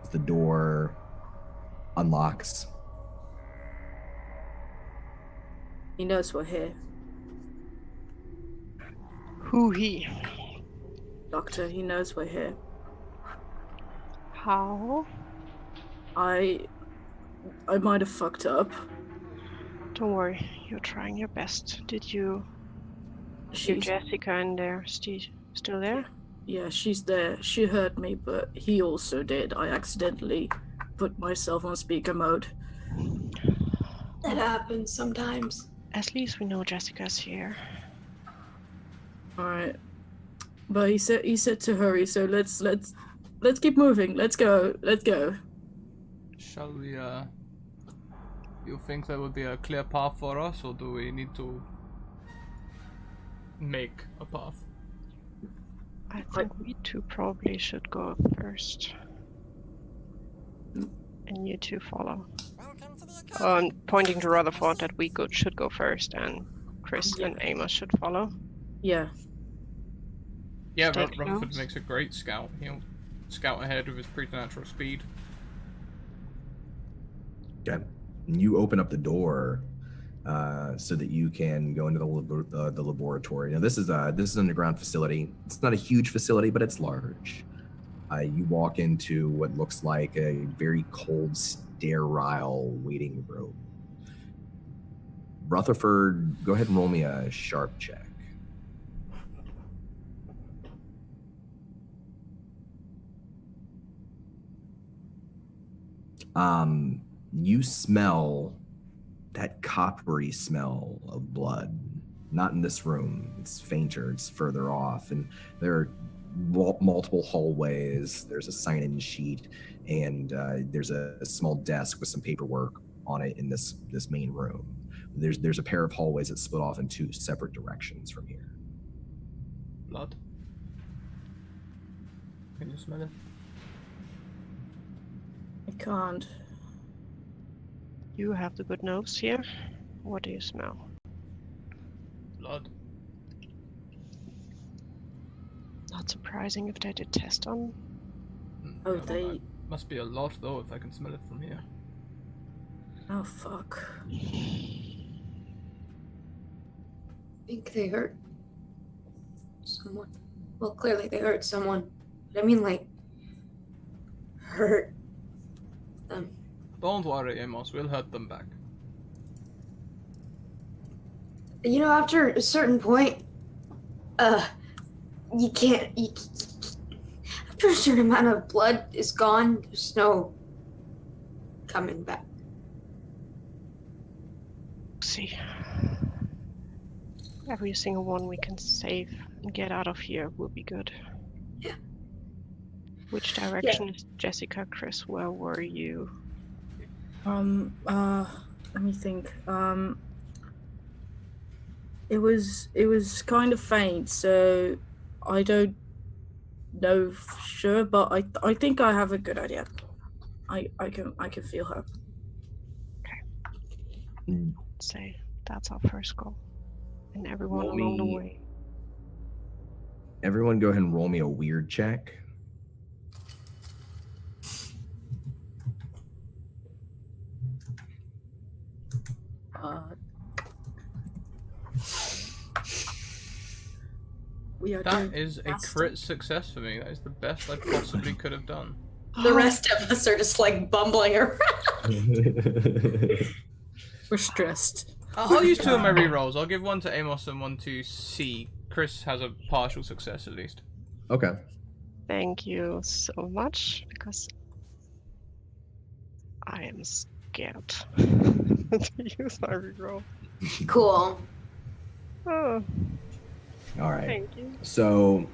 as the door unlocks. He knows we're here. Who he? Doctor, he knows we're here. How? I might have fucked up. Don't worry, you're trying your best. Did you see Jessica in there? Still there? Yeah, she's there. She heard me, but he also did. I accidentally put myself on speaker mode. That happens sometimes. At least we know Jessica's here. All right, but he said to hurry. So let's Let's keep moving. Let's go. Let's go. Shall we, you think there would be a clear path for us, or do we need to make a path? I think we two probably should go first. And you two follow. Welcome to the academy. Pointing to Rutherford that we should go first, and Chris Yeah. and Amos should follow. Yeah. Yeah, Take Rutherford notes. makes a great scout. He'll scout ahead with his preternatural speed. Okay. You open up the door so that you can go into the laboratory. Now, this is an underground facility. It's not a huge facility, but it's large. You walk into what looks like a very cold, sterile waiting room. Rutherford, go ahead and roll me a sharp check. You smell that coppery smell of blood. Not in this room. It's fainter. It's further off, and there are multiple hallways. There's a sign-in sheet, and there's a small desk with some paperwork on it in this main room. There's a pair of hallways that split off in two separate directions from here. Blood. Can you smell it? I can't. You have the good nose here. What do you smell? Blood. Not surprising if they did test on. Oh, Yeah, they. must be a lot though if I can smell it from here. Oh, fuck. I think they hurt someone. Well, clearly they hurt someone. But I mean, like, hurt them. Don't worry, Amos. We'll hurt them back. You know, after a certain point, you can't. After a certain amount of blood is gone, there's no coming back. See. Every single one we can save and get out of here will be good. Yeah. Which direction is Jessica, Chris? Where were you? Let me think. It was kind of faint, so I don't know for sure, but I think I have a good idea. I can feel her. Say that's our first goal. And everyone Roll along the me- way. Everyone go ahead and roll me a weird check. We are That doing is a fantastic. crit success for me. That is the best I possibly could have done. The rest of us are just like bumbling around. We're stressed. I'll use two of my rerolls. I'll give one to Amos and one to C. Chris has a partial success at least. Okay. Thank you so much, because I am scared to use my reroll. Cool. Oh, All right. thank you. So,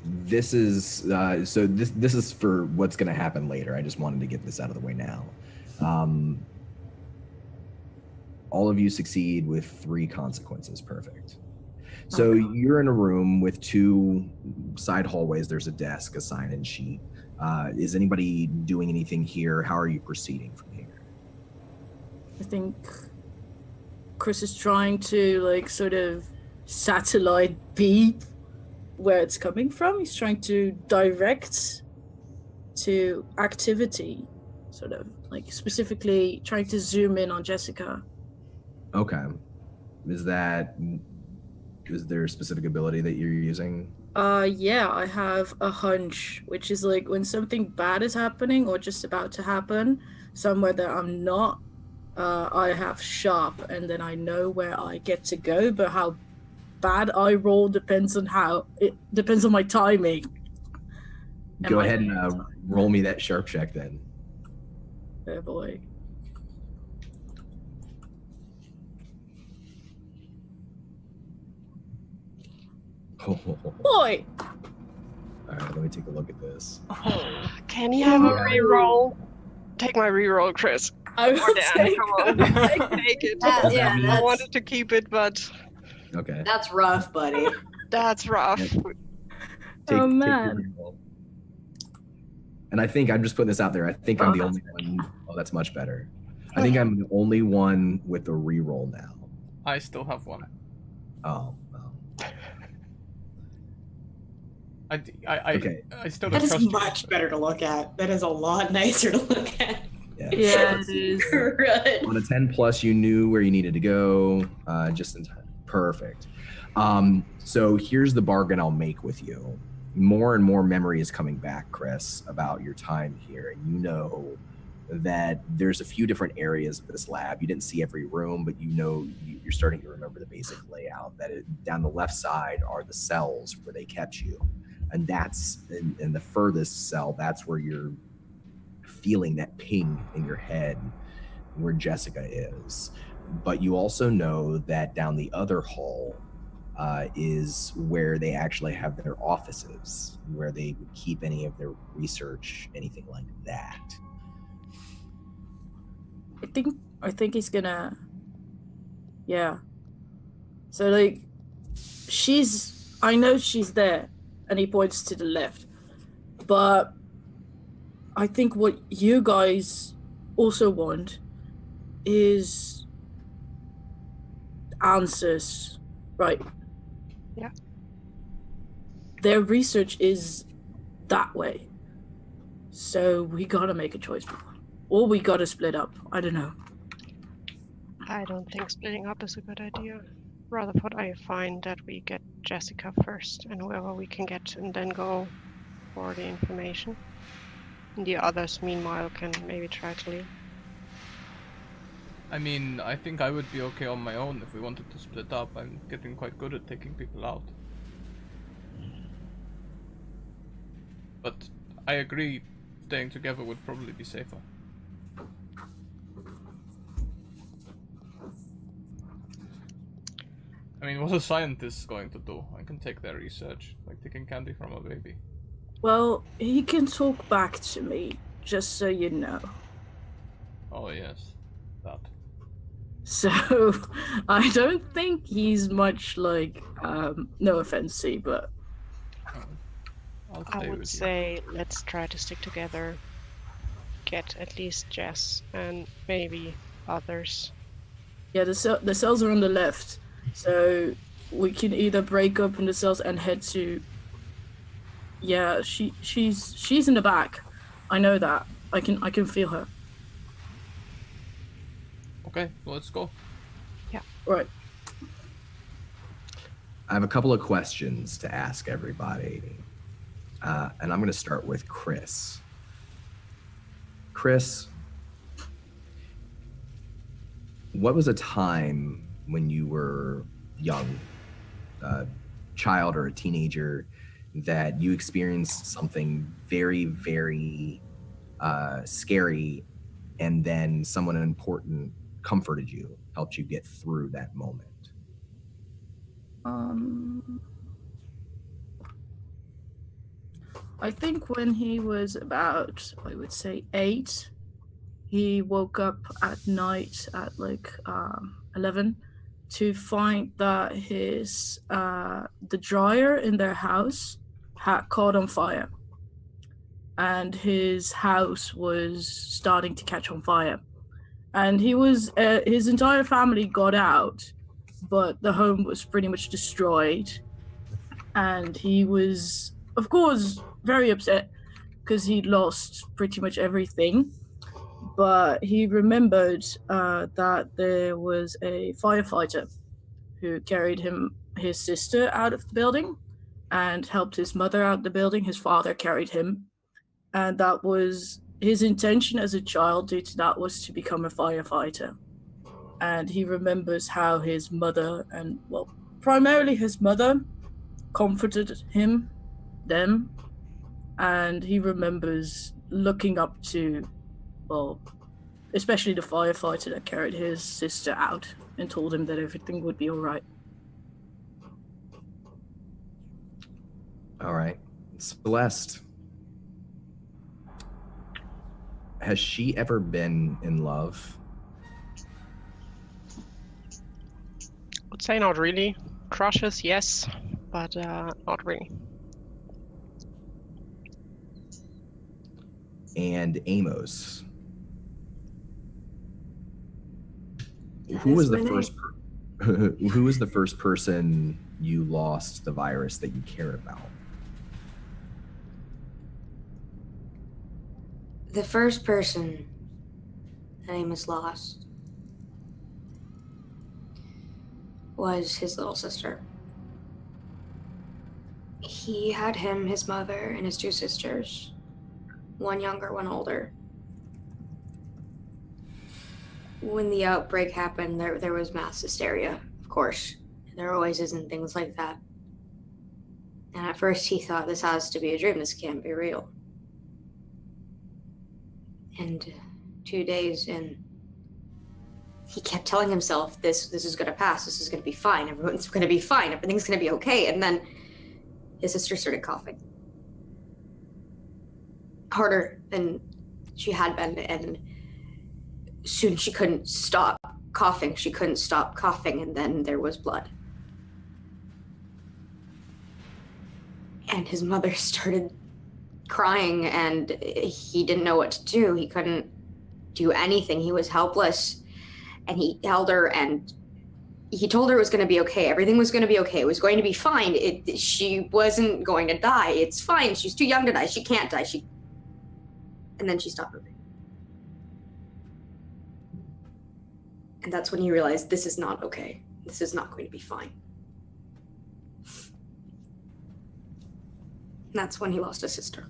this is this is for what's going to happen later. I just wanted to get this out of the way now. All of you succeed with 3 consequences. Perfect. So you're in a room with 2 side hallways. There's a desk, a sign-in sheet. Is anybody doing anything here? How are you proceeding from here? I think Chris is trying to like sort of satellite beat where it's coming from. He's trying to direct to activity, sort of like specifically trying to zoom in on Jessica. Okay. Is there a specific ability that you're using? Yeah, I have a hunch, which is like when something bad is happening or just about to happen somewhere that I'm not, I have sharp, and then I know where I get to go, but how bad I roll depends on my timing. And Go my- ahead and roll me that sharp check then. Oh boy. Boy! All right, let me take a look at this. Can you have a reroll? Take my reroll, Chris. I will Dan, take, come on. Take it. Yeah, I wanted to keep it, but Okay. that's rough, buddy. that's rough. Yep. Oh, Take man. your reroll. And I think I'm just putting this out there. I think I'm the only one. Oh, that's much better. I think I'm the only one with a reroll now. I still have one. Oh. Okay. I still That don't is trust you. much better to look at. That is a lot nicer to look at. Yeah, it is. Right. On a 10 plus, you knew where you needed to go, just in time. Perfect. So here's the bargain I'll make with you. More and more memory is coming back, Chris, about your time here. And you know that there's a few different areas of this lab. You didn't see every room, but you know you're starting to remember the basic layout. Down the left side are the cells where they kept you. And that's in the furthest cell, that's where you're feeling that ping in your head where Jessica is. But you also know that down the other hall is where they actually have their offices, where they would keep any of their research, anything like that. I think he's gonna. Yeah. So like, I know she's there, and he points to the left, but I think what you guys also want is answers, right? Yeah. Their research is that way, so we gotta make a choice, or we gotta split up. I don't know. I don't think splitting up is a good idea. Rather thought I find that we get Jessica first and whoever we can get and then go for the information. And the others, meanwhile, can maybe try to leave. I mean, I think I would be okay on my own if we wanted to split up. I'm getting quite good at taking people out. But I agree, staying together would probably be safer. I mean, what are scientists going to do? I can take their research, like taking candy from a baby. Well, he can talk back to me, just so you know. Oh yes, that. So, I don't think he's much like, no offense, C, but... I'll stay I would with say let's try to stick together. Get at least Jess and maybe others. Yeah, the cells are on the left, so we can either break up in the cells and head to... Yeah, she's in the back. I know that. I can feel her. Okay, let's go. Right. I have a couple of questions to ask everybody. And I'm going to start with Chris. Chris, what was a time when you were young, a child or a teenager, that you experienced something very, very scary, and then someone important comforted you, helped you get through that moment? I think when he was about, I would say 8, he woke up at night at like 11 to find that his the dryer in their house had caught on fire, and his house was starting to catch on fire, and he was his entire family got out, but the home was pretty much destroyed, and he was, of course, very upset because he'd lost pretty much everything. But he remembered that there was a firefighter who carried his sister out of the building and helped his mother out of the building. His father carried him, and that was his intention as a child. Due to that, was to become a firefighter. And he remembers how his mother, and well, primarily his mother, comforted them, and he remembers looking up to, well, especially the firefighter that carried his sister out and told him that everything would be all right. All right. Celeste. Has she ever been in love? Would say not really. Crushes, yes, but not really. And Amos. That Who is was the my name. first who was the first person you lost the virus that you care about? The first person that Amos lost was his little sister. He had him, his mother, and his two sisters. One younger, one older. When the outbreak happened, there was mass hysteria, of course. There always is in things like that. And at first he thought, this has to be a dream, this can't be real. And 2 days in, he kept telling himself, this is gonna pass, this is gonna be fine, everyone's gonna be fine, everything's gonna be okay. And then his sister started coughing. Harder than she had been, and soon she couldn't stop coughing. She couldn't stop coughing, and then there was blood. And his mother started crying, and he didn't know what to do. He couldn't do anything. He was helpless. And he held her, and he told her it was going to be okay. Everything was going to be okay. It was going to be fine. She wasn't going to die. It's fine. She's too young to die. She can't die. And then she stopped moving. And that's when he realized, this is not okay. This is not going to be fine. And that's when he lost his sister.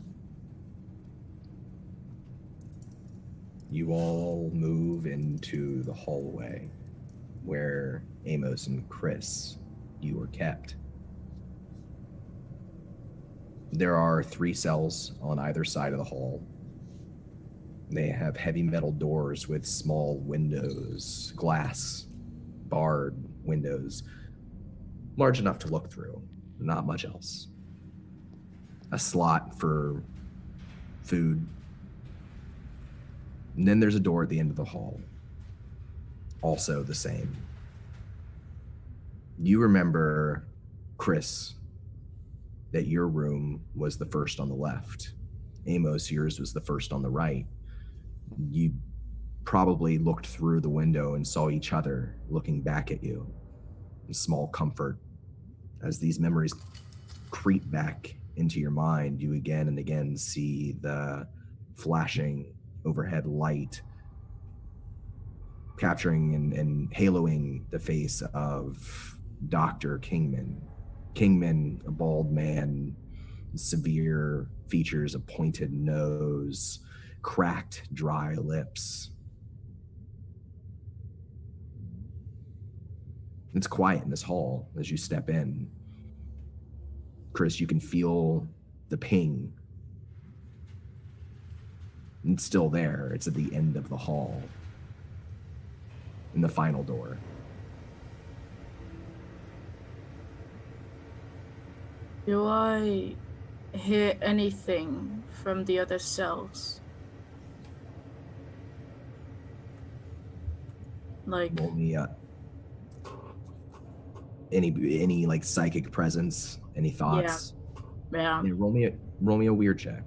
You all move into the hallway where Amos and Chris, you were kept. There are 3 cells on either side of the hall. They have heavy metal doors with small windows, glass, barred windows, large enough to look through, not much else. A slot for food. And then there's a door at the end of the hall, also the same. You remember, Chris, that your room was the first on the left. Amos, yours was the first on the right. You probably looked through the window and saw each other looking back at you in small comfort. As these memories creep back into your mind, you again and again see the flashing overhead light capturing and haloing the face of Dr. Kingman. Kingman, a bald man, severe features, a pointed nose, cracked, dry lips. It's quiet in this hall as you step in. Chris, you can feel the ping. It's still there. It's at the end of the hall. In the final door. Do I hear anything from the other cells? Like, Roll me any like psychic presence, any thoughts? yeah. Yeah, roll me a weird check.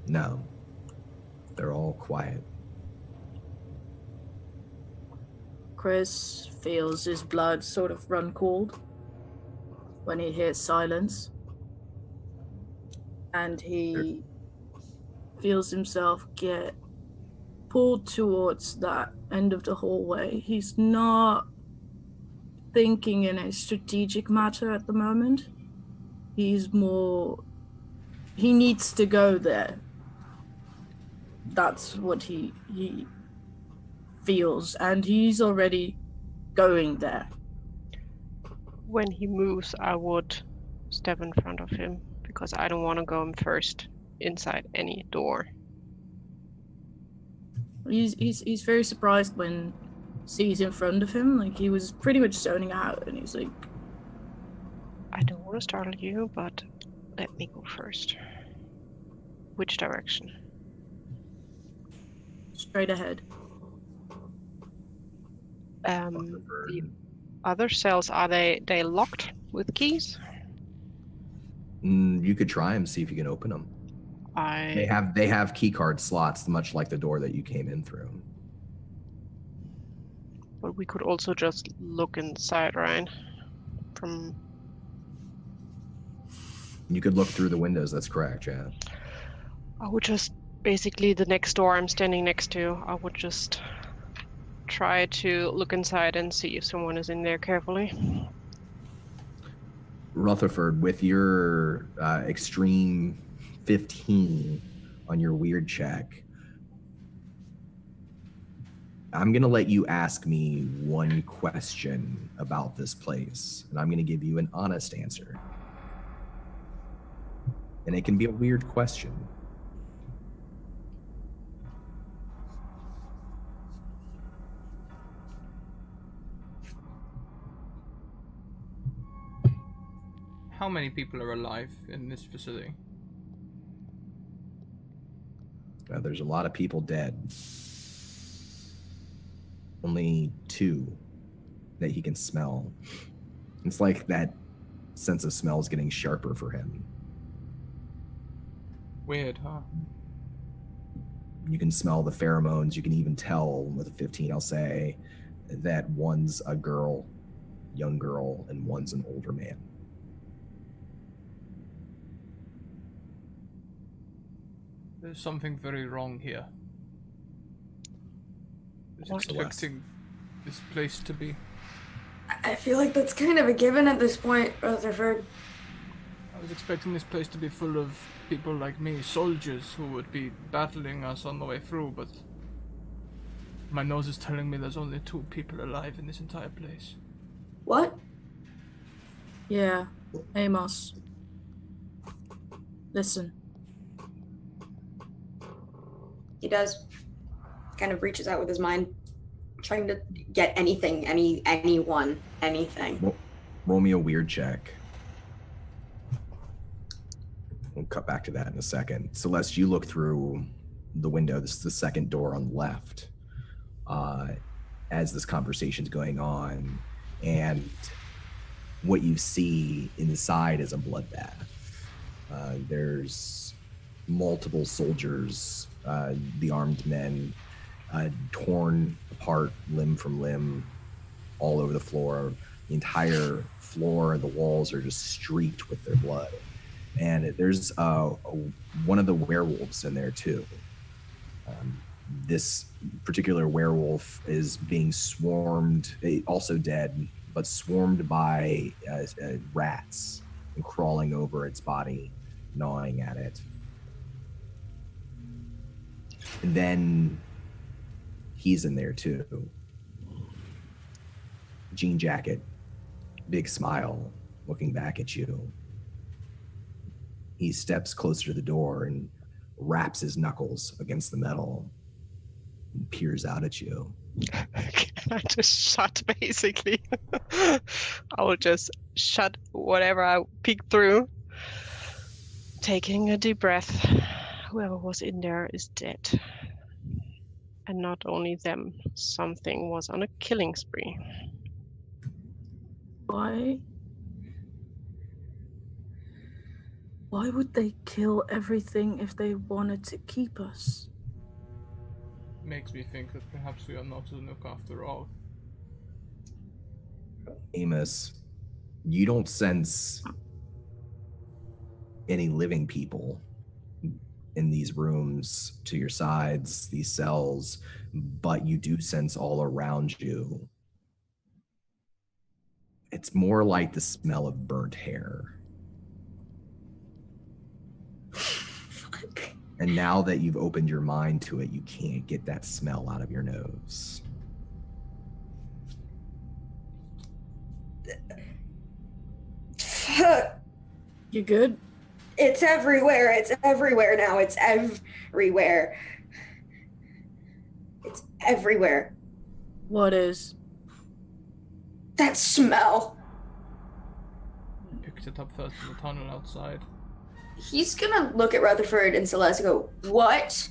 No. They're all quiet. Chris feels his blood sort of run cold when he hears silence. And he feels himself get pulled towards that end of the hallway. He's not thinking in a strategic matter at the moment. He needs to go there. That's what he feels, and he's already going there. When he moves, I would step in front of him because I don't want to go in first inside any door. He's very surprised when sees in front of him. Like, he was pretty much zoning out, and he's like, I don't want to startle you, but let me go first. Which direction? straight ahead. The other cells, are they locked with keys? You could try them, see if you can open them. They have key card slots, much like the door that you came in through. But we could also just look inside, right? You could look through the windows, that's correct, yeah. I would just, basically the next door I'm standing next to, I would just try to look inside and see if someone is in there carefully. Rutherford, with your extreme 15 on your weird check, I'm going to let you ask me one question about this place, and I'm going to give you an honest answer. And it can be a weird question. How many people are alive in this facility? There's a lot of people dead. Only 2 that he can smell. It's like that sense of smell is getting sharper for him. Weird, huh? You can smell the pheromones. You can even tell with a 15, I'll say, that one's a girl, young girl, and one's an older man. There's something very wrong here. I was expecting this place to be... I feel like that's kind of a given at this point, Rutherford. I was expecting this place to be full of people like me, soldiers who would be battling us on the way through, but my nose is telling me there's only 2 people alive in this entire place. What? Yeah, Amos. Listen. He does. Kind of reaches out with his mind, trying to get anything, anyone, anything. Roll me a weird check. We'll cut back to that in a second. Celeste, you look through the window. This is the second door on the left. As this conversation's going on, and what you see inside is a bloodbath. There's multiple soldiers, the armed men, torn apart limb from limb all over the floor. The entire floor and the walls are just streaked with their blood. And there's one of the werewolves in there too. This particular werewolf is being swarmed, also dead, but swarmed by rats and crawling over its body, gnawing at it. And then he's in there too. Jean jacket, big smile, looking back at you. He steps closer to the door and wraps his knuckles against the metal and peers out at you. I just shut, basically. I will just shut whatever I peek through. Taking a deep breath. Whoever was in there is dead. And not only them, something was on a killing spree. Why would they kill everything if they wanted to keep us? Makes me think that perhaps we are not Chinook after all. Amos, you don't sense any living people in these rooms to your sides, these cells, but you do sense all around you. It's more like the smell of burnt hair. And now that you've opened your mind to it, you can't get that smell out of your nose. You good? It's everywhere. It's everywhere now. It's everywhere. It's everywhere. What is? That smell. Picked it up first in the tunnel outside. He's gonna look at Rutherford and Celeste and go, "What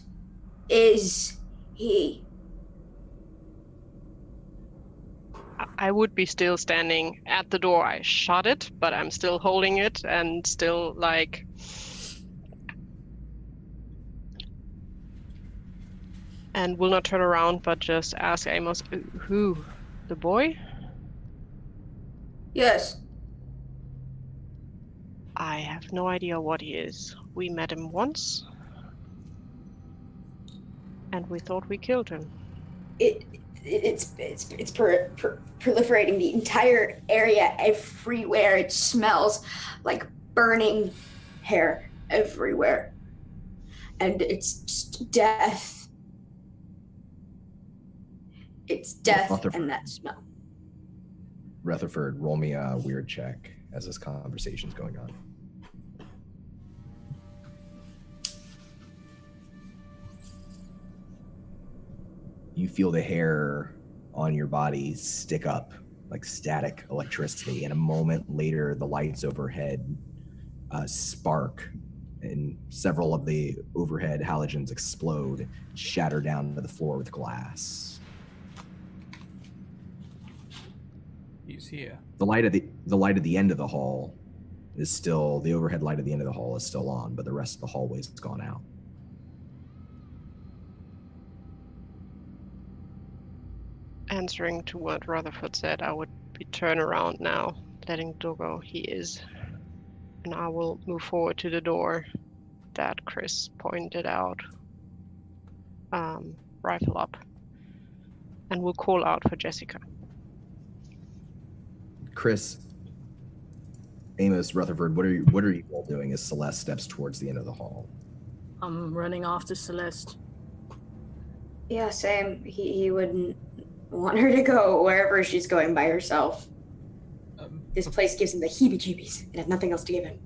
is he?" I would be still standing at the door. I shut it, but I'm still holding it and still like... And will not turn around, but just ask Amos, who? The boy? Yes. I have no idea what he is. We met him once. And we thought we killed him. It's proliferating the entire area everywhere. It smells like burning hair everywhere. And it's just death. It's death and that smell. Rutherford, roll me a weird check as this conversation's going on. You feel the hair on your body stick up like static electricity, and a moment later the lights overhead spark and several of the overhead halogens explode, shatter down to the floor with glass. He's here. The light at the end of the hall is still, the overhead light at the end of the hall is still on, but the rest of the hallway's gone out. Answering to what Rutherford said, I would be turn around now, letting the door go. He is. And I will move forward to the door that Chris pointed out. Rifle up. And we'll call out for Jessica. Chris, Amos, Rutherford, what are you all doing as Celeste steps towards the end of the hall? I'm running after Celeste. Yeah, same. He wouldn't want her to go wherever she's going by herself. This place gives him the heebie-jeebies and has nothing else to give him.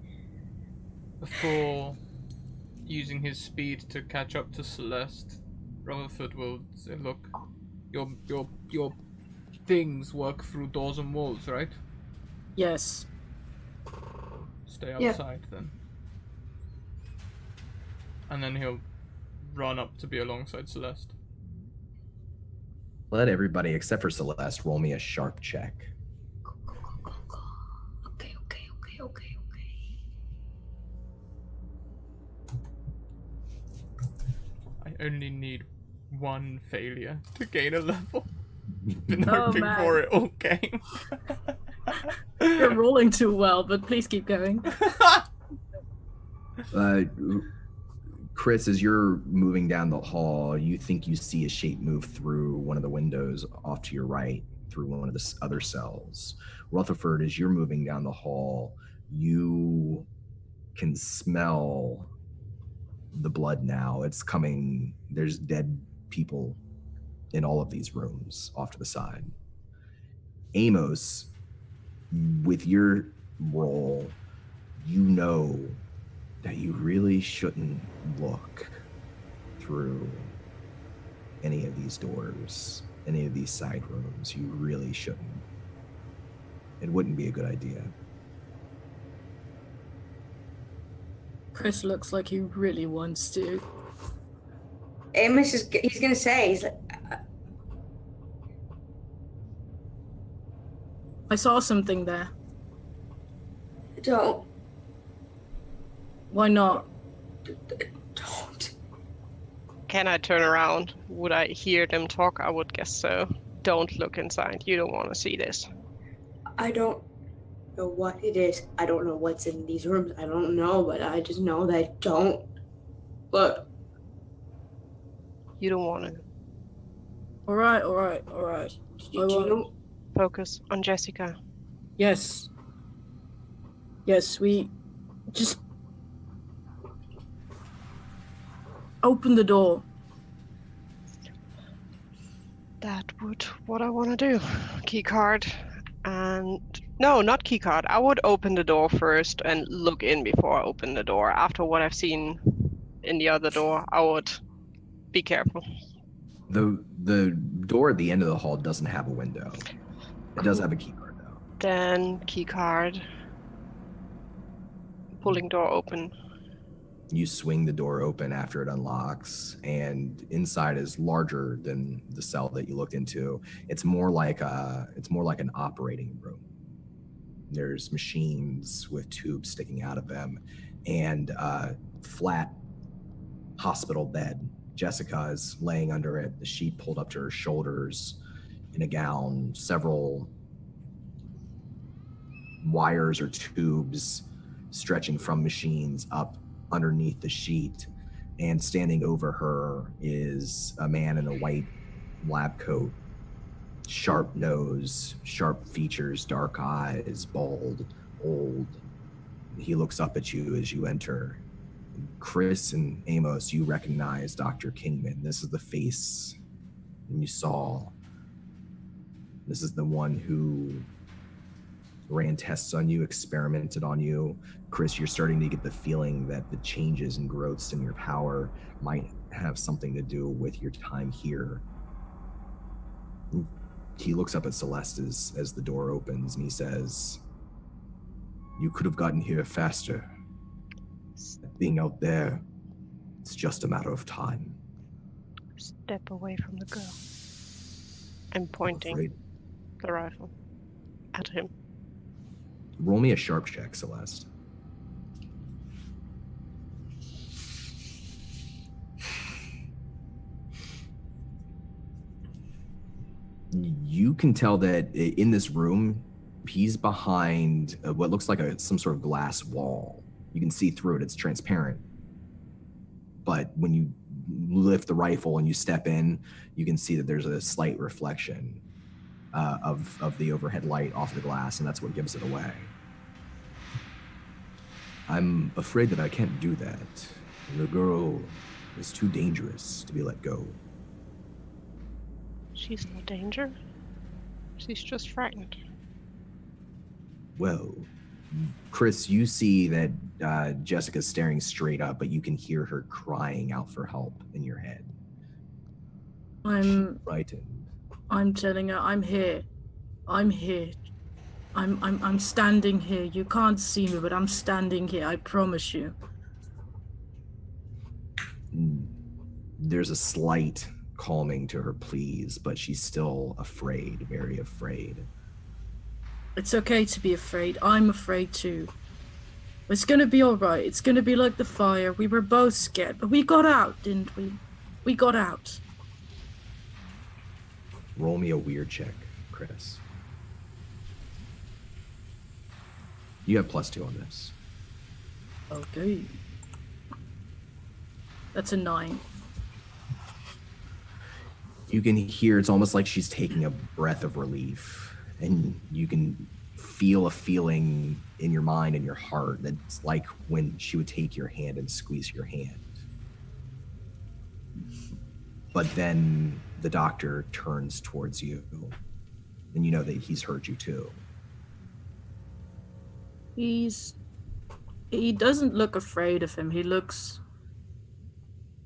Before using his speed to catch up to Celeste, Rutherford will say, "Look, your things work through doors and walls, right? Yes. Stay outside then." And then he'll run up to be alongside Celeste. Let everybody except for Celeste roll me a sharp check. Okay. I only need one failure to gain a level. Been Oh, hoping man. for it all game. You're rolling too well, but please keep going. Chris, as you're moving down the hall, you think you see a shape move through one of the windows off to your right, through one of the other cells. Rutherford, as you're moving down the hall, you can smell the blood now. It's coming. There's dead people in all of these rooms off to the side. Amos, with your role, you know that you really shouldn't look through any of these doors, any of these side rooms. You really shouldn't. It wouldn't be a good idea. Chris looks like he really wants to. Amos he's gonna say, he's like, I saw something there. don't. Why not? Don't. Can I turn around? Would I hear them talk? I would guess so. Don't look inside. You don't want to see this. I don't know what it is. I don't know what's in these rooms. I don't know, but I just know that don't look. You don't want to. All right. Do you know? Focus on Jessica. Yes, we just open the door. That would what I want to do. Keycard. And no, not keycard. I would open the door first and look in before I open the door. After what I've seen in the other door, I would be careful. The door at the end of the hall doesn't have a window. It does have a key card though. Then key card. Pulling door open. You swing the door open after it unlocks, and inside is larger than the cell that you looked into. It's more like an operating room. There's machines with tubes sticking out of them, and a flat hospital bed. Jessica is laying under it, the sheet pulled up to her shoulders, in a gown, several wires or tubes stretching from machines up underneath the sheet, and standing over her is a man in a white lab coat, sharp nose, sharp features, dark eyes, bald, old. He looks up at you as you enter. Chris and Amos, you recognize Dr. Kingman. This is the face you saw. This is the one who ran tests on you, experimented on you. Chris, you're starting to get the feeling that the changes and growths in your power might have something to do with your time here. He looks up at Celeste as the door opens, and he says, "You could have gotten here faster. Being out there, it's just a matter of time." Step away from the girl. I'm pointing Afraid. the rifle at him. Roll me a sharp check, Celeste. You can tell that in this room, he's behind what looks like some sort of glass wall. You can see through it. It's transparent. But when you lift the rifle and you step in, you can see that there's a slight reflection of the overhead light off the glass, and that's what gives it away. I'm afraid that I can't do that. The girl is too dangerous to be let go. She's no danger. She's just frightened. Well, Chris, you see that Jessica's staring straight up, but you can hear her crying out for help in your head. She's frightened. I'm telling her, I'm here. I'm here. I'm standing here. You can't see me, but I'm standing here. I promise you. There's a slight calming to her pleas, but she's still afraid, very afraid. It's okay to be afraid. I'm afraid too. It's gonna be all right. It's gonna be like the fire. We were both scared, but we got out, didn't we? We got out. Roll me a weird check, Chris. You have +2 on this. Okay. That's a 9. You can hear, it's almost like she's taking a breath of relief, and you can feel a feeling in your mind and your heart that's like when she would take your hand and squeeze your hand. But then the doctor turns towards you, and you know that he's heard you too. He doesn't look afraid of him. He looks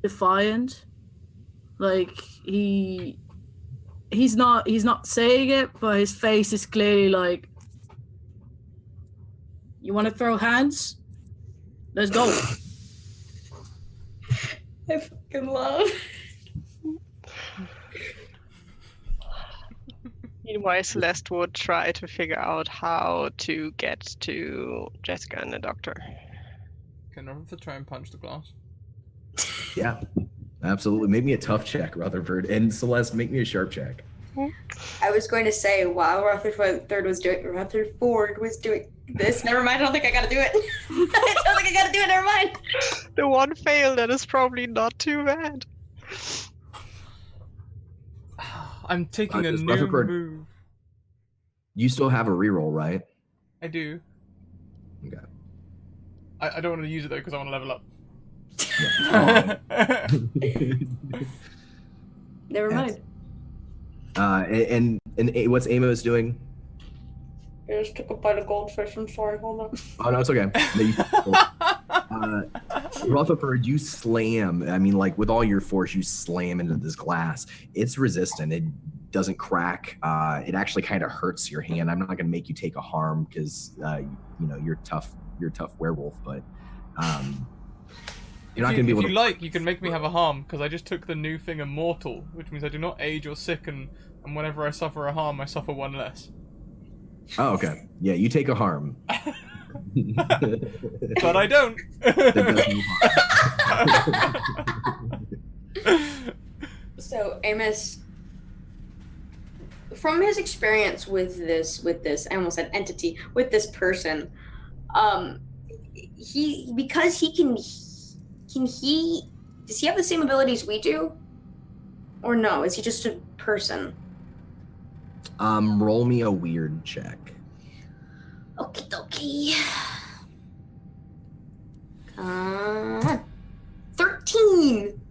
defiant. Like he's not saying it, but his face is clearly like, you want to throw hands? Let's go. I fucking love. Meanwhile, Celeste would try to figure out how to get to Jessica and the doctor. Can Rutherford try and punch the glass? Yeah, absolutely. Make me a tough check, Rutherford. And Celeste, make me a sharp check. I was going to say, while Rutherford was doing this, never mind, I don't think I gotta do it. I don't think I gotta do it, never mind. The one fail, that is probably not too bad. I'm taking a new Rutherford, move. You still have a reroll, right? I do. Okay. I don't want to use it though because I want to level up. Yeah. Never mind. And what's Amos doing? I just took a bite of goldfish. I'm sorry. Hold on. Oh no, it's okay. No, Rutherford, you slam. I mean, like with all your force, you slam into this glass. It's resistant. It doesn't crack. It actually kind of hurts your hand. I'm not going to make you take a harm because you know you're tough. You're a tough werewolf, but you're not going to be able to. If you like, you can make me have a harm because I just took the new thing, Immortal, which means I do not age or sicken, and whenever I suffer a harm, I suffer one less. Oh, okay. Yeah, you take a harm. But I don't. So Amos, from his experience with this, I almost said entity, with this person, does he have the same abilities we do? Or no, is he just a person? Roll me a weird check. Okie dokie. 13.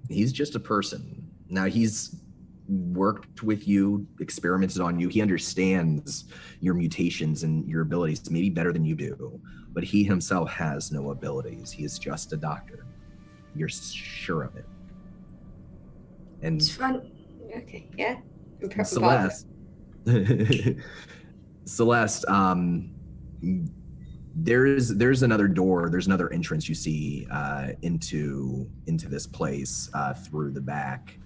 He's just a person. Now he's worked with you, experimented on you. He understands your mutations and your abilities maybe better than you do, but he himself has no abilities. He is just a doctor. You're sure of it. And It's fun. Okay, yeah. Celeste, Celeste, there's another door, there's another entrance you see into this place through the back.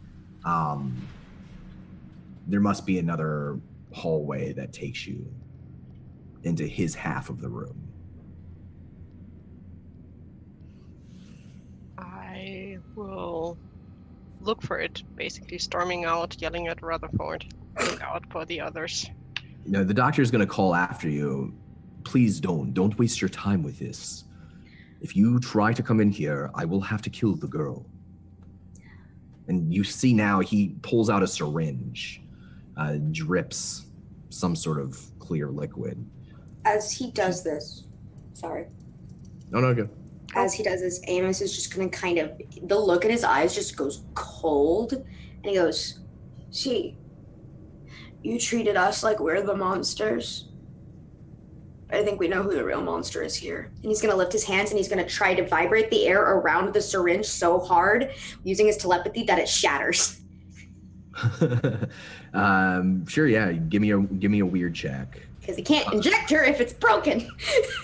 There must be another hallway that takes you into his half of the room. I will look for it, basically storming out, yelling at Rutherford. Look out for the others. You know, the doctor's going to call after you. Please don't waste your time with this. If you try to come in here, I will have to kill the girl. And you see now he pulls out a syringe, drips some sort of clear liquid. As he does this, sorry. No, go. As he does this, Amos is just gonna kind of, the look in his eyes just goes cold, and he goes, "See, you treated us like we're the monsters. I think we know who the real monster is here." And he's gonna lift his hands and he's gonna try to vibrate the air around the syringe so hard, using his telepathy, that it shatters. Sure, yeah. Give me a weird check. Because he can't inject her if it's broken.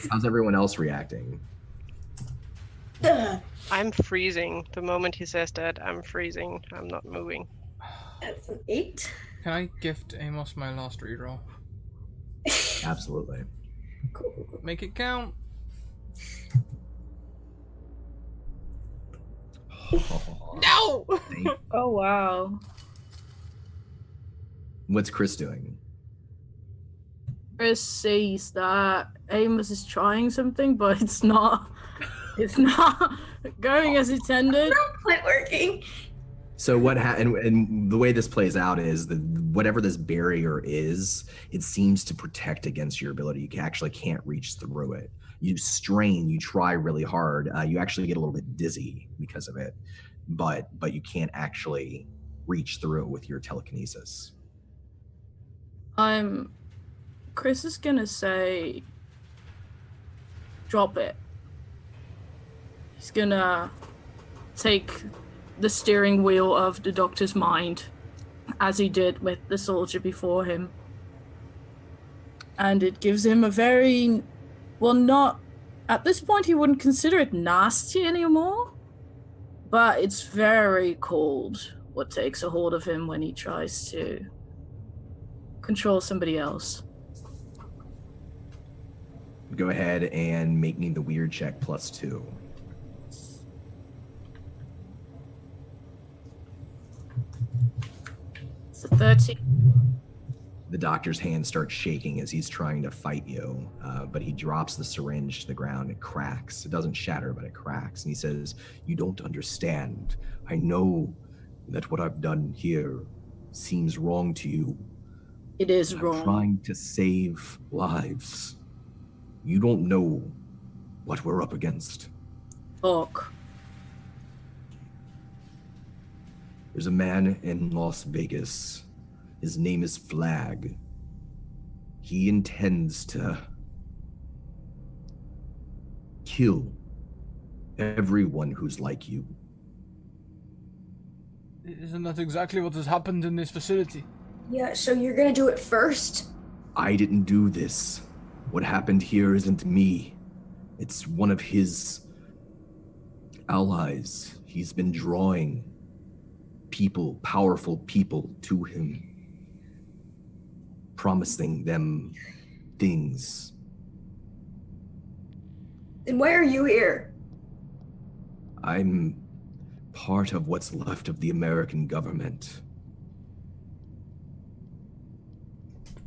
How's everyone else reacting? I'm freezing. The moment he says that, I'm freezing. I'm not moving. That's an 8. Can I gift Amos my last reroll? Absolutely. Cool. Make it count. No! Oh, wow. What's Chris doing? Chris sees that Amos is trying something, but it's not going as intended. Not quite working. So what and the way this plays out is that whatever this barrier is, it seems to protect against your ability. You actually can't reach through it. You strain, you try really hard. You actually get a little bit dizzy because of it, but you can't actually reach through it with your telekinesis. Chris is gonna say, drop it. He's gonna take the steering wheel of the doctor's mind, as he did with the soldier before him. And it gives him a very, well, not, at this point he wouldn't consider it nasty anymore, but it's very cold what takes a hold of him when he tries to control somebody else. Go ahead and make me the weird check +2. It's a 13. The doctor's hand starts shaking as he's trying to fight you, but he drops the syringe to the ground. It cracks. It doesn't shatter, but it cracks. And he says, "You don't understand. I know that what I've done here seems wrong to you. It is I'm wrong. trying to save lives. You don't know what we're up against. Talk. There's a man in Las Vegas. His name is Flag. He intends to kill everyone who's like you. Isn't that exactly what has happened in this facility? Yeah, so you're gonna do it first? I didn't do this. What happened here isn't me. It's one of his allies. He's been drawing people, powerful people, to him, promising them things. Then why are you here? I'm part of what's left of the American government.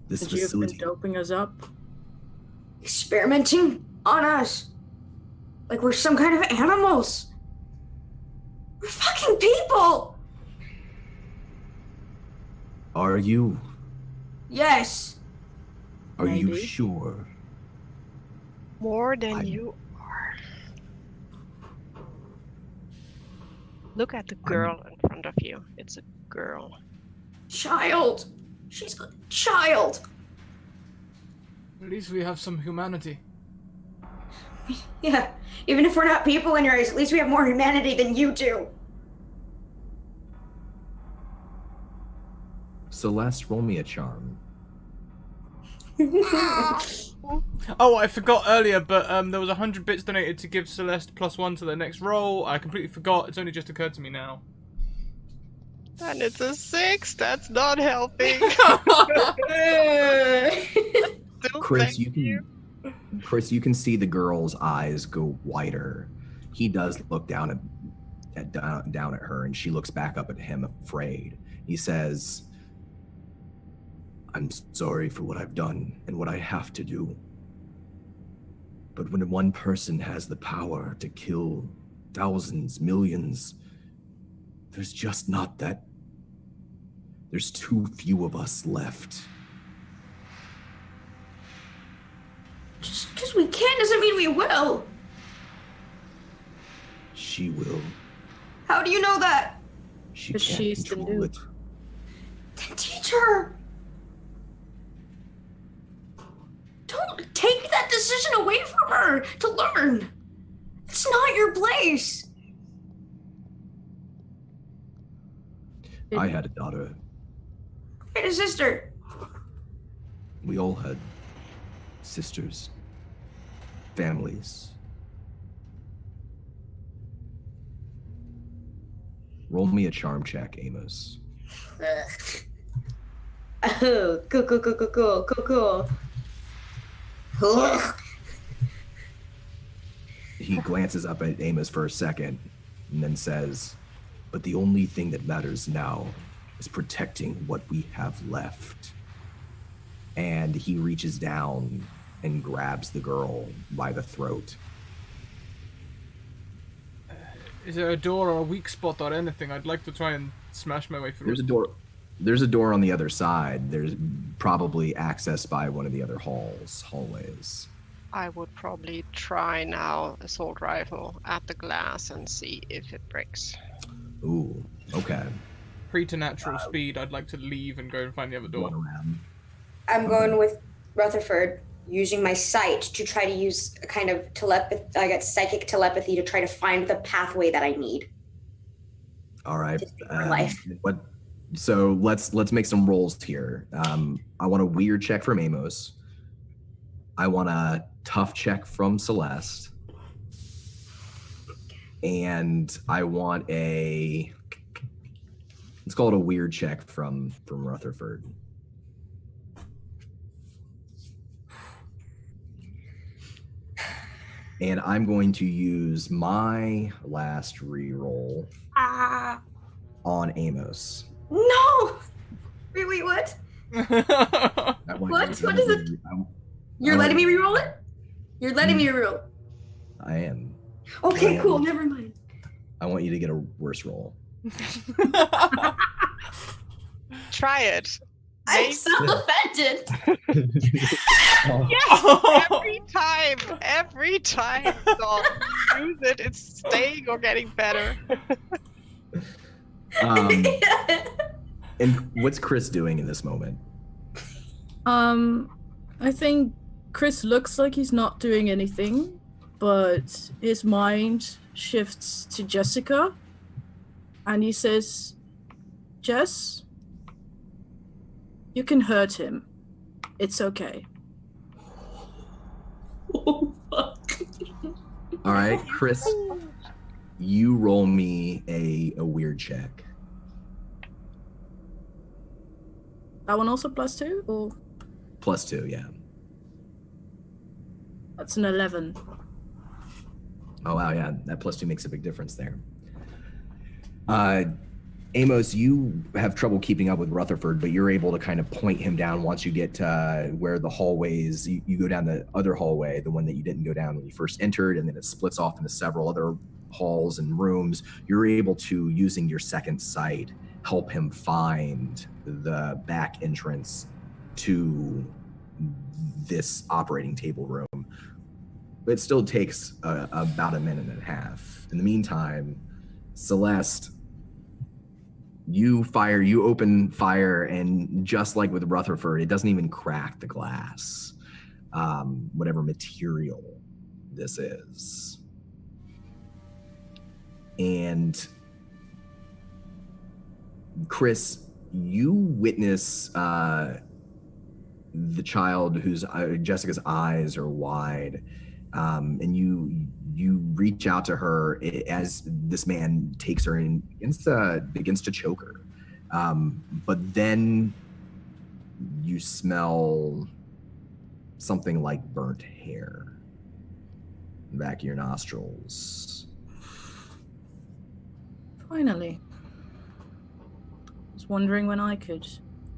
This Could you have been facility. doping us up? Experimenting on us? Like we're some kind of animals? We're fucking people! Are you? Yes. Are you Maybe. sure? More than I'm- you are. Look at the girl in front of you. It's a girl. Child. She's a child. At least we have some humanity. Yeah, even if we're not people in your eyes, at least we have more humanity than you do. Celeste, roll me a charm. Oh, I forgot earlier, but there was 100 bits donated to give Celeste +1 to their next roll. I completely forgot. It's only just occurred to me now. And it's a 6. That's not helping. Still Chris, thank you can see the girl's eyes go wider. He does look down at her, and she looks back up at him, afraid. He says, "I'm sorry for what I've done and what I have to do. But when one person has the power to kill thousands, millions, there's just not that. There's too few of us left." Just because we can doesn't mean we will. She will. How do you know that? She 'Cause can't she's the control noob. it. Then teach her. Don't take that decision away from her to learn. It's not your place. I had a daughter. I had a sister. We all had sisters, families. Roll me a charm check, Amos. Oh, cool. Ugh. He glances up at Amos for a second and then says, "But the only thing that matters now is protecting what we have left." And he reaches down and grabs the girl by the throat. Is there a door or a weak spot or anything? I'd like to try and smash my way through. There's a door. There's a door on the other side. There's probably access by one of the other hallways. I would probably try now assault rifle at the glass and see if it breaks. Ooh, okay. Preternatural speed. I'd like to leave and go and find the other door. Going around. I'm going with Rutherford, using my sight to try to use a kind of telepathy. I got psychic telepathy to try to find the pathway that I need. All right. To save my life. So let's make some rolls here. I want a weird check from Amos. I want a tough check from Celeste. And I want let's call it a weird check from Rutherford. And I'm going to use my last reroll on Amos. No! Wait, what? What? What is it? You're letting me reroll it? You're letting me reroll. I am. Okay, cool. Never mind. I want you to get a worse roll. Try it. I'm so offended. Yes! Every time. So use it. It's staying or getting better. And what's Chris doing in this moment? I think Chris looks like he's not doing anything, but his mind shifts to Jessica, and he says, Jess, you can hurt him. It's okay. Oh, fuck. All right, Chris, you roll me a weird check. That one also +2, or +2, yeah. that's an 11. Oh, wow, yeah. That +2 makes a big difference there. Amos, you have trouble keeping up with Rutherford, but you're able to kind of point him down once you get to where the hallways, you go down the other hallway, the one that you didn't go down when you first entered, and then it splits off into several other halls and rooms. You're able to, using your second sight, help him find the back entrance to this operating table room. But it still takes about a minute and a half. In the meantime, Celeste, you open fire, and just like with Rutherford, it doesn't even crack the glass, whatever material this is. And Chris, you witness the child whose Jessica's eyes are wide, and you reach out to her as this man takes her and begins to choke her. But then you smell something like burnt hair in the back of your nostrils. Finally. I was wondering when I could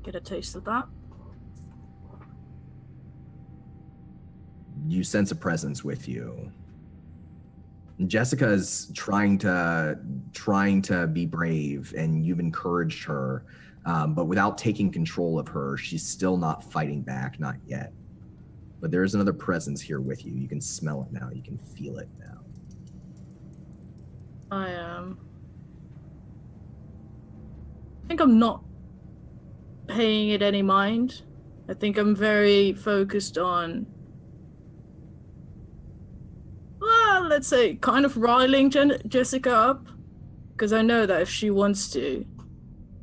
get a taste of that. You sense a presence with you. Jessica's trying to be brave, and you've encouraged her, but without taking control of her, she's still not fighting back, not yet. But there is another presence here with you. You can smell it now. You can feel it now. I think I'm not paying it any mind. I think I'm very focused on, well, let's say, kind of riling Jessica up, because I know that if she wants to,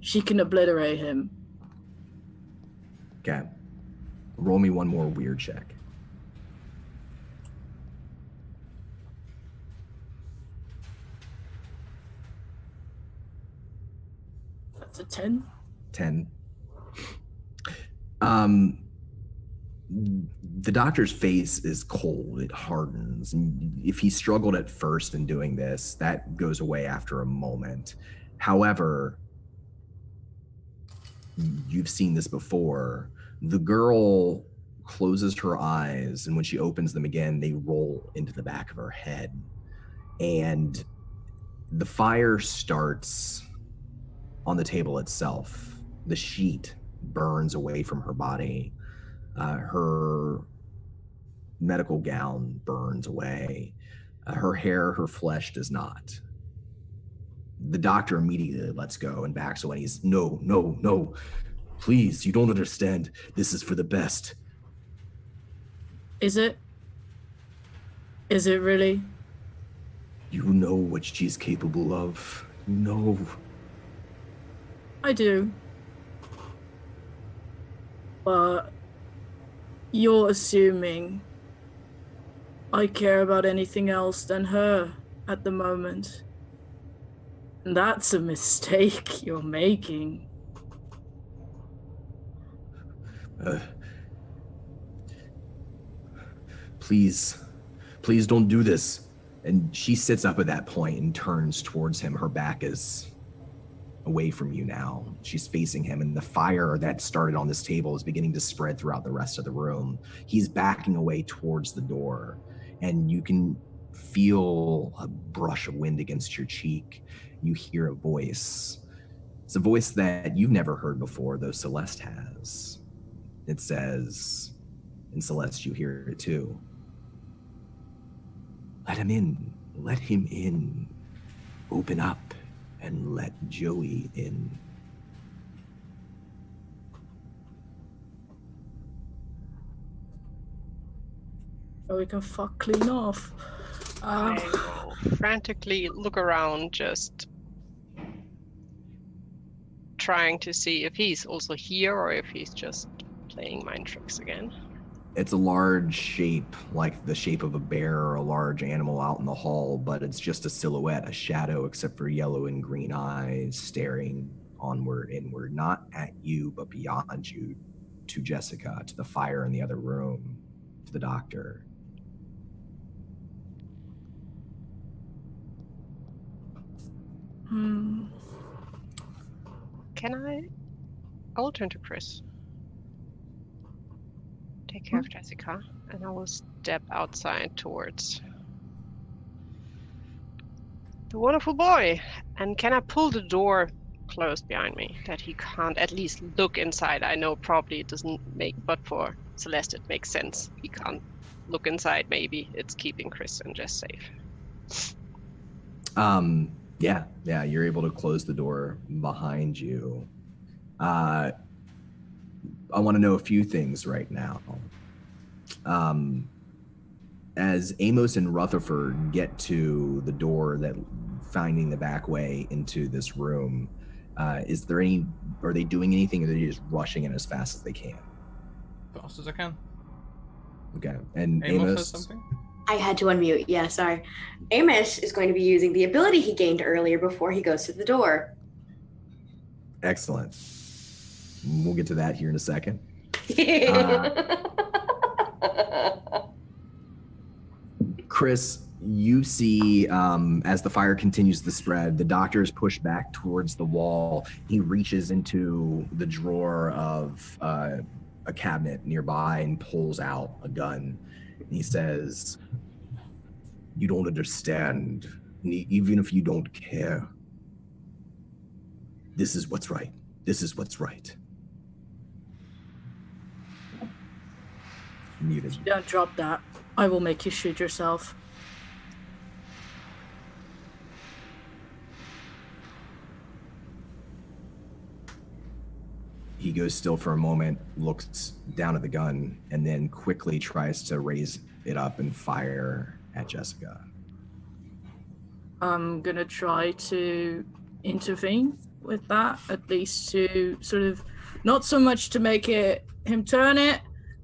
she can obliterate him. Okay. Roll me one more weird check. That's a 10. 10. The doctor's face is cold. It hardens. And if he struggled at first in doing this, that goes away after a moment. However, you've seen this before. The girl closes her eyes, and when she opens them again, they roll into the back of her head. And the fire starts on the table itself. The sheet burns away from her body. Her medical gown burns away. Her hair, her flesh does not. The doctor immediately lets go and backs away. He's, no. Please, you don't understand. This is for the best. Is it? Is it really? You know what she's capable of. You know. I do. But you're assuming I care about anything else than her at the moment. And that's a mistake you're making. Please don't do this. And she sits up at that point and turns towards him. Her back is away from you now. She's facing him, and the fire that started on this table is beginning to spread throughout the rest of the room. He's backing away towards the door, and you can feel a brush of wind against your cheek. You hear a voice. It's a voice that you've never heard before, though Celeste has. It says, and Celeste, you hear it too. Let him in. Let him in. Open up and let Joey in. So we can fuck clean off. I will frantically look around, just trying to see if he's also here or if he's just playing mind tricks again. It's a large shape, like the shape of a bear or a large animal out in the hall, but it's just a silhouette, a shadow, except for yellow and green eyes staring onward, inward, not at you, but beyond you, to Jessica, to the fire in the other room, to the doctor. I will turn to Chris. Take care of Jessica, and I will step outside towards the wonderful boy. And can I pull the door closed behind me that he can't at least look inside? I know probably it doesn't make, but for Celeste it makes sense. He can't look inside. Maybe it's keeping Chris and Jess safe. Yeah, you're able to close the door behind you. I want to know a few things right now. As Amos and Rutherford get to the door that finding the back way into this room, are they doing anything, or are they just rushing in as fast as they can? Fast as I can. Okay, and Amos Amos has something? I had to unmute. Yeah, sorry. Amos is going to be using the ability he gained earlier before he goes to the door. Excellent. We'll get to that here in a second. Chris, you see as the fire continues to spread, the doctor is pushed back towards the wall. He reaches into the drawer of a cabinet nearby and pulls out a gun. And he says, "You don't understand, even if you don't care. This is what's right. This is what's right." Muted. Don't drop that. I will make you shoot yourself. He goes still for a moment, looks down at the gun, and then quickly tries to raise it up and fire at Jessica. I'm gonna try to intervene with that, at least to sort of, not so much to make him turn it,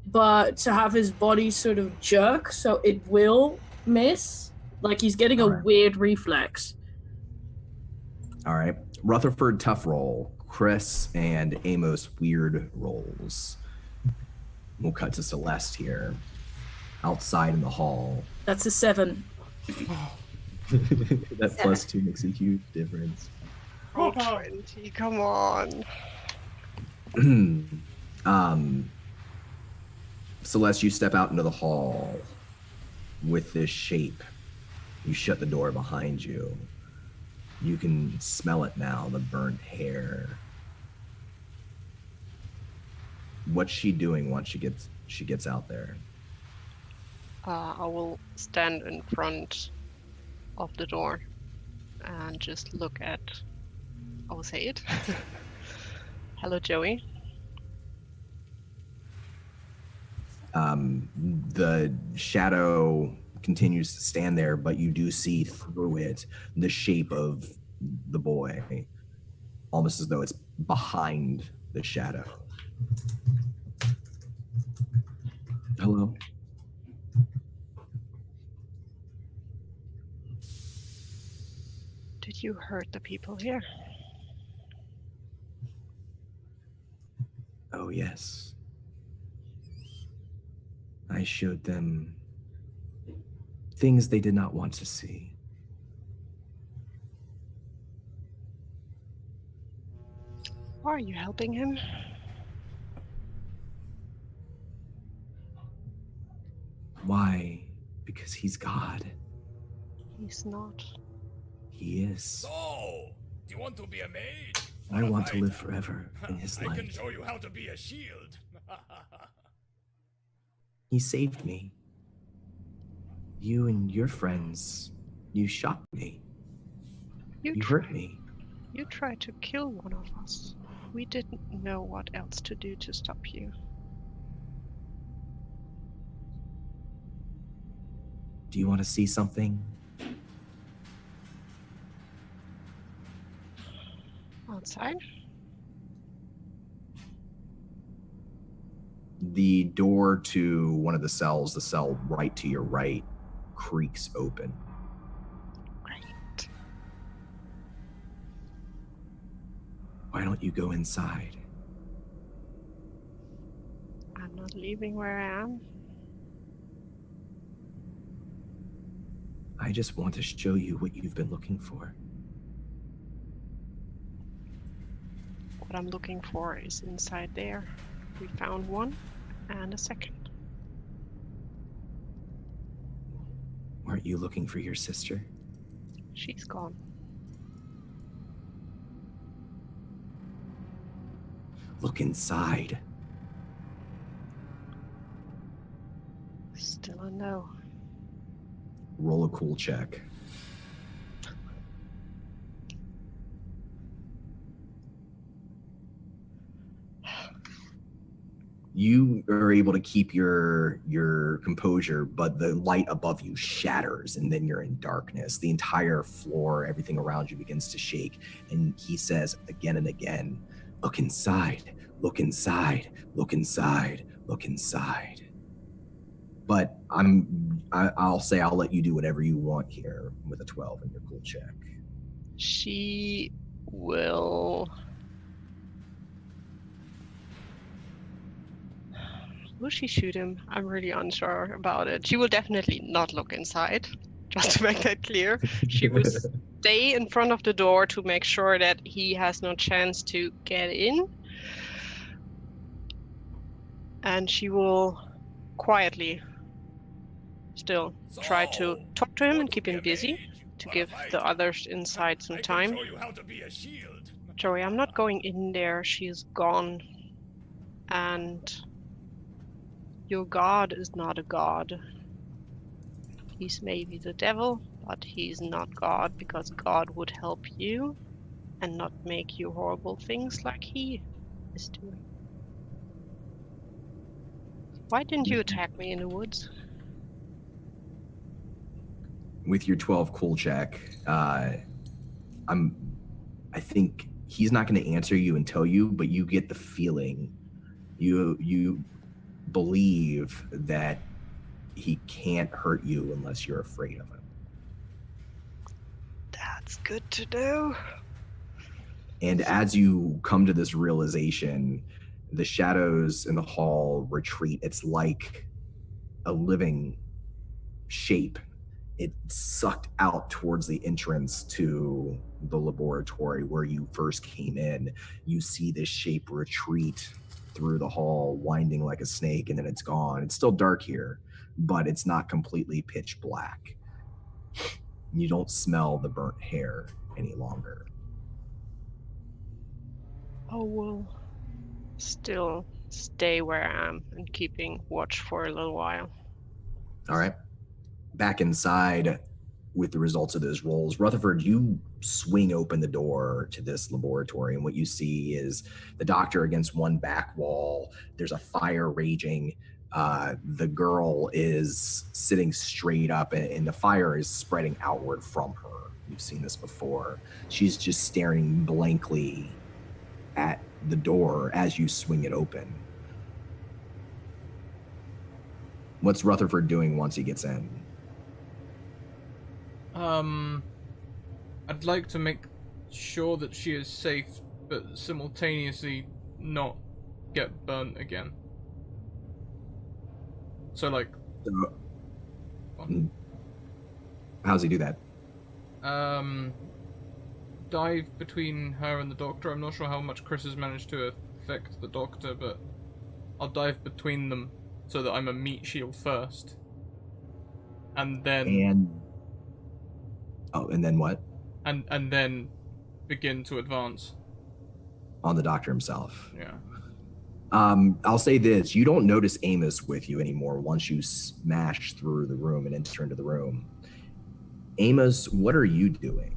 but to have his body sort of jerk so it will miss. Like he's getting a weird reflex. All right. Rutherford, tough roll. Chris and Amos, weird rolls. We'll cut to Celeste here, outside in the hall. That's a 7. That +2 makes a huge difference. Oh, 20, come on. Celeste, you step out into the hall with this shape. You shut the door behind you. You can smell it now, the burnt hair. What's she doing once she gets out there? I will stand in front of the door and just look at, I will say it. Hello, Joey. The shadow continues to stand there, but you do see through it the shape of the boy, almost as though it's behind the shadow. Hello? Did you hurt the people here? Oh, yes. I showed them things they did not want to see. Why are you helping him? Why? Because he's God. He's not. He is. So, do you want to be a mage? I want to live forever in his I can light. show you how to be a shield. He saved me. You and your friends, you shot me. You hurt me. You tried to kill one of us. We didn't know what else to do to stop you. Do you want to see something? Outside? The door to one of the cells, the cell right to your right, creaks open. Great. Why don't you go inside? I'm not leaving where I am. I just want to show you what you've been looking for. What I'm looking for is inside there. We found one and a second. Weren't you looking for your sister? She's gone. Look inside. Still a no. Roll a cool check. You are able to keep your composure, but the light above you shatters, and then you're in darkness. The entire floor, everything around you begins to shake, and he says again and again, look inside, look inside, look inside, look inside. But I'll say I'll let you do whatever you want here with a 12 in your cool check. She will... Will she shoot him? I'm really unsure about it. She will definitely not look inside, just to make that clear. She will stay in front of the door to make sure that he has no chance to get in. And she will quietly still try to talk to him and keep him busy to give the others inside some time. I can show you how to be a shield. Joey, I'm not going in there. She's gone. And your god is not a god. He's maybe the devil, but he's not God, because God would help you and not make you horrible things like he is doing. Why didn't you attack me in the woods? With your 12 cool check, I think he's not going to answer you and tell you, but you get the feeling, you believe that he can't hurt you unless you're afraid of him. That's good to know. And as you come to this realization, the shadows in the hall retreat. It's like a living shape. It sucked out towards the entrance to the laboratory where you first came in. You see this shape retreat through the hall, winding like a snake, and then it's gone. It's still dark here, but it's not completely pitch black. You don't smell the burnt hair any longer. I will still stay where I am and keeping watch for a little while. All right. Back inside with the results of those rolls, Rutherford, you swing open the door to this laboratory, and what you see is the doctor against one back wall. There's a fire raging. The girl is sitting straight up, and the fire is spreading outward from her. You've seen this before. She's just staring blankly at the door as you swing it open. What's Rutherford doing once he gets in? I'd like to make sure that she is safe, but simultaneously not get burnt again. So, like... How does he do that? Dive between her and the doctor. I'm not sure how much Chris has managed to affect the doctor, but I'll dive between them so that I'm a meat shield first. And then... And then what? And then begin to advance. On the doctor himself. Yeah. I'll say this. You don't notice Amos with you anymore once you smash through the room and enter into the room. Amos, what are you doing?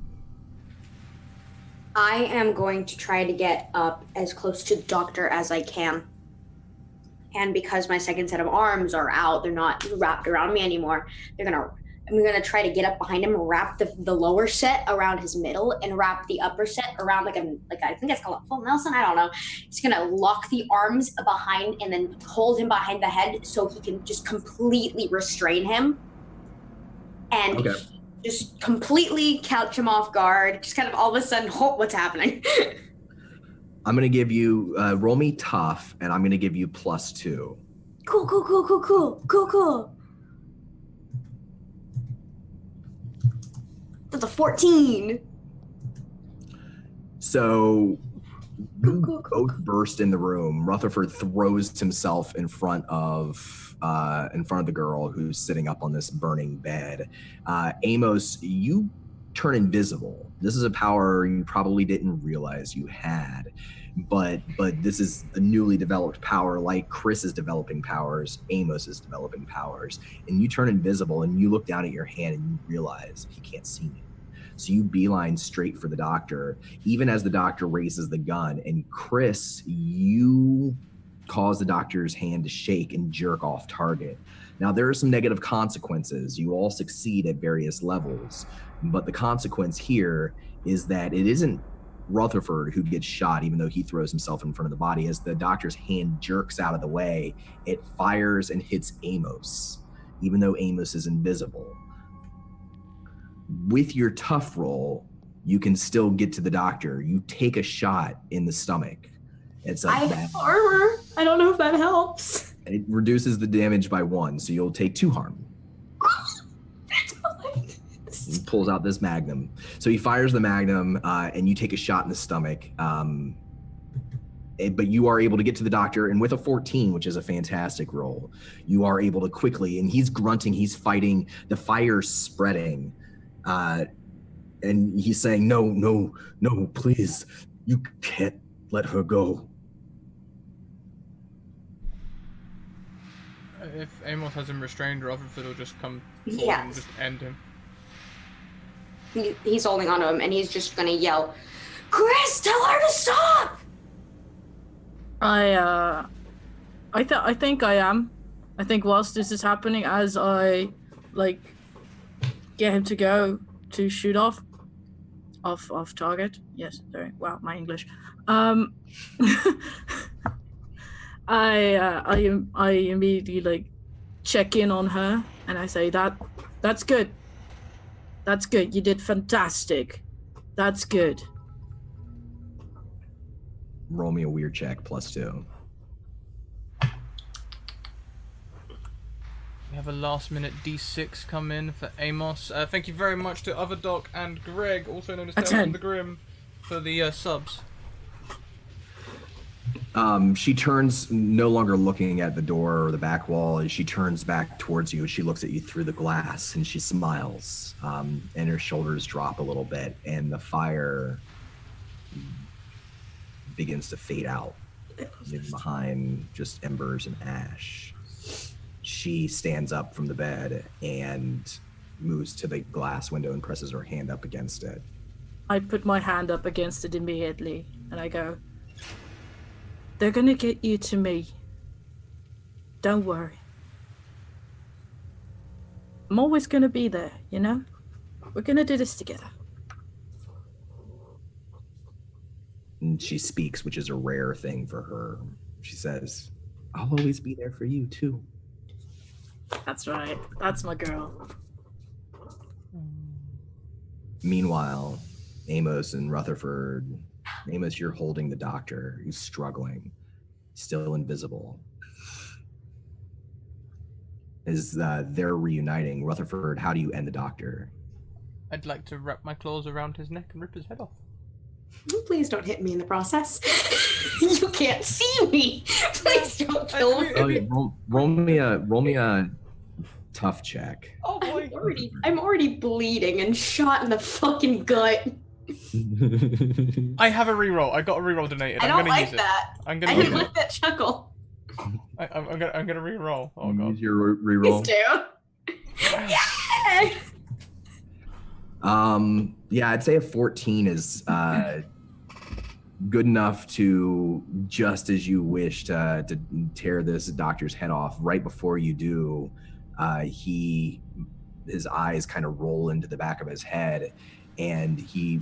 I am going to try to get up as close to the doctor as I can. And because my second set of arms are out, they're not wrapped around me anymore, they're going to I'm gonna try to get up behind him, wrap the lower set around his middle, and wrap the upper set around like I think it's called a full Nelson. I don't know. He's gonna lock the arms behind and then hold him behind the head so he can just completely restrain him, and just completely couch him off guard. Just kind of all of a sudden, what's happening? I'm gonna give you roll me tough, and I'm gonna give you +2. Cool. That's a 14. So you both burst in the room. Rutherford throws himself in front of the girl who's sitting up on this burning bed. Amos, you turn invisible. This is a power you probably didn't realize you had, but this is a newly developed power. Like Chris is developing powers, Amos is developing powers, and you turn invisible and you look down at your hand and you realize he can't see you. So you beeline straight for the doctor, even as the doctor raises the gun. And Chris, you cause the doctor's hand to shake and jerk off target. Now, there are some negative consequences. You all succeed at various levels, but the consequence here is that it isn't Rutherford who gets shot, even though he throws himself in front of the body. As the doctor's hand jerks out of the way, it fires and hits Amos, even though Amos is invisible. With your tough roll, you can still get to the doctor. You take a shot in the stomach. I have armor. I don't know if that helps. It reduces the damage by 1, so you'll take 2 harm. That's fine. He pulls out this magnum. So he fires the magnum, and you take a shot in the stomach. But you are able to get to the doctor, and with a 14, which is a fantastic roll, you are able to quickly, and he's grunting, he's fighting, the fire's spreading. And he's saying, no, please, you can't let her go. If Amos has him restrained, Rutherford will just come forward and just end him. He's holding onto him, and he's just gonna yell, "Chris, tell her to stop!" I think I am. I think whilst this is happening, as I get him to go to shoot off target. Yes, sorry. Wow, my English. I immediately check in on her and I say that's good. That's good. You did fantastic. That's good. Roll me a weird check, +2. We have a last-minute D6 come in for Amos. Thank you very much to Otherdoc and Greg, also known as Tales from the Grim, for the subs. She turns, no longer looking at the door or the back wall, as she turns back towards you. She looks at you through the glass and she smiles, and her shoulders drop a little bit, and the fire begins to fade out, leaving behind just embers and ash. She stands up from the bed and moves to the glass window and presses her hand up against it. I put my hand up against it immediately and I go, "They're gonna get you to me. Don't worry. I'm always gonna be there, you know? We're gonna do this together." And she speaks, which is a rare thing for her. She says, "I'll always be there for you, too." That's right. That's my girl. Meanwhile, Amos and Rutherford. Amos, you're holding the doctor. He's struggling, still invisible. As they're reuniting, Rutherford, how do you end the doctor? I'd like to wrap my claws around his neck and rip his head off. Please don't hit me in the process. You can't see me. Please don't kill me. Oh, yeah, roll me a tough check. Oh boy, I'm already bleeding and shot in the fucking gut. I have a reroll. I got a reroll donated. I I'm don't gonna like use that. it. I'm gonna I use didn't it. like that chuckle. I'm gonna reroll. Oh god. Use your reroll. Please do. Yeah. Yeah, I'd say a 14 is good enough to, just as you wish to tear this doctor's head off. Right before you do, he his eyes kind of roll into the back of his head, and he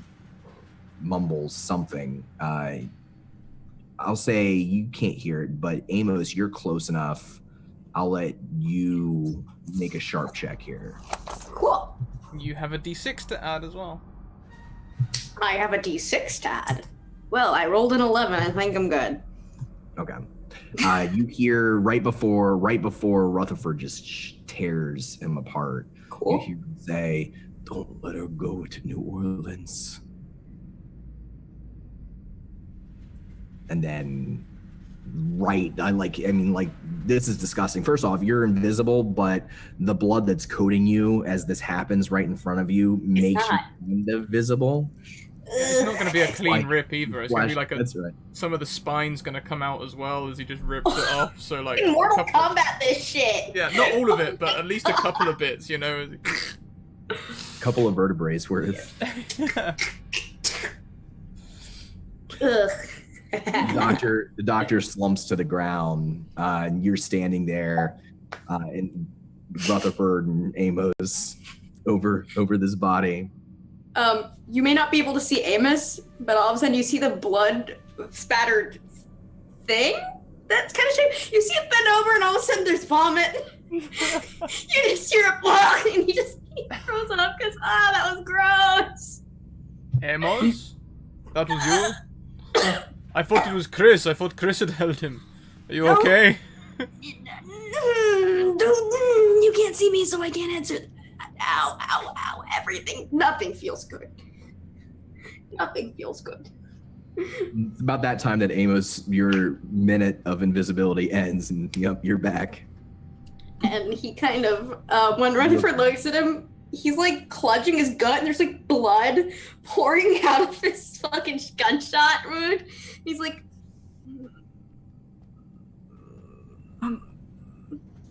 mumbles something. I'll say you can't hear it, but Amos, you're close enough. I'll let you make a sharp check here. Cool. You have a d6 to add as well. I have a D6 to add. Well, I rolled an 11. I think I'm good. Okay. You hear right before Rutherford just tears him apart. Cool. You hear him say, "Don't let her go to New Orleans." And then, this is disgusting. First off, you're invisible, but the blood that's coating you as this happens right in front of you makes you kind of visible. It's not going to be a clean rip either. It's going to be like That's right. some of the spine's going to come out as well as he just rips it off. So like Mortal Kombat this shit. Yeah, not all of it, but at least a couple of bits, you know. Couple of vertebrae worth. Ugh. The doctor slumps to the ground, and you're standing there, and Rutherford and Amos over this body. You may not be able to see Amos, but all of a sudden you see the blood spattered thing. That's kind of strange. You see it bend over, and all of a sudden there's vomit. You just hear it block, and he throws it up because that was gross. Amos? That was you? I thought it was Chris. I thought Chris had held him. Are you okay? You can't see me, so I can't answer. Ow, ow, ow. Everything. Nothing feels good. Nothing feels good. It's about that time that Amos, your minute of invisibility ends, and yep, you're back. And he kind of, when Rutherford looks at him, he's like clutching his gut, and there's like blood pouring out of his fucking gunshot wound. He's like,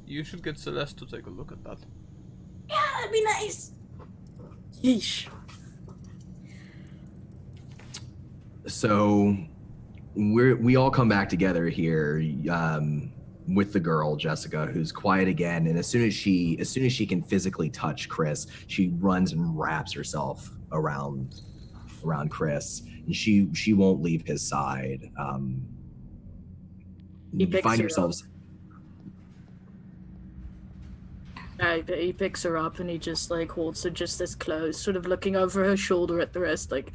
You should get Celeste to take a look at that. yeah, that'd be nice. Yeesh. So we all come back together here with the girl Jessica, who's quiet again, and as soon as she can physically touch Chris, she runs and wraps herself around Chris, and she won't leave his side. He picks find her yourselves. He picks her up and he just like holds her just as close, sort of looking over her shoulder at the rest, like,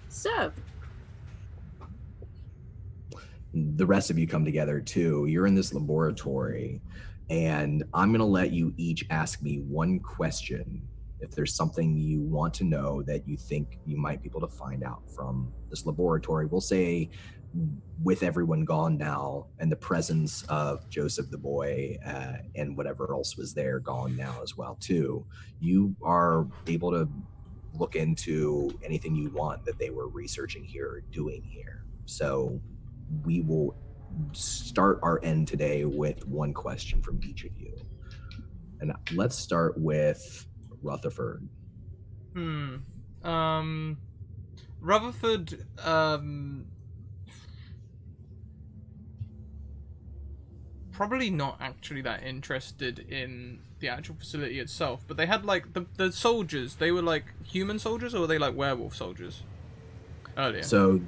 so. The rest of you come together too. You're in this laboratory, and I'm gonna let you each ask me one question. If there's something you want to know that you think you might be able to find out from this laboratory, we'll say with everyone gone now and the presence of Joseph the boy and whatever else was there gone now as well too, you are able to look into anything you want that they were researching here or doing here. So we will start our end today with one question from each of you. And let's start with Rutherford. Rutherford, probably not actually that interested in the actual facility itself, but they had like the soldiers, they were like human soldiers, or were they like werewolf soldiers earlier? So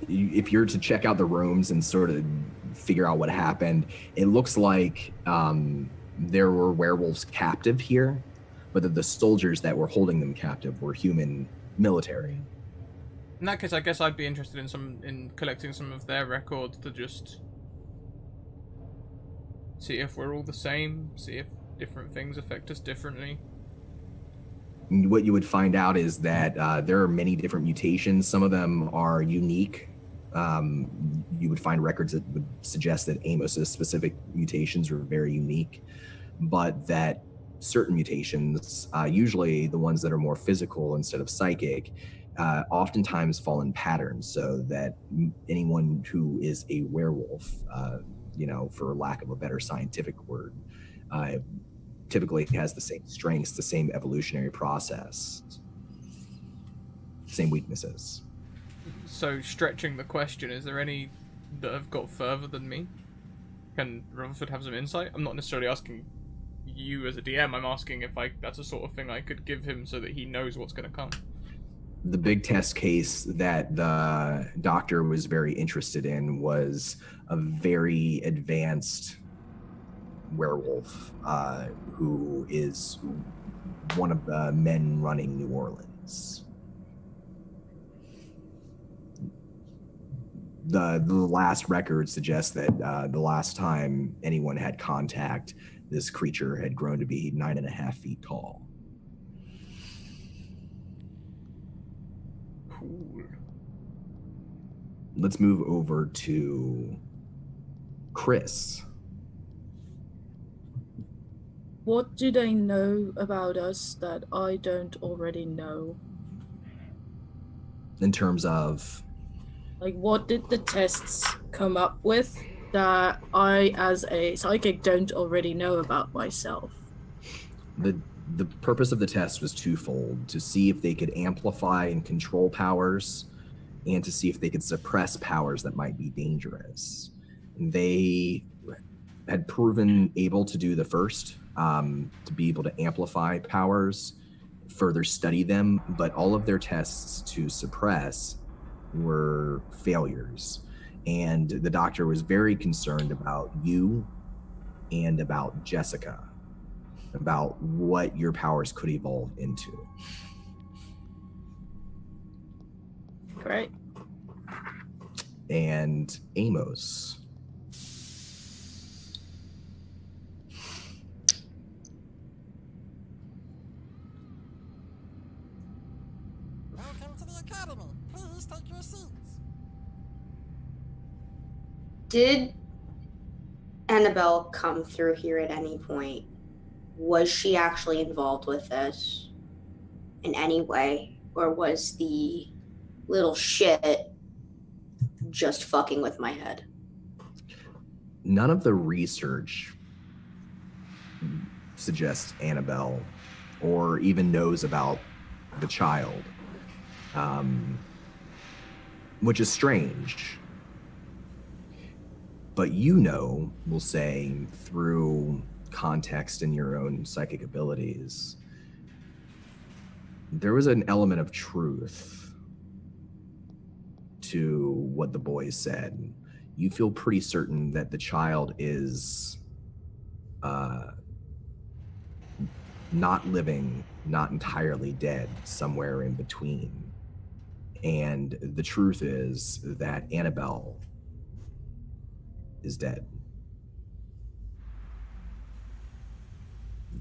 if you're to check out the rooms and sort of figure out what happened, it looks like there were werewolves captive here, but the soldiers that were holding them captive were human military. In that case, I guess I'd be interested in collecting some of their records to just see if we're all the same, see if different things affect us differently. What you would find out is that there are many different mutations. Some of them are unique. You would find records that would suggest that Amos's specific mutations were very unique, but that certain mutations, usually the ones that are more physical instead of psychic, oftentimes fall in patterns, so that anyone who is a werewolf, for lack of a better scientific word, typically has the same strengths, the same evolutionary process, same weaknesses. So, stretching the question, is there any that have got further than me? Can Rutherford have some insight? I'm not necessarily asking you as a DM. I'm asking if that's a sort of thing I could give him so that he knows what's going to come. The big test case that the doctor was very interested in was a very advanced werewolf who is one of the men running New Orleans. The last record suggests that the last time anyone had contact, this creature had grown to be 9.5 feet tall. Cool. Let's move over to Chris. What do they know about us that I don't already know? In terms of? Like, what did the tests come up with that I, as a psychic, don't already know about myself? The purpose of the test was twofold: to see if they could amplify and control powers, and to see if they could suppress powers that might be dangerous. They had proven able to do the first, to be able to amplify powers, further study them, but all of their tests to suppress were failures. And the doctor was very concerned about you and about Jessica, about what your powers could evolve into. Great. And Amos. Welcome to the Academy. Please take your seats. Did Annabelle come through here at any point? Was she actually involved with this in any way? Or was the little shit just fucking with my head? None of the research suggests Annabelle or even knows about the child, which is strange. But we'll say, through context and your own psychic abilities, there was an element of truth to what the boys said. You feel pretty certain that the child is not living, not entirely dead, somewhere in between. And the truth is that Annabelle is dead.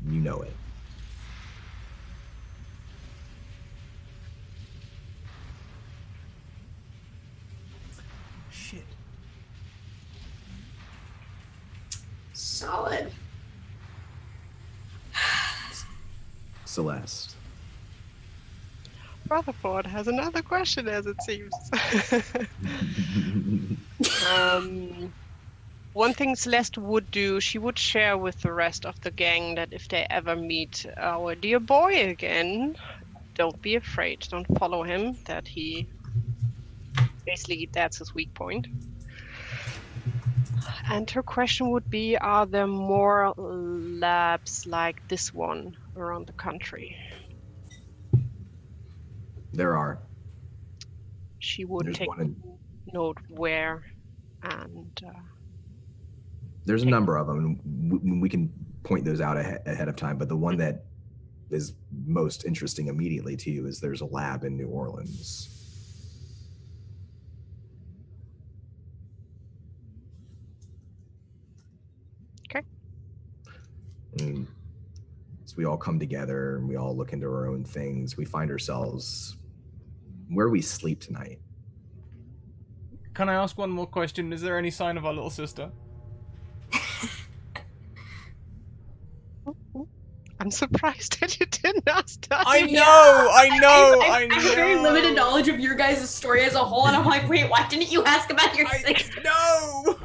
You know it. Shit. Solid. Celeste. Rutherford has another question, as it seems. One thing Celeste would do, she would share with the rest of the gang that if they ever meet our dear boy again, don't be afraid, don't follow him, that he, basically that's his weak point. And her question would be, are there more labs like this one around the country? There are. She would There's take one note where, and there's a number of them. We can point those out ahead of time, but the one that is most interesting immediately to you is there's a lab in New Orleans. Okay. And as we all come together and we all look into our own things, we find ourselves where we sleep tonight. Can I ask one more question? Is there any sign of our little sister? I'm surprised that you didn't ask that. I know! I have very limited knowledge of your guys' story as a whole, and I'm like, wait, why didn't you ask about your sister? No!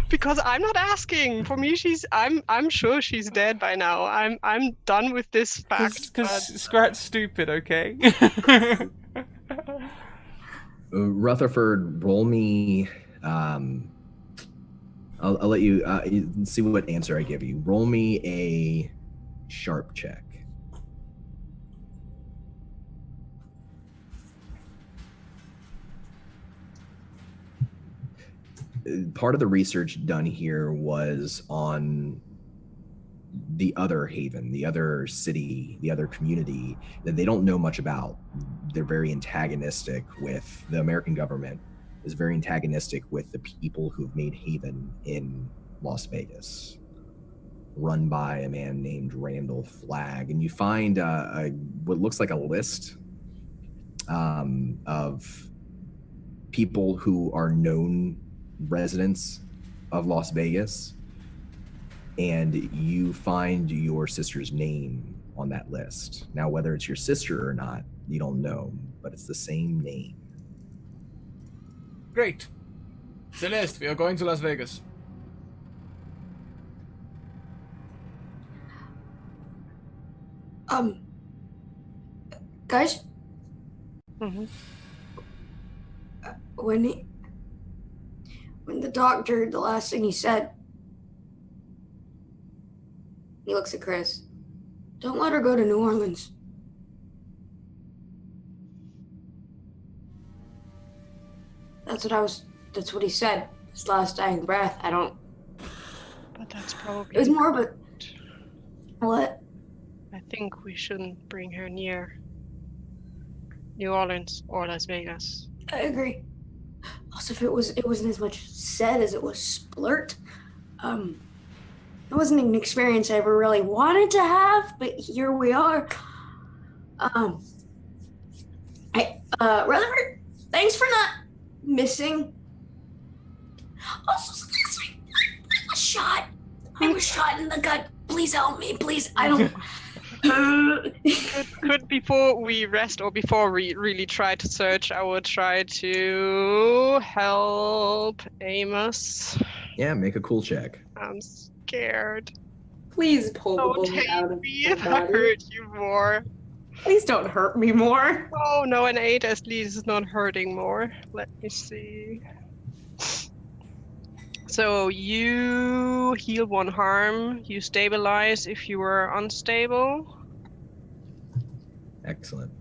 Because I'm not asking. For me, I'm sure she's dead by now. I'm done with this fact. Because Scrat's stupid, okay? Rutherford, roll me. I'll let you see what answer I give you. Roll me a sharp check. Part of the research done here was on the other haven, the other city, the other community that they don't know much about. They're very antagonistic with the American government, is very antagonistic with the people who've made haven in Las Vegas, run by a man named Randall Flagg. And you find what looks like a list of people who are known residents of Las Vegas, and you find your sister's name on that list. Now, whether it's your sister or not, you don't know, but it's the same name. Great. Celeste, we are going to Las Vegas. Guys, Mm-hmm. when the doctor, the last thing he said, he looks at Chris. Don't let her go to New Orleans. That's what he said. His last dying breath. But that's probably. It was more of a. What? I think we shouldn't bring her near New Orleans or Las Vegas. I agree. Also, if it wasn't as much said as it was splurt. It wasn't an experience I ever really wanted to have, but here we are. Rutherford, thanks for not missing. Also, last night, I was shot. I was shot in the gut. Please help me, please. I don't. Could before we rest or before we really try to search, I would try to help Amos. Yeah, make a cool check. I'm scared. Please pull the Don't bullet hate out of me my if I body. hurt you more. Please don't hurt me more. Oh no, an 8 at least is not hurting more. Let me see. So you heal 1 harm, you stabilize if you were unstable. Excellent.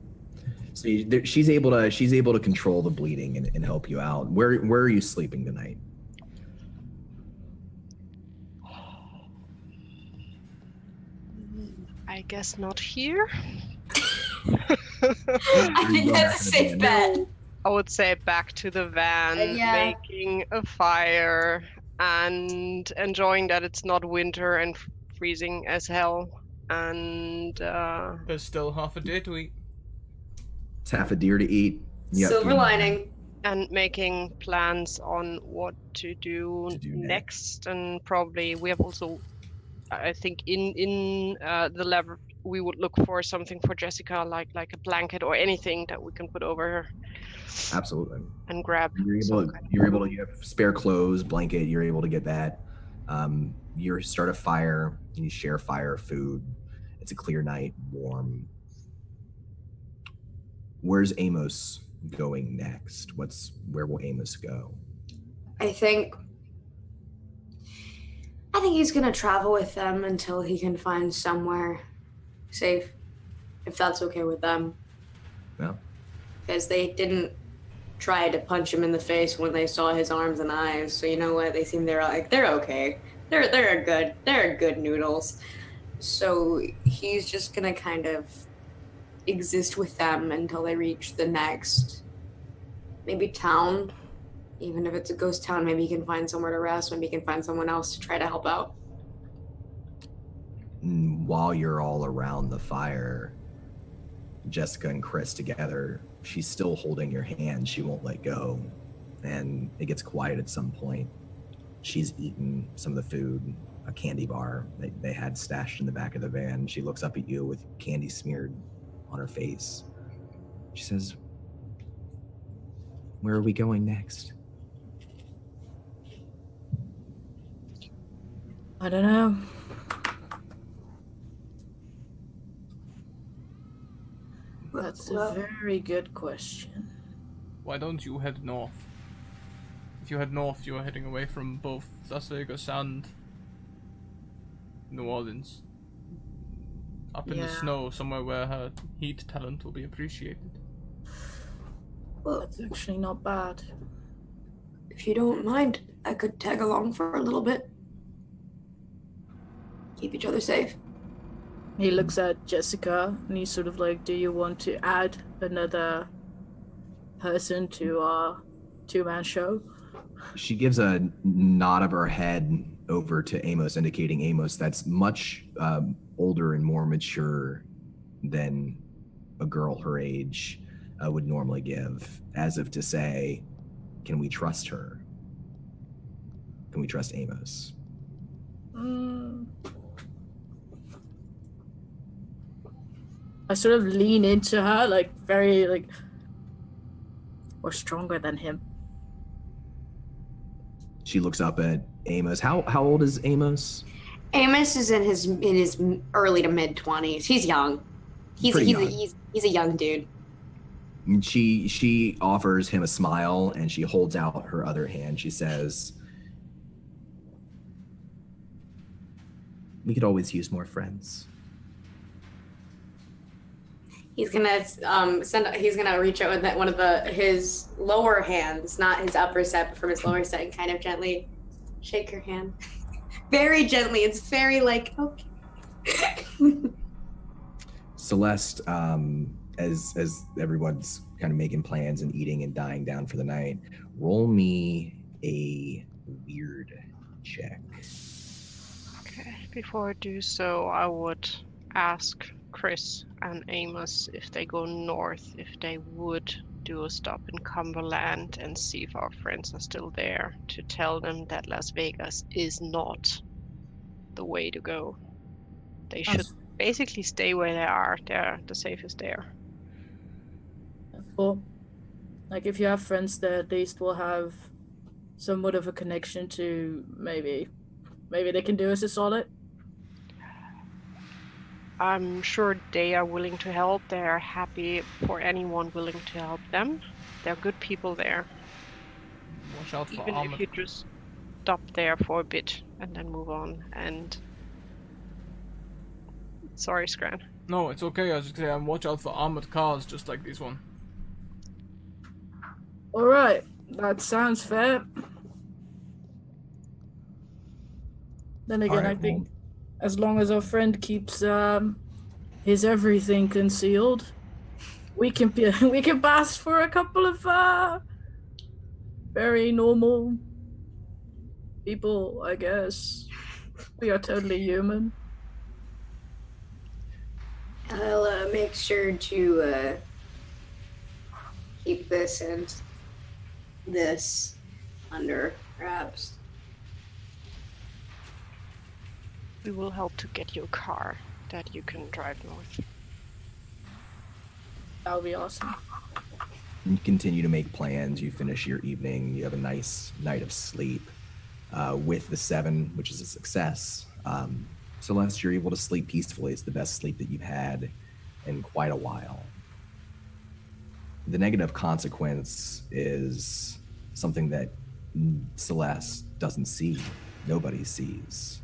So she's able to control the bleeding and help you out. Where are you sleeping tonight? I guess not here. I think that's a safe bet. I would say back to the van, Yeah. making a fire and enjoying that it's not winter and freezing as hell. And There's still half a day to eat. It's half a deer to eat. You got Silver 3 lining. and making plans on what to do, next. And probably we have also, I think in the lever we would look for something for Jessica, like a blanket or anything that we can put over her. Absolutely. And grab. You have spare clothes, blanket. You're able to get that. You start a fire. And you share fire, food. It's a clear night, warm. Where's Amos going next? Where will Amos go? I think he's gonna travel with them until he can find somewhere safe, if that's okay with them. Yeah. Because they didn't try to punch him in the face when they saw his arms and eyes. So you know what? They seem they're okay. They're good noodles. So he's just gonna kind of exist with them until they reach the next maybe town. Even if it's a ghost town, maybe he can find somewhere to rest. Maybe he can find someone else to try to help out. While you're all around the fire, Jessica and Chris together, she's still holding your hand. She won't let go. And it gets quiet at some point. She's eaten some of the food, a candy bar that they had stashed in the back of the van. She looks up at you with candy smeared on her face. She says, "Where are we going next?" I don't know. That's a very good question. Why don't you head north? If you head north, you are heading away from both Las Vegas and New Orleans. up in the snow, somewhere where her heat talent will be appreciated. Well, that's actually not bad. If you don't mind, I could tag along for a little bit. Keep each other safe. He looks at Jessica and he's sort of like, do you want to add another person to our two-man show? She gives a nod of her head over to Amos, indicating Amos that's much older and more mature than a girl her age would normally give, as if to say, can we trust her? Can we trust Amos? I sort of lean into her, like, very, like, we're stronger than him. She looks up at Amos. How old is Amos? Amos is in his early to mid 20s. He's young. He's a young dude. And she offers him a smile, and she holds out her other hand. She says, we could always use more friends. He's gonna he's gonna reach out with one of his lower hands, not his upper set, but from his lower set, and kind of gently shake her hand. Very gently. It's very like, okay. Celeste, as everyone's kind of making plans and eating and dying down for the night, roll me a weird check. Okay, before I do so, I would ask Chris and Amos if they go north, if they would do a stop in Cumberland and see if our friends are still there, to tell them that Las Vegas is not the way to go. They should basically stay where they are. They're the safest there. Well, like, if you have friends there, at least we'll have somewhat of a connection to maybe they can do us a solid. I'm sure they are willing to help. They are happy for anyone willing to help them. They're good people there. Watch out for Even armored. if you just stop there for a bit and then move on. And sorry, Scran. No, it's okay. I was just saying, watch out for armored cars, just like this one. All right, that sounds fair. Then again, All right, I think as long as our friend keeps his everything concealed, we can pass for a couple of very normal people, I guess. We are totally human. I'll make sure to keep this and this under wraps. We will help to get you a car that you can drive north. That would be awesome. You continue to make plans. You finish your evening. You have a nice night of sleep with the 7, which is a success. Celeste, you're able to sleep peacefully. It's the best sleep that you've had in quite a while. The negative consequence is something that Celeste doesn't see. Nobody sees.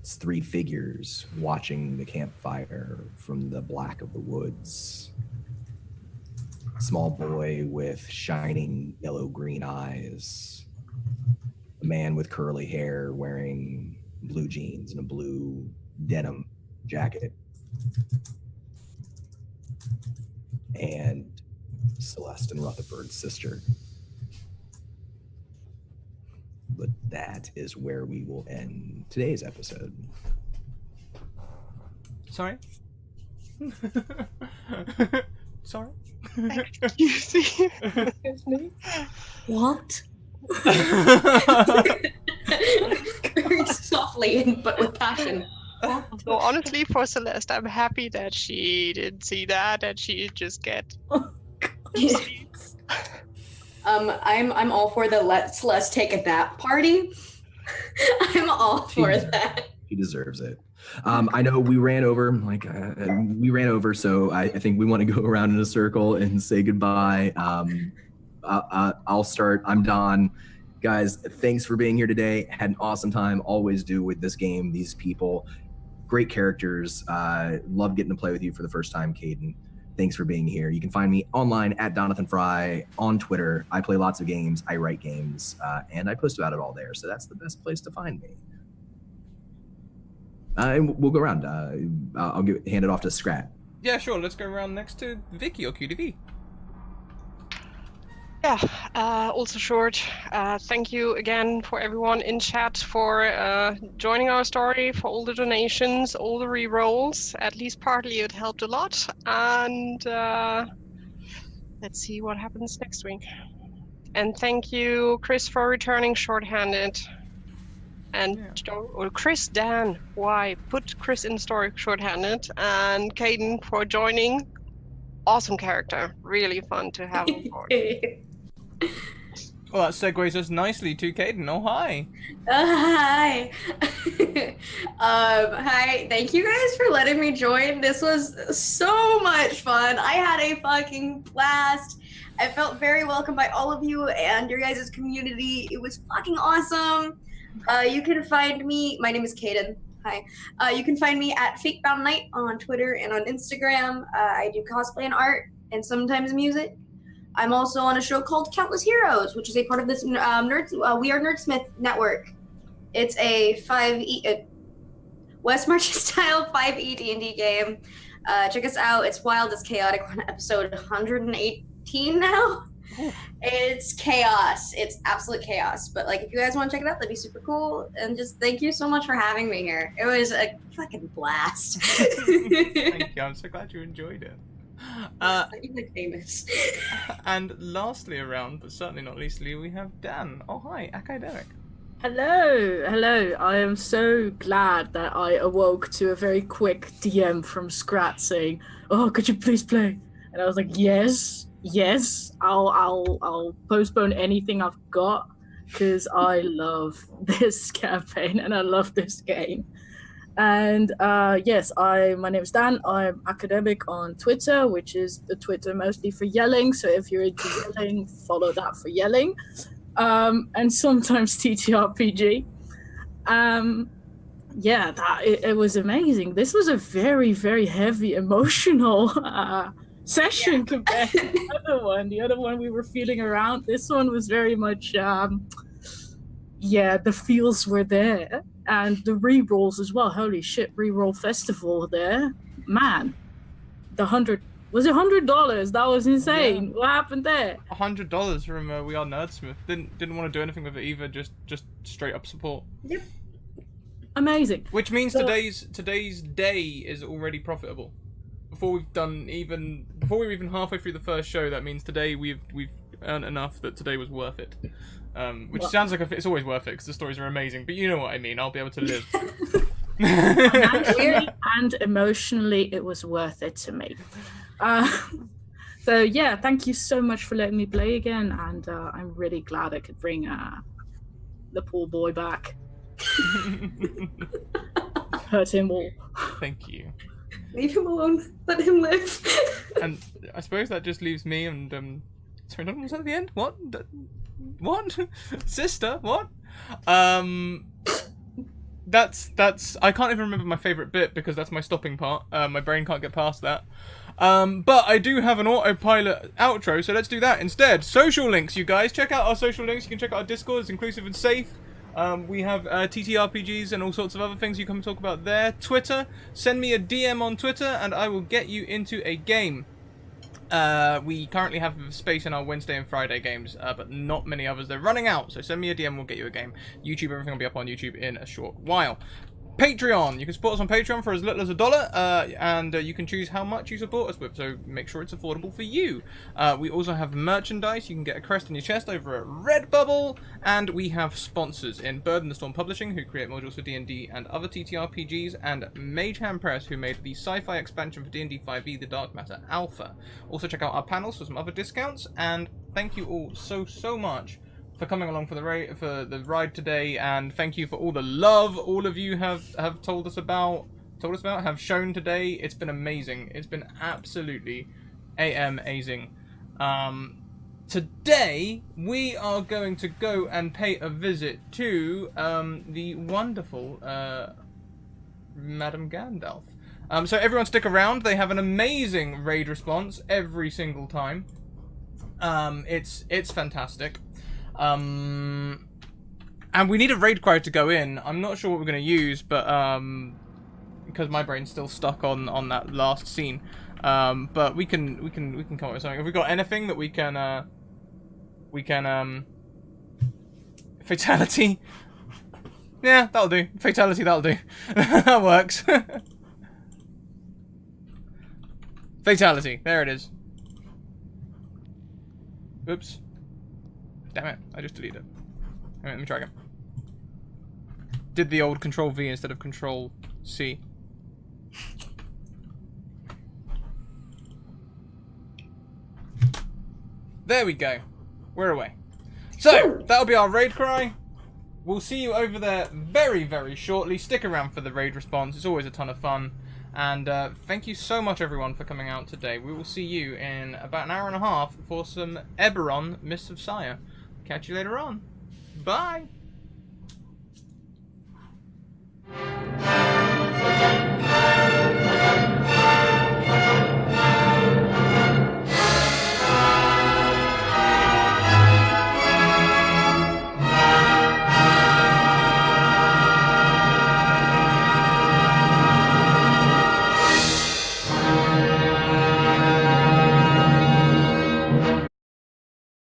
It's 3 figures watching the campfire from the black of the woods. Small boy with shining yellow-green eyes. A man with curly hair wearing blue jeans and a blue denim jacket. And Celeste and Rutherford's sister. But that is where we will end today's episode. Sorry? Sorry? Excuse me? What? Very softly, but with passion. So honestly, for Celeste, I'm happy that she didn't see that and she just get I'm all for the let's take a nap party. I'm all for that. He deserves it. I know we ran over, so I think we want to go around in a circle and say goodbye. I'll start. I'm Don. Guys, thanks for being here today. Had an awesome time. Always do with this game, these people. great characters. Love getting to play with you for the first time, Caden. Thanks for being here. You can find me online at Donathan Fry on Twitter. I play lots of games, I write games, and I post about it all there. So that's the best place to find me. And we'll go around. I'll hand it off to Scrat. Yeah, sure. Let's go around next to Vicky or QDV. Yeah, also short. Thank you again for everyone in chat for joining our story, for all the donations, all the re-rolls. At least partly it helped a lot. And let's see what happens next week. And thank you, Chris, for returning shorthanded. And or Chris, Dan, why? Put Chris in the story shorthanded. And Caden for joining. Awesome character. Really fun to have on board. Well, that segues us nicely to Caden. Oh, hi. Hi. Hi. Thank you guys for letting me join. This was so much fun. I had a fucking blast. I felt very welcome by all of you and your guys' community. It was fucking awesome. You can find me. My name is Caden. Hi. You can find me at FakeBound Night on Twitter and on Instagram. I do cosplay and art and sometimes music. I'm also on a show called Countless Heroes, which is a part of this We Are Nerdsmith network. It's a West Marches style 5e D&D game. Check us out. It's wild. It's chaotic. We're on episode 118 now. It's chaos. It's absolute chaos. But like, if you guys want to check it out, that'd be super cool. And just thank you so much for having me here. It was a fucking blast. Thank you. I'm so glad you enjoyed it. You're famous. And lastly around, but certainly not leastly, we have Dan. Oh, hi, academic. Hello. I am so glad that I awoke to a very quick DM from Scrat saying, "Oh, could you please play?" And I was like, "Yes, I'll postpone anything I've got because I love this campaign and I love this game." And yes, my name is Dan. I'm academic on Twitter, which is the Twitter mostly for yelling. So if you're into yelling, follow that for yelling. And sometimes TTRPG. Yeah, it was amazing. This was a very, very heavy emotional session compared to the other one. The other one we were feeling around. This one was very much, the feels were there. And the re-rolls as well. Holy shit, re-roll festival there. Man, was it $100? That was insane. Yeah. What happened there? $100 from We Are Nerdsmith. Didn't want to do anything with it either. Just straight up support. Yep. Amazing. Which means today's day is already profitable. Before we're even halfway through the first show, that means today we've earned enough that today was worth it. Which sounds like it's always worth it because the stories are amazing, but you know what I mean. I'll be able to live. Financially and emotionally, it was worth it to me. So yeah, thank you so much for letting me play again, and I'm really glad I could bring the poor boy back. Hurt him all. Thank you. Leave him alone. Let him live. And I suppose that just leaves me and sorry, was that at the end? What? What? Sister? What? That's I can't even remember my favourite bit because that's my stopping part. My brain can't get past that. But I do have an autopilot outro, so let's do that instead. Social links, you guys. Check out our social links. You can check out our Discord. It's inclusive and safe. We have TTRPGs and all sorts of other things you can talk about there. Twitter. Send me a DM on Twitter and I will get you into a game. We currently have space in our Wednesday and Friday games, but not many others. They're running out, so send me a DM, we'll get you a game. YouTube, everything will be up on YouTube in a short while. Patreon. You can support us on Patreon for as little as $1, and you can choose how much you support us with, so make sure it's affordable for you. We also have merchandise. You can get a crest on your chest over at Redbubble, and we have sponsors in Bird and the Storm Publishing, who create modules for D&D and other TTRPGs, and Magehand Press, who made the sci-fi expansion for D&D 5e, The Dark Matter Alpha. Also check out our panels for some other discounts, and thank you all so much for coming along for the ride today, and thank you for all the love all of you have told us about, have shown today. It's been amazing. It's been absolutely amazing. Today we are going to go and pay a visit to the wonderful Madame Gandalf. So everyone stick around. They have an amazing raid response every single time. It's fantastic. And we need a raid cry to go in. I'm not sure what we're going to use, but because my brain's still stuck on that last scene. But we can come up with something. Have we got anything that we can fatality? Yeah, that'll do. Fatality, that'll do. That works. Fatality. There it is. Oops. Damn it. I just deleted it. Alright, let me try again. Did the old Control V instead of Control C. There we go. We're away. So, that'll be our raid cry. We'll see you over there very, very shortly. Stick around for the raid response. It's always a ton of fun. And thank you so much, everyone, for coming out today. We will see you in about an hour and a half for some Eberron, Mists of Sire. Catch you later on. Bye!